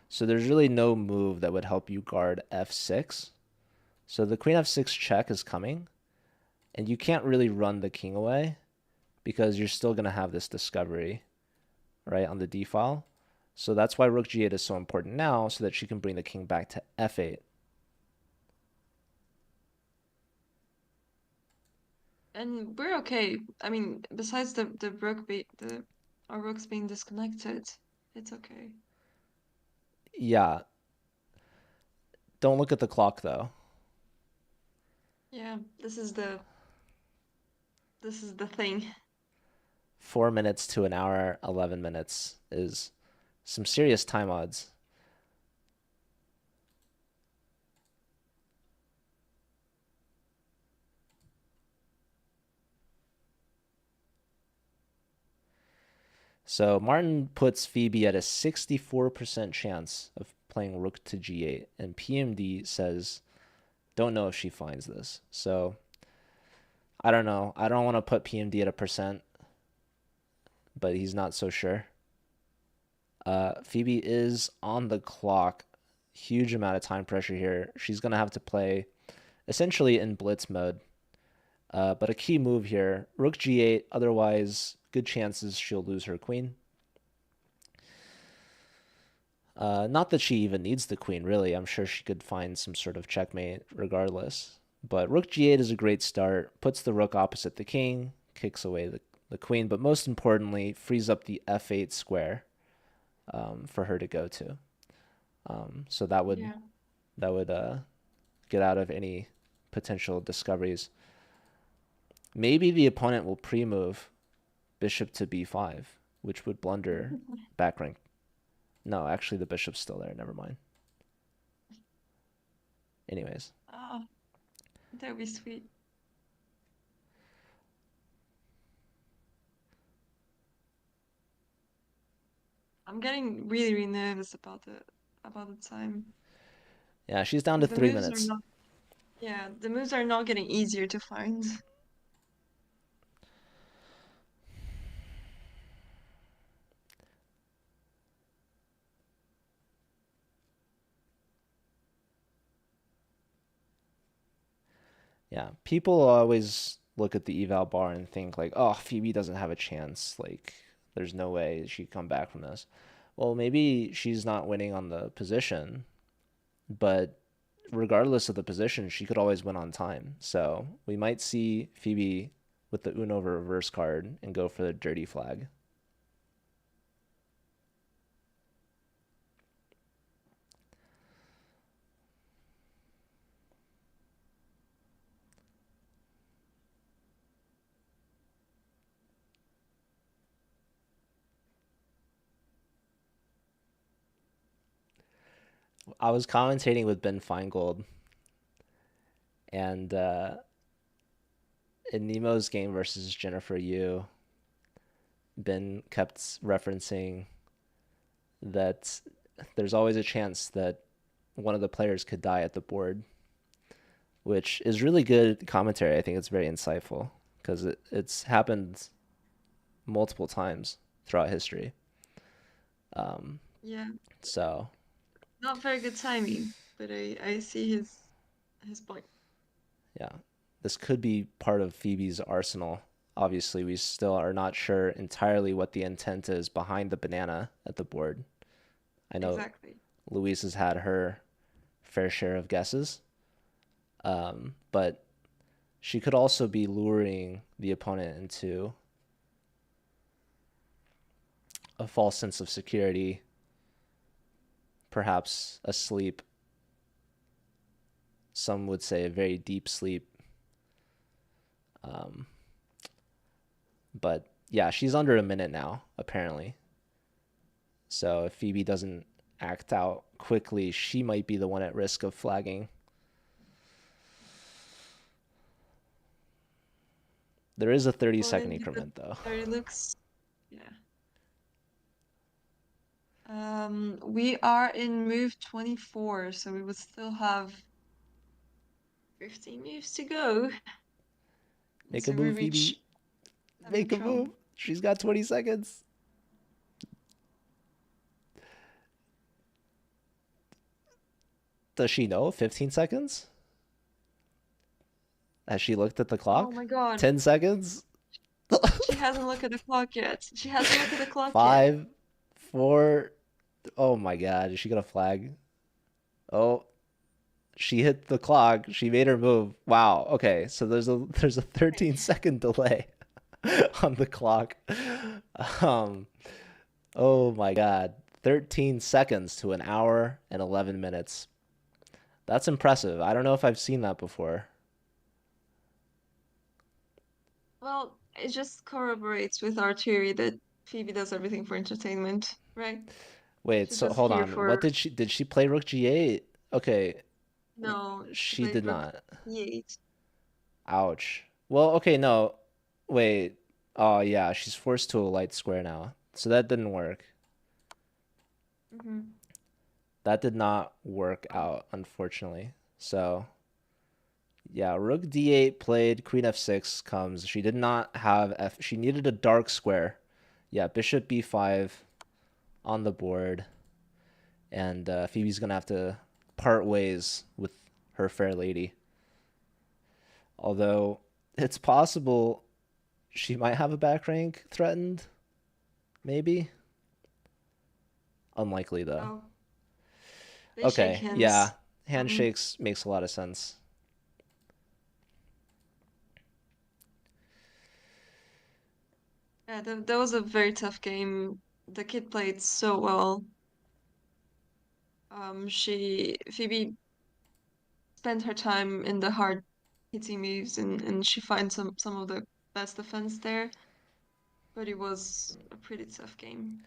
S1: So there's really no move that would help you guard f6. So the queen f6 check is coming, and you can't really run the king away because you're still going to have this discovery, right, on the d file. So that's why rook g8 is so important now, so that she can bring the king back to f8.
S2: And we're okay. I mean, besides the rook be the our rooks being disconnected, it's okay.
S1: Yeah, don't look at the clock though.
S2: Yeah, this is the thing.
S1: 4 minutes to an hour, 11 minutes is some serious time odds. So Martin puts Phoebe at a 64% chance of playing rook to g8, and PMD says, don't know if she finds this. So I don't know. I don't want to put PMD at a percent, but he's not so sure. Phoebe is on the clock. Huge amount of time pressure here. She's going to have to play essentially in blitz mode. But a key move here, rook g8, otherwise good chances she'll lose her queen. Not that she even needs the queen, really. I'm sure she could find some sort of checkmate regardless. But rook g8 is a great start. Puts the rook opposite the king, kicks away the queen, but most importantly, frees up the f8 square for her to go to. So that would
S2: Yeah.
S1: that would get out of any potential discoveries. Maybe the opponent will pre-move bishop to b5, which would blunder back rank. No, actually the bishop's still there. Never mind. Anyways,
S2: Oh, that would be sweet. I'm getting really, really nervous about the time.
S1: yeah, she's down to
S2: Because the
S1: three
S2: moves are
S1: minutes.
S2: not, yeah, the moves are not getting easier to find.
S1: Yeah, people always look at the eval bar and think like, oh, Phoebe doesn't have a chance. Like, there's no way she'd come back from this. Well, maybe she's not winning on the position, but regardless of the position, she could always win on time. So we might see Phoebe with the Uno reverse card and go for the dirty flag. I was commentating with Ben Feingold, and in Nemo's game versus Jennifer Yu, Ben kept referencing that there's always a chance that one of the players could die at the board, which is really good commentary. I think it's very insightful because it's happened multiple times throughout history. Um,
S2: Yeah,
S1: so
S2: not very good timing, but I see his point.
S1: yeah, this could be part of Phoebe's arsenal. Obviously, we still are not sure entirely what the intent is behind the banana at the board. I know
S2: Exactly.
S1: Louise has had her fair share of guesses, but she could also be luring the opponent into a false sense of security, perhaps a sleep. Some would say a very deep sleep. Um, but yeah, she's under a minute now, apparently. So if Phoebe doesn't act out quickly, she might be the one at risk of flagging. There is a 30-second
S2: Opponent pivot
S1: increment, though.
S2: 30 looks. Yeah. We are in move 24, so we would still have 15 moves to go.
S1: Make a
S2: So we
S1: move,
S2: reach
S1: Phoebe. Make a
S2: control.
S1: move. She's got 20 seconds. Does she know? 15 seconds? Has she looked at the
S2: Oh
S1: clock?
S2: my God.
S1: 10 seconds?
S2: She hasn't looked at the clock yet. She hasn't looked at the clock yet.
S1: Five, four. Oh my God. Is she going to flag? Oh, she hit the clock. She made her move. Wow. Okay. So there's a 13-second delay on the clock. Um, oh my God. 13 seconds to an hour and 11 minutes. That's impressive. I don't know if I've seen that before.
S2: Well, it just corroborates with our theory that Phoebe does everything for entertainment, right?
S1: Wait,
S2: She's
S1: so
S2: just
S1: hold
S2: here
S1: on. What
S2: for
S1: did she play Rook G8? Okay,
S2: no, she
S1: she
S2: played
S1: did
S2: Rook
S1: not.
S2: E8.
S1: Ouch. Well, okay, no. Wait. Oh yeah, she's forced to a light square now. So that didn't work.
S2: Hmm.
S1: That did not work out, unfortunately. So yeah, Rook D8 played, Queen F6 comes. She did not have F. She needed a dark square. Yeah, Bishop B5 on the board, and Phoebe's gonna have to part ways with her fair lady. Although it's possible she might have a back rank threatened, maybe. Unlikely though.
S2: Oh, they shake
S1: Okay, yeah,
S2: hands. Um,
S1: handshakes makes a lot of sense.
S2: yeah, that was a very tough game. The kid played so well. She Phoebe spent her time in the hard hitting moves and she finds some of the best defense there, but it was a pretty tough game.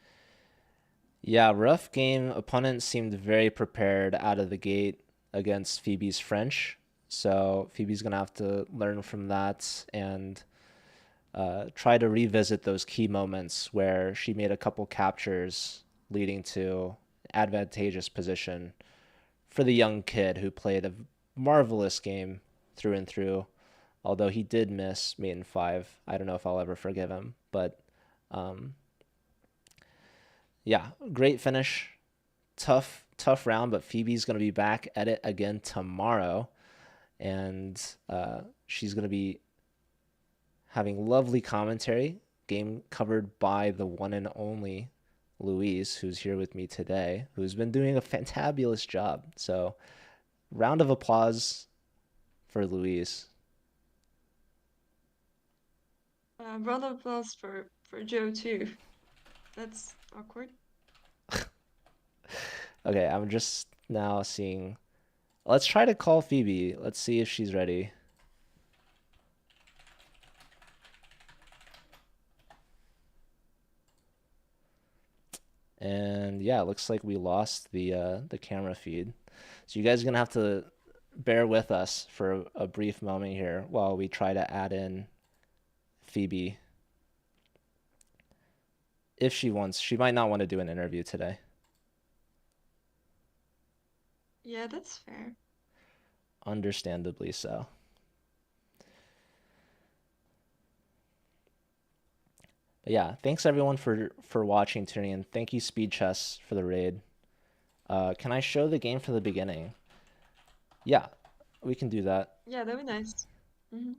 S1: Yeah, rough game. Opponent seemed very prepared out of the gate against Phoebe's French. So Phoebe's going to have to learn from that and try to revisit those key moments where she made a couple captures leading to advantageous position for the young kid who played a marvelous game through and through. Although he did miss mate in five, I don't know if I'll ever forgive him. But um, yeah, great finish. Tough round, but Phoebe's going to be back at it again tomorrow, and she's going to be having lovely commentary. Game covered by the one and only Louise, who's here with me today, who's been doing a fantabulous job. So, round of applause for Louise.
S2: Round of applause for Joe too. That's awkward.
S1: Okay, I'm just now seeing. Let's try to call Phoebe. Let's see if she's ready. And yeah, it looks like we lost the camera feed. So you guys are gonna have to bear with us for a brief moment here while we try to add in Phoebe if she wants. She might not want to do an interview today.
S2: Yeah, that's fair.
S1: Understandably so. But yeah, thanks everyone for watching, tuning in. Thank you, Speed Chess, for the raid. Can I show the game from the beginning? Yeah, we can do that.
S2: Yeah, that'd be nice. Hmm.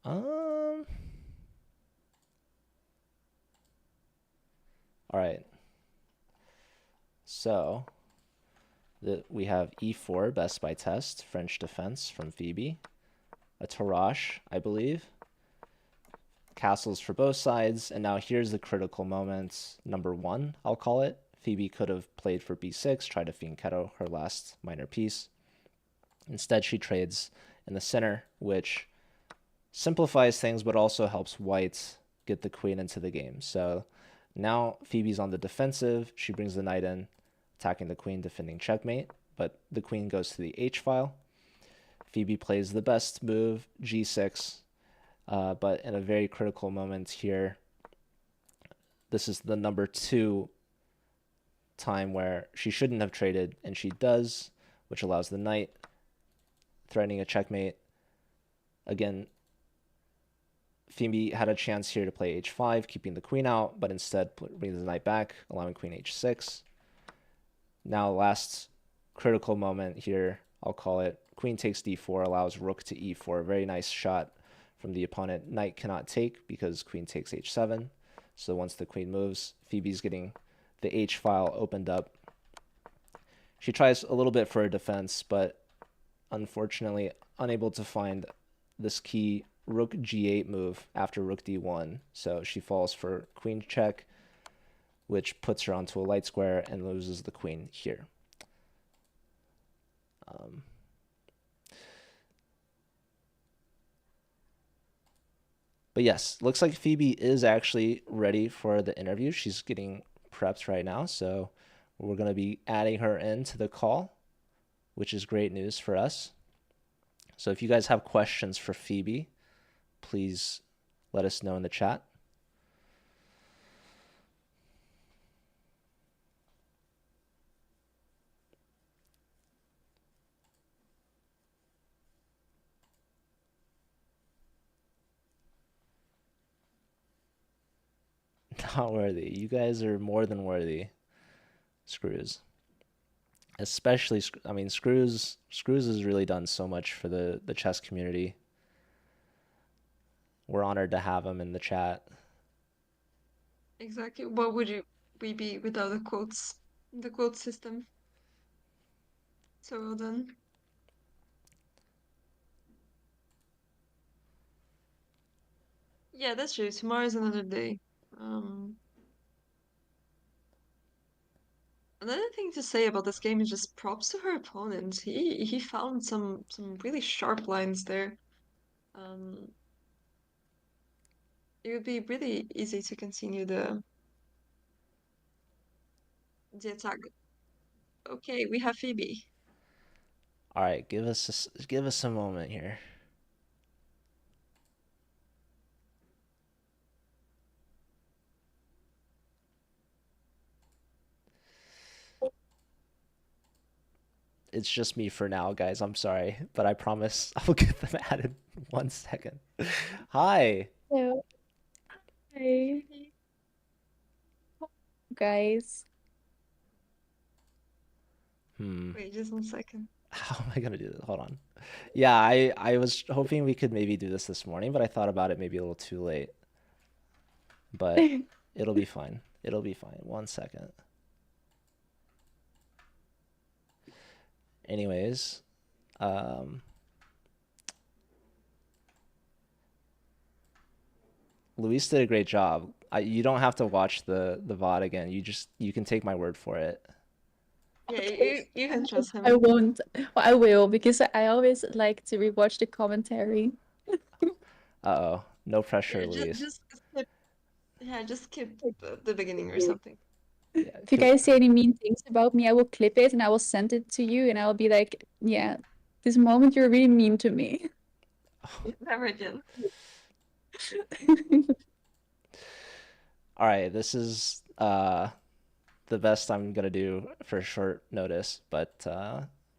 S1: Um. All right. So we have e4 best by test French defense from Phoebe, a Tarrasch, I believe, castles for both sides, and now here's the critical moment number one, I'll call it. Phoebe could have played for b6, tried to fianchetto her last minor piece. Instead, she trades in the center, which simplifies things but also helps white get the queen into the game. So now Phoebe's on the defensive. She brings the knight in, attacking the queen, defending checkmate, but the queen goes to the h file. Phoebe plays the best move, g6, but in a very critical moment here, this is the number two time where she shouldn't have traded, and she does, which allows the knight, threatening a checkmate. Again, Phoebe had a chance here to play h5, keeping the queen out, but instead brings the knight back, allowing queen h6. Now, last critical moment here, I'll call it. Queen takes d4, allows rook to e4. Very nice shot from the opponent. Knight cannot take because queen takes h7. So once the queen moves, Phoebe's getting the h file opened up. She tries a little bit for a defense, but unfortunately unable to find this key rook g8 move after rook d1. So she falls for queen check, which puts her onto a light square and loses the queen here. But yes, looks like Phoebe is actually ready for the interview. She's getting prepped right now, so we're going to be adding her into the call, which is great news for us. So if you guys have questions for Phoebe, please let us know in the chat. Not worthy. You guys are more than worthy, Screws. Especially, I mean, Screws has really done so much for the chess community. We're honored to have him in the chat.
S2: Exactly. What would we be without the quotes? The quote system. So well done. Yeah, that's true. Tomorrow's another day. Um, Another thing to say about this game is just props to her opponent. He found some really sharp lines there. Um, it would be really easy to continue the attack. Okay, we have Phoebe.
S1: All right, give us a moment here. It's just me for now, guys. I'm sorry, but I promise I'll get them added in 1 second. Hi.
S3: Hello, hi, guys.
S1: Hmm.
S2: Wait, just 1 second.
S1: How am I gonna do this? Hold on. Yeah, I was hoping we could maybe do this morning, but I thought about it maybe a little too late. But it'll be fine. It'll be fine. 1 second. Anyways, um, Luis did a great job. You don't have to watch the VOD again. You can take my word for it.
S2: Yeah,
S3: Okay,
S2: you can trust
S3: I
S2: him.
S3: won't. Well, I will because I always like to rewatch the commentary.
S1: Uh-oh. No pressure,
S2: Yeah,
S1: Luis.
S2: just skip. Yeah, just skip the beginning or something.
S1: Yeah,
S3: If you
S1: because
S3: guys say any mean things about me, I will clip it and I will send it to you, and I'll be like, "Yeah, this moment you're really mean to me."
S2: Never again.
S1: all right, this is the best I'm gonna do for short notice. But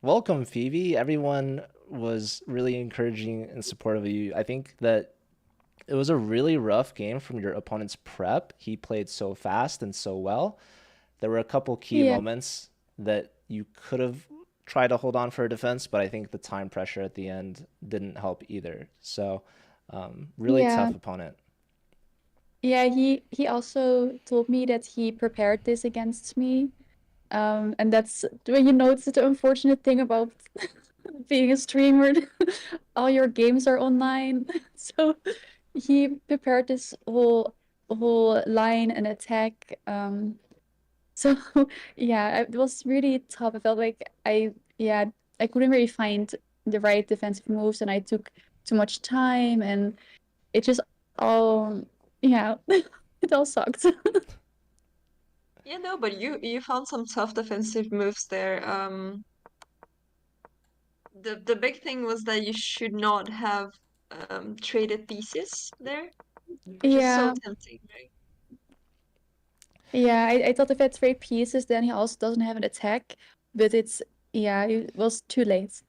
S1: welcome, Phoebe. Everyone was really encouraging and supportive of you. I think that it was a really rough game from your opponent's prep. He played so fast and so well. There were a couple key
S3: Yeah,
S1: moments that you could have tried to hold on for a defense, but I think the time pressure at the end didn't help either. So, really
S3: yeah,
S1: tough opponent.
S3: yeah. He also told me that he prepared this against me. And that's when you know it's the unfortunate thing about being a streamer. All your games are online. So he prepared this whole line and attack. So yeah, it was really tough. I felt like I couldn't really find the right defensive moves, and I took too much time, and it just all yeah, it all sucked.
S2: Yeah, no, but you found some tough defensive moves there. The big thing was that you should not have traded thesis there, which is so
S3: Yeah,
S2: tempting, right?
S3: yeah, I thought if I trade pieces, then he also doesn't have an attack, but yeah, it was too late.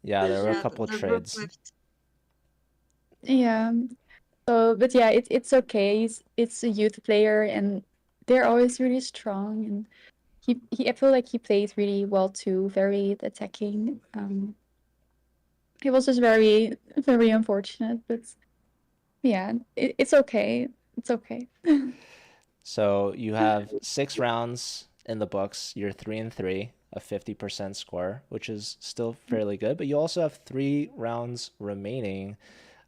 S1: Yeah, there were a
S2: Yeah,
S1: couple of
S2: the rook
S1: trades.
S2: lift.
S3: Yeah. So, but yeah, it's okay. It's a youth player, and they're always really strong. And I feel like he played really well too, very attacking. It was just very unfortunate, but yeah, it's okay. It's okay.
S1: So you have 6 rounds in the books. You're 3-3, a 50% score, which is still fairly good. But you also have 3 rounds remaining.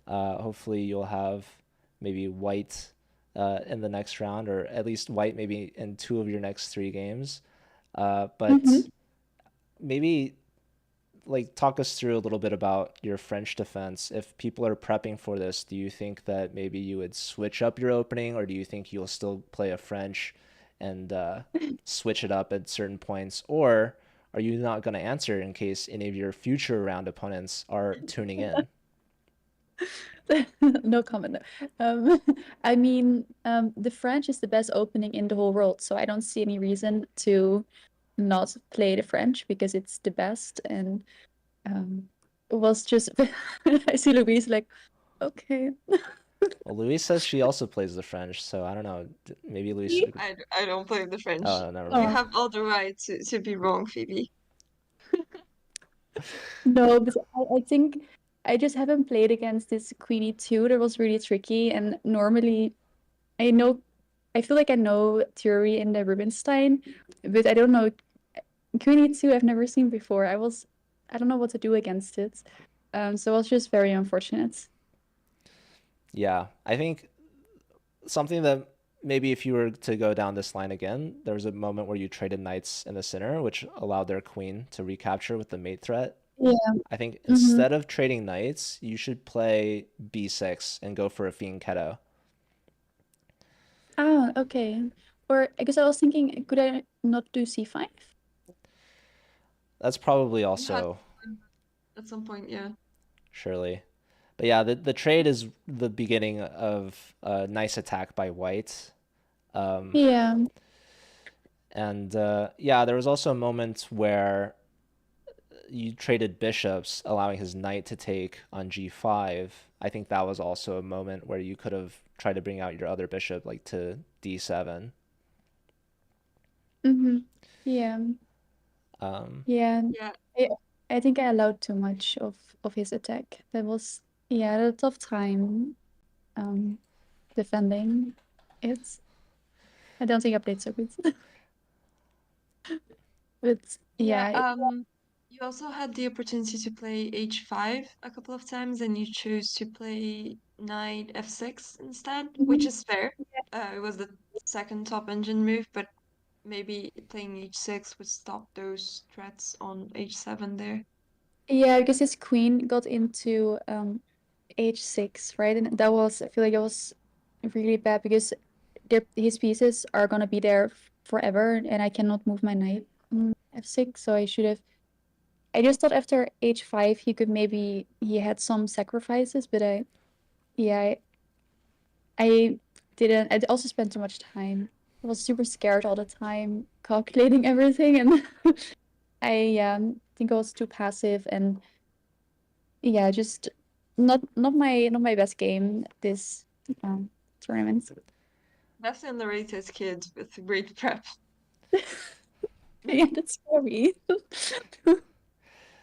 S1: Hopefully, you'll have maybe white in the next round, or at least white maybe in 2 of your next 3 games.
S3: Hmm.
S1: But maybe like talk us through a little bit about your French defense. If people are prepping for this, do you think that maybe you would switch up your opening, or do you think you'll still play a French and switch it up at certain points, or are you not going to answer in case any of your future round opponents are tuning in?
S3: No comment. Um, I mean, the French is the best opening in the whole world, so I don't see any reason to not play the French because it's the best. And it was just I see Louise like, okay.
S1: Well, Louise says she also plays the French, so I don't know. Maybe Louise should.
S2: I don't play the French.
S1: Oh, never
S2: You
S1: mind.
S3: Oh,
S2: have all the right to be wrong, Phoebe.
S3: no, but I think I just haven't played against this Queenie 2. That was really tricky. And normally I know I feel like I know theory in the Rubinstein, but I don't know Queen E2 I've never seen before. I don't know what to do against it. So it was just very unfortunate.
S1: Yeah, I think something that maybe if you were to go down this line again, there was a moment where you traded knights in the center, which allowed their queen to recapture with the mate threat.
S3: Yeah.
S1: I think
S3: Mm-hmm.
S1: instead of trading knights, you should play b6 and go for a Fiend Keto.
S3: Ah, okay. Or I guess I was thinking, could I not do C5?
S1: That's probably
S2: You had
S1: also
S2: at some point, yeah.
S1: surely. But yeah, the trade is the beginning of a nice attack by white. Um,
S3: Yeah.
S1: and yeah, there was also a moment where you traded bishops, allowing his knight to take on g5. I think that was also a moment where you could have tried to bring out your other bishop like to d7.
S3: Mm-hmm. Yeah.
S1: Um,
S3: Yeah.
S2: Yeah,
S3: I, I think I allowed too much of his attack. That was, yeah, a tough time um defending it. I don't think I played so good. But
S2: yeah.
S3: yeah.
S2: You also had the opportunity to play h5 a couple of times, and you chose to play knight f6 instead, which
S3: Mhm.
S2: is fair. It was the second top engine move, but maybe playing h6 would stop those threats on h7 there.
S3: Yeah, because his queen got into H6, right? And that was, I feel like it was really bad because his pieces are gonna be there forever, and I cannot move my knight on F6. So I just thought after H5 he had some sacrifices, but yeah, I didn't. I also spent too much time. I was super scared all the time, calculating everything, and I think I was too passive and yeah, just not my best game this um, tournament.
S2: That's underrated kid with great prep.
S3: Yeah, that's scary.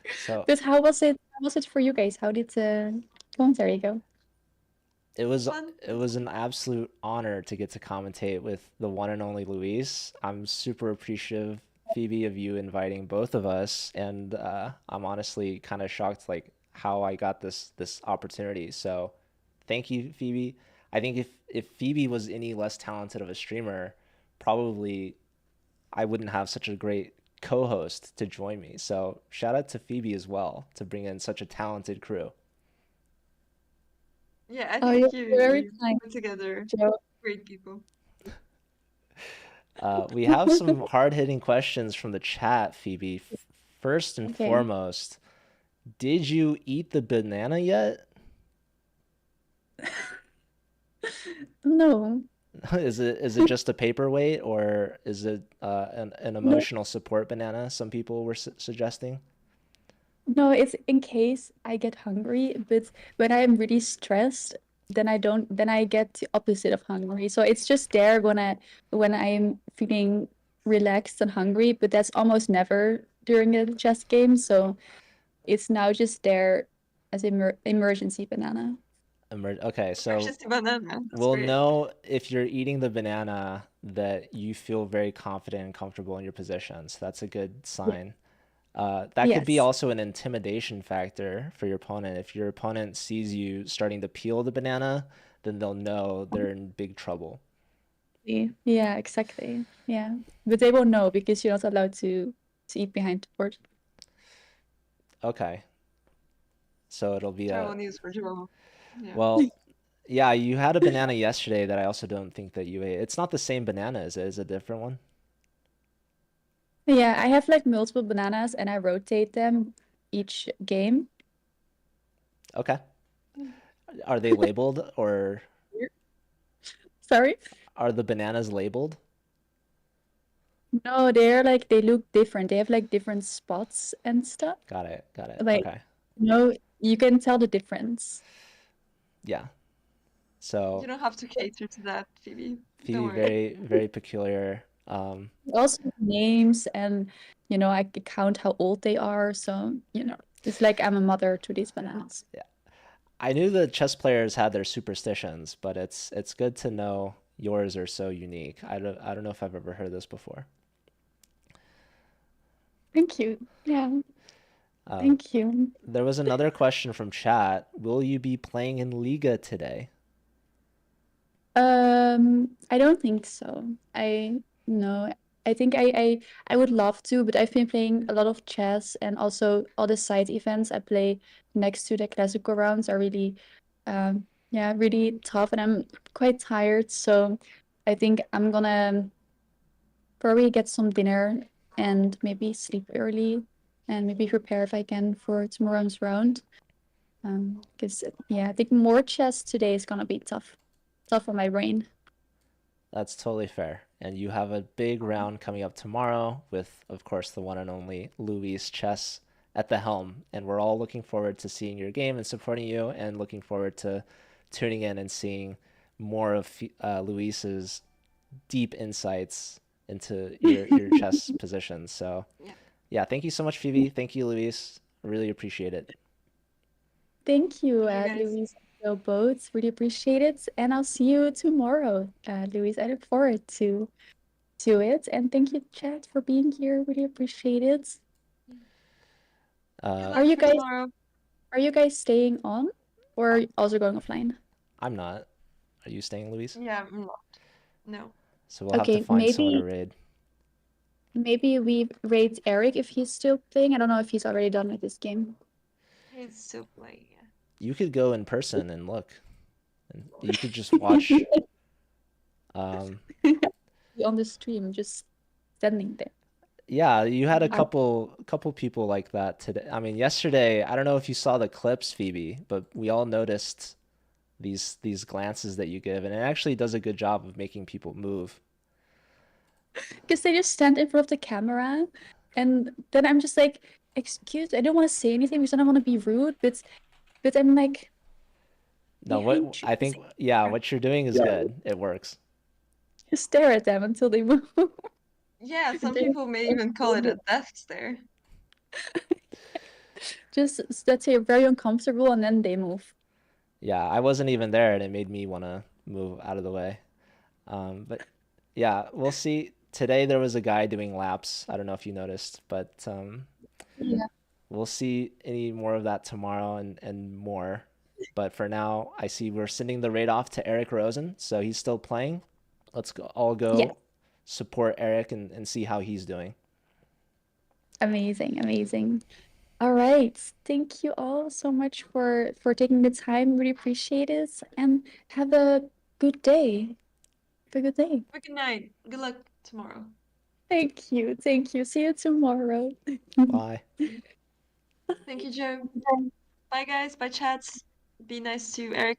S1: so
S3: But how was it? How was it for you guys? How did the commentary go?
S1: it was
S2: Fun.
S1: it was an absolute honor to get to commentate with the one and only Louise. I'm super appreciative, Phoebe, of you inviting both of us, and I'm honestly kind of shocked like how I got this opportunity. So, thank you, Phoebe. I think if Phoebe was any less talented of a streamer, probably I wouldn't have such a great co-host to join me. So, shout out to Phoebe as well to bring in such a talented crew.
S2: Yeah, I
S3: Oh,
S2: think
S3: you're very
S2: you
S3: kind,
S2: put together
S3: Joe.
S2: great people.
S1: We have some hard-hitting questions from the chat, Phoebe. First and
S3: Okay.
S1: foremost, did you eat the banana yet?
S3: No,
S1: Is it just a paperweight or is it an
S3: no,
S1: emotional support banana? Some people were suggesting.
S3: no. It's in case I get hungry, but when I am really stressed, then I don't. Then I get the opposite of hungry. So it's just there when I am feeling relaxed and hungry, but that's almost never during a chess game. So it's now just there as emergency banana.
S1: Okay, so
S2: Emergency banana. That's
S1: we'll
S2: great.
S1: know if you're eating the banana that you feel very confident and comfortable in your position. So that's a good
S3: Yeah.
S1: sign. That could be
S3: Yes.
S1: also an intimidation factor for your opponent. If your opponent sees you starting to peel the banana, then they'll know they're in big trouble.
S3: Yeah, exactly. Yeah. But they won't know because you're not allowed to eat behind the board.
S1: Okay, so it'll be
S2: Terrible news for Joel. Yeah.
S1: well, yeah, you had a banana yesterday that I also don't think that you ate. It's not the same banana, is it? Is it a different one?
S3: Yeah, I have like multiple bananas and I rotate them each game.
S1: Okay. Are they labeled or
S3: Sorry?
S1: are the bananas labeled?
S3: No, they're like they look different. They have like different spots and stuff.
S1: Got it. Got it.
S3: Like,
S1: Okay.
S3: you can tell the difference.
S1: Yeah.
S2: You
S1: So
S2: don't have to cater to that, Phoebe. Don't
S1: Phoebe,
S2: worry.
S1: very, very peculiar.
S3: Also names and I can count how old they are. So, it's like I'm a mother to these bananas.
S1: Yeah. I knew the chess players had their superstitions, but it's good to know yours are so unique. I don't know if I've ever heard this before.
S3: Thank you. Yeah,
S1: Uh,
S3: thank you.
S1: there was another question from chat. Will you be playing in Liga today?
S3: I don't think so. I no. I think I would love to, but I've been playing a lot of chess and also all the side events I play next to the classical rounds are really yeah, really tough and I'm quite tired. So I think I'm gonna probably get some dinner and maybe sleep early and maybe prepare if I can for tomorrow's round. Because yeah, I think more chess today is gonna be tough on my brain.
S1: That's totally fair. And you have a big round coming up tomorrow with, of course, the one and only Louise Chess at the helm. And we're all looking forward to seeing your game and supporting you, and looking forward to tuning in and seeing more of Luis's deep insights into your chess positions. So,
S2: Yeah.
S1: yeah, thank you so much, Phoebe. Thank you, Luis. I really appreciate it.
S3: Thank you,
S2: Thank you guys.
S3: Louise and Joe both. Really appreciate it. And I'll see you tomorrow, Louise. I look forward to it. And thank you, chat, for being here. Really appreciate it.
S2: Good
S1: Uh,
S3: Are
S2: luck
S3: you
S2: for
S3: guys
S2: tomorrow.
S3: are you guys staying on or also going offline?
S1: I'm not. Are you staying, Luis?
S2: Yeah, I'm not. No.
S1: So we'll have to
S3: Okay,
S1: find someone to raid.
S3: maybe we rate Eric if he's still playing. I don't know if he's already done with this game.
S2: He's still playing. Yeah.
S1: You could go in person and look, and you could just watch. Um,
S3: On the stream, just standing there.
S1: yeah, you had a
S3: I-
S1: couple people like that today. I mean, yesterday, I don't know if you saw the clips, Phoebe, but we all noticed these glances that you give, and it actually does a good job of making people move.
S3: Because they just stand in front of the camera, and then I'm just like, excuse, I don't want to say anything because I don't want to be rude, but I'm like
S1: No, what
S3: behind you,
S1: I think, yeah, what you're doing is
S3: yeah,
S1: good. It works.
S3: just stare at them until they move.
S2: Yeah, some
S3: They-
S2: people may even call it a death stare.
S3: just that they're very uncomfortable and then they move.
S1: Yeah, I wasn't even there, and it made me want to move out of the way. But yeah, we'll see. Today there was a guy doing laps. I don't know if you noticed, but
S3: Yeah.
S1: we'll see any more of that tomorrow and more. But for now, I see we're sending the raid off to Eric Rosen, so he's still playing. Let's go, all
S3: Yeah.
S1: go support Eric and see how he's doing.
S3: Amazing, amazing. All right. Thank you all so much for taking the time. Really appreciate it. And have a good day. Have a good day.
S2: Have a good night. Good luck tomorrow.
S3: Thank you. Thank you. See you tomorrow.
S1: Bye.
S2: Thank you, Joe. Bye, guys. Bye, chats. Be nice to Eric.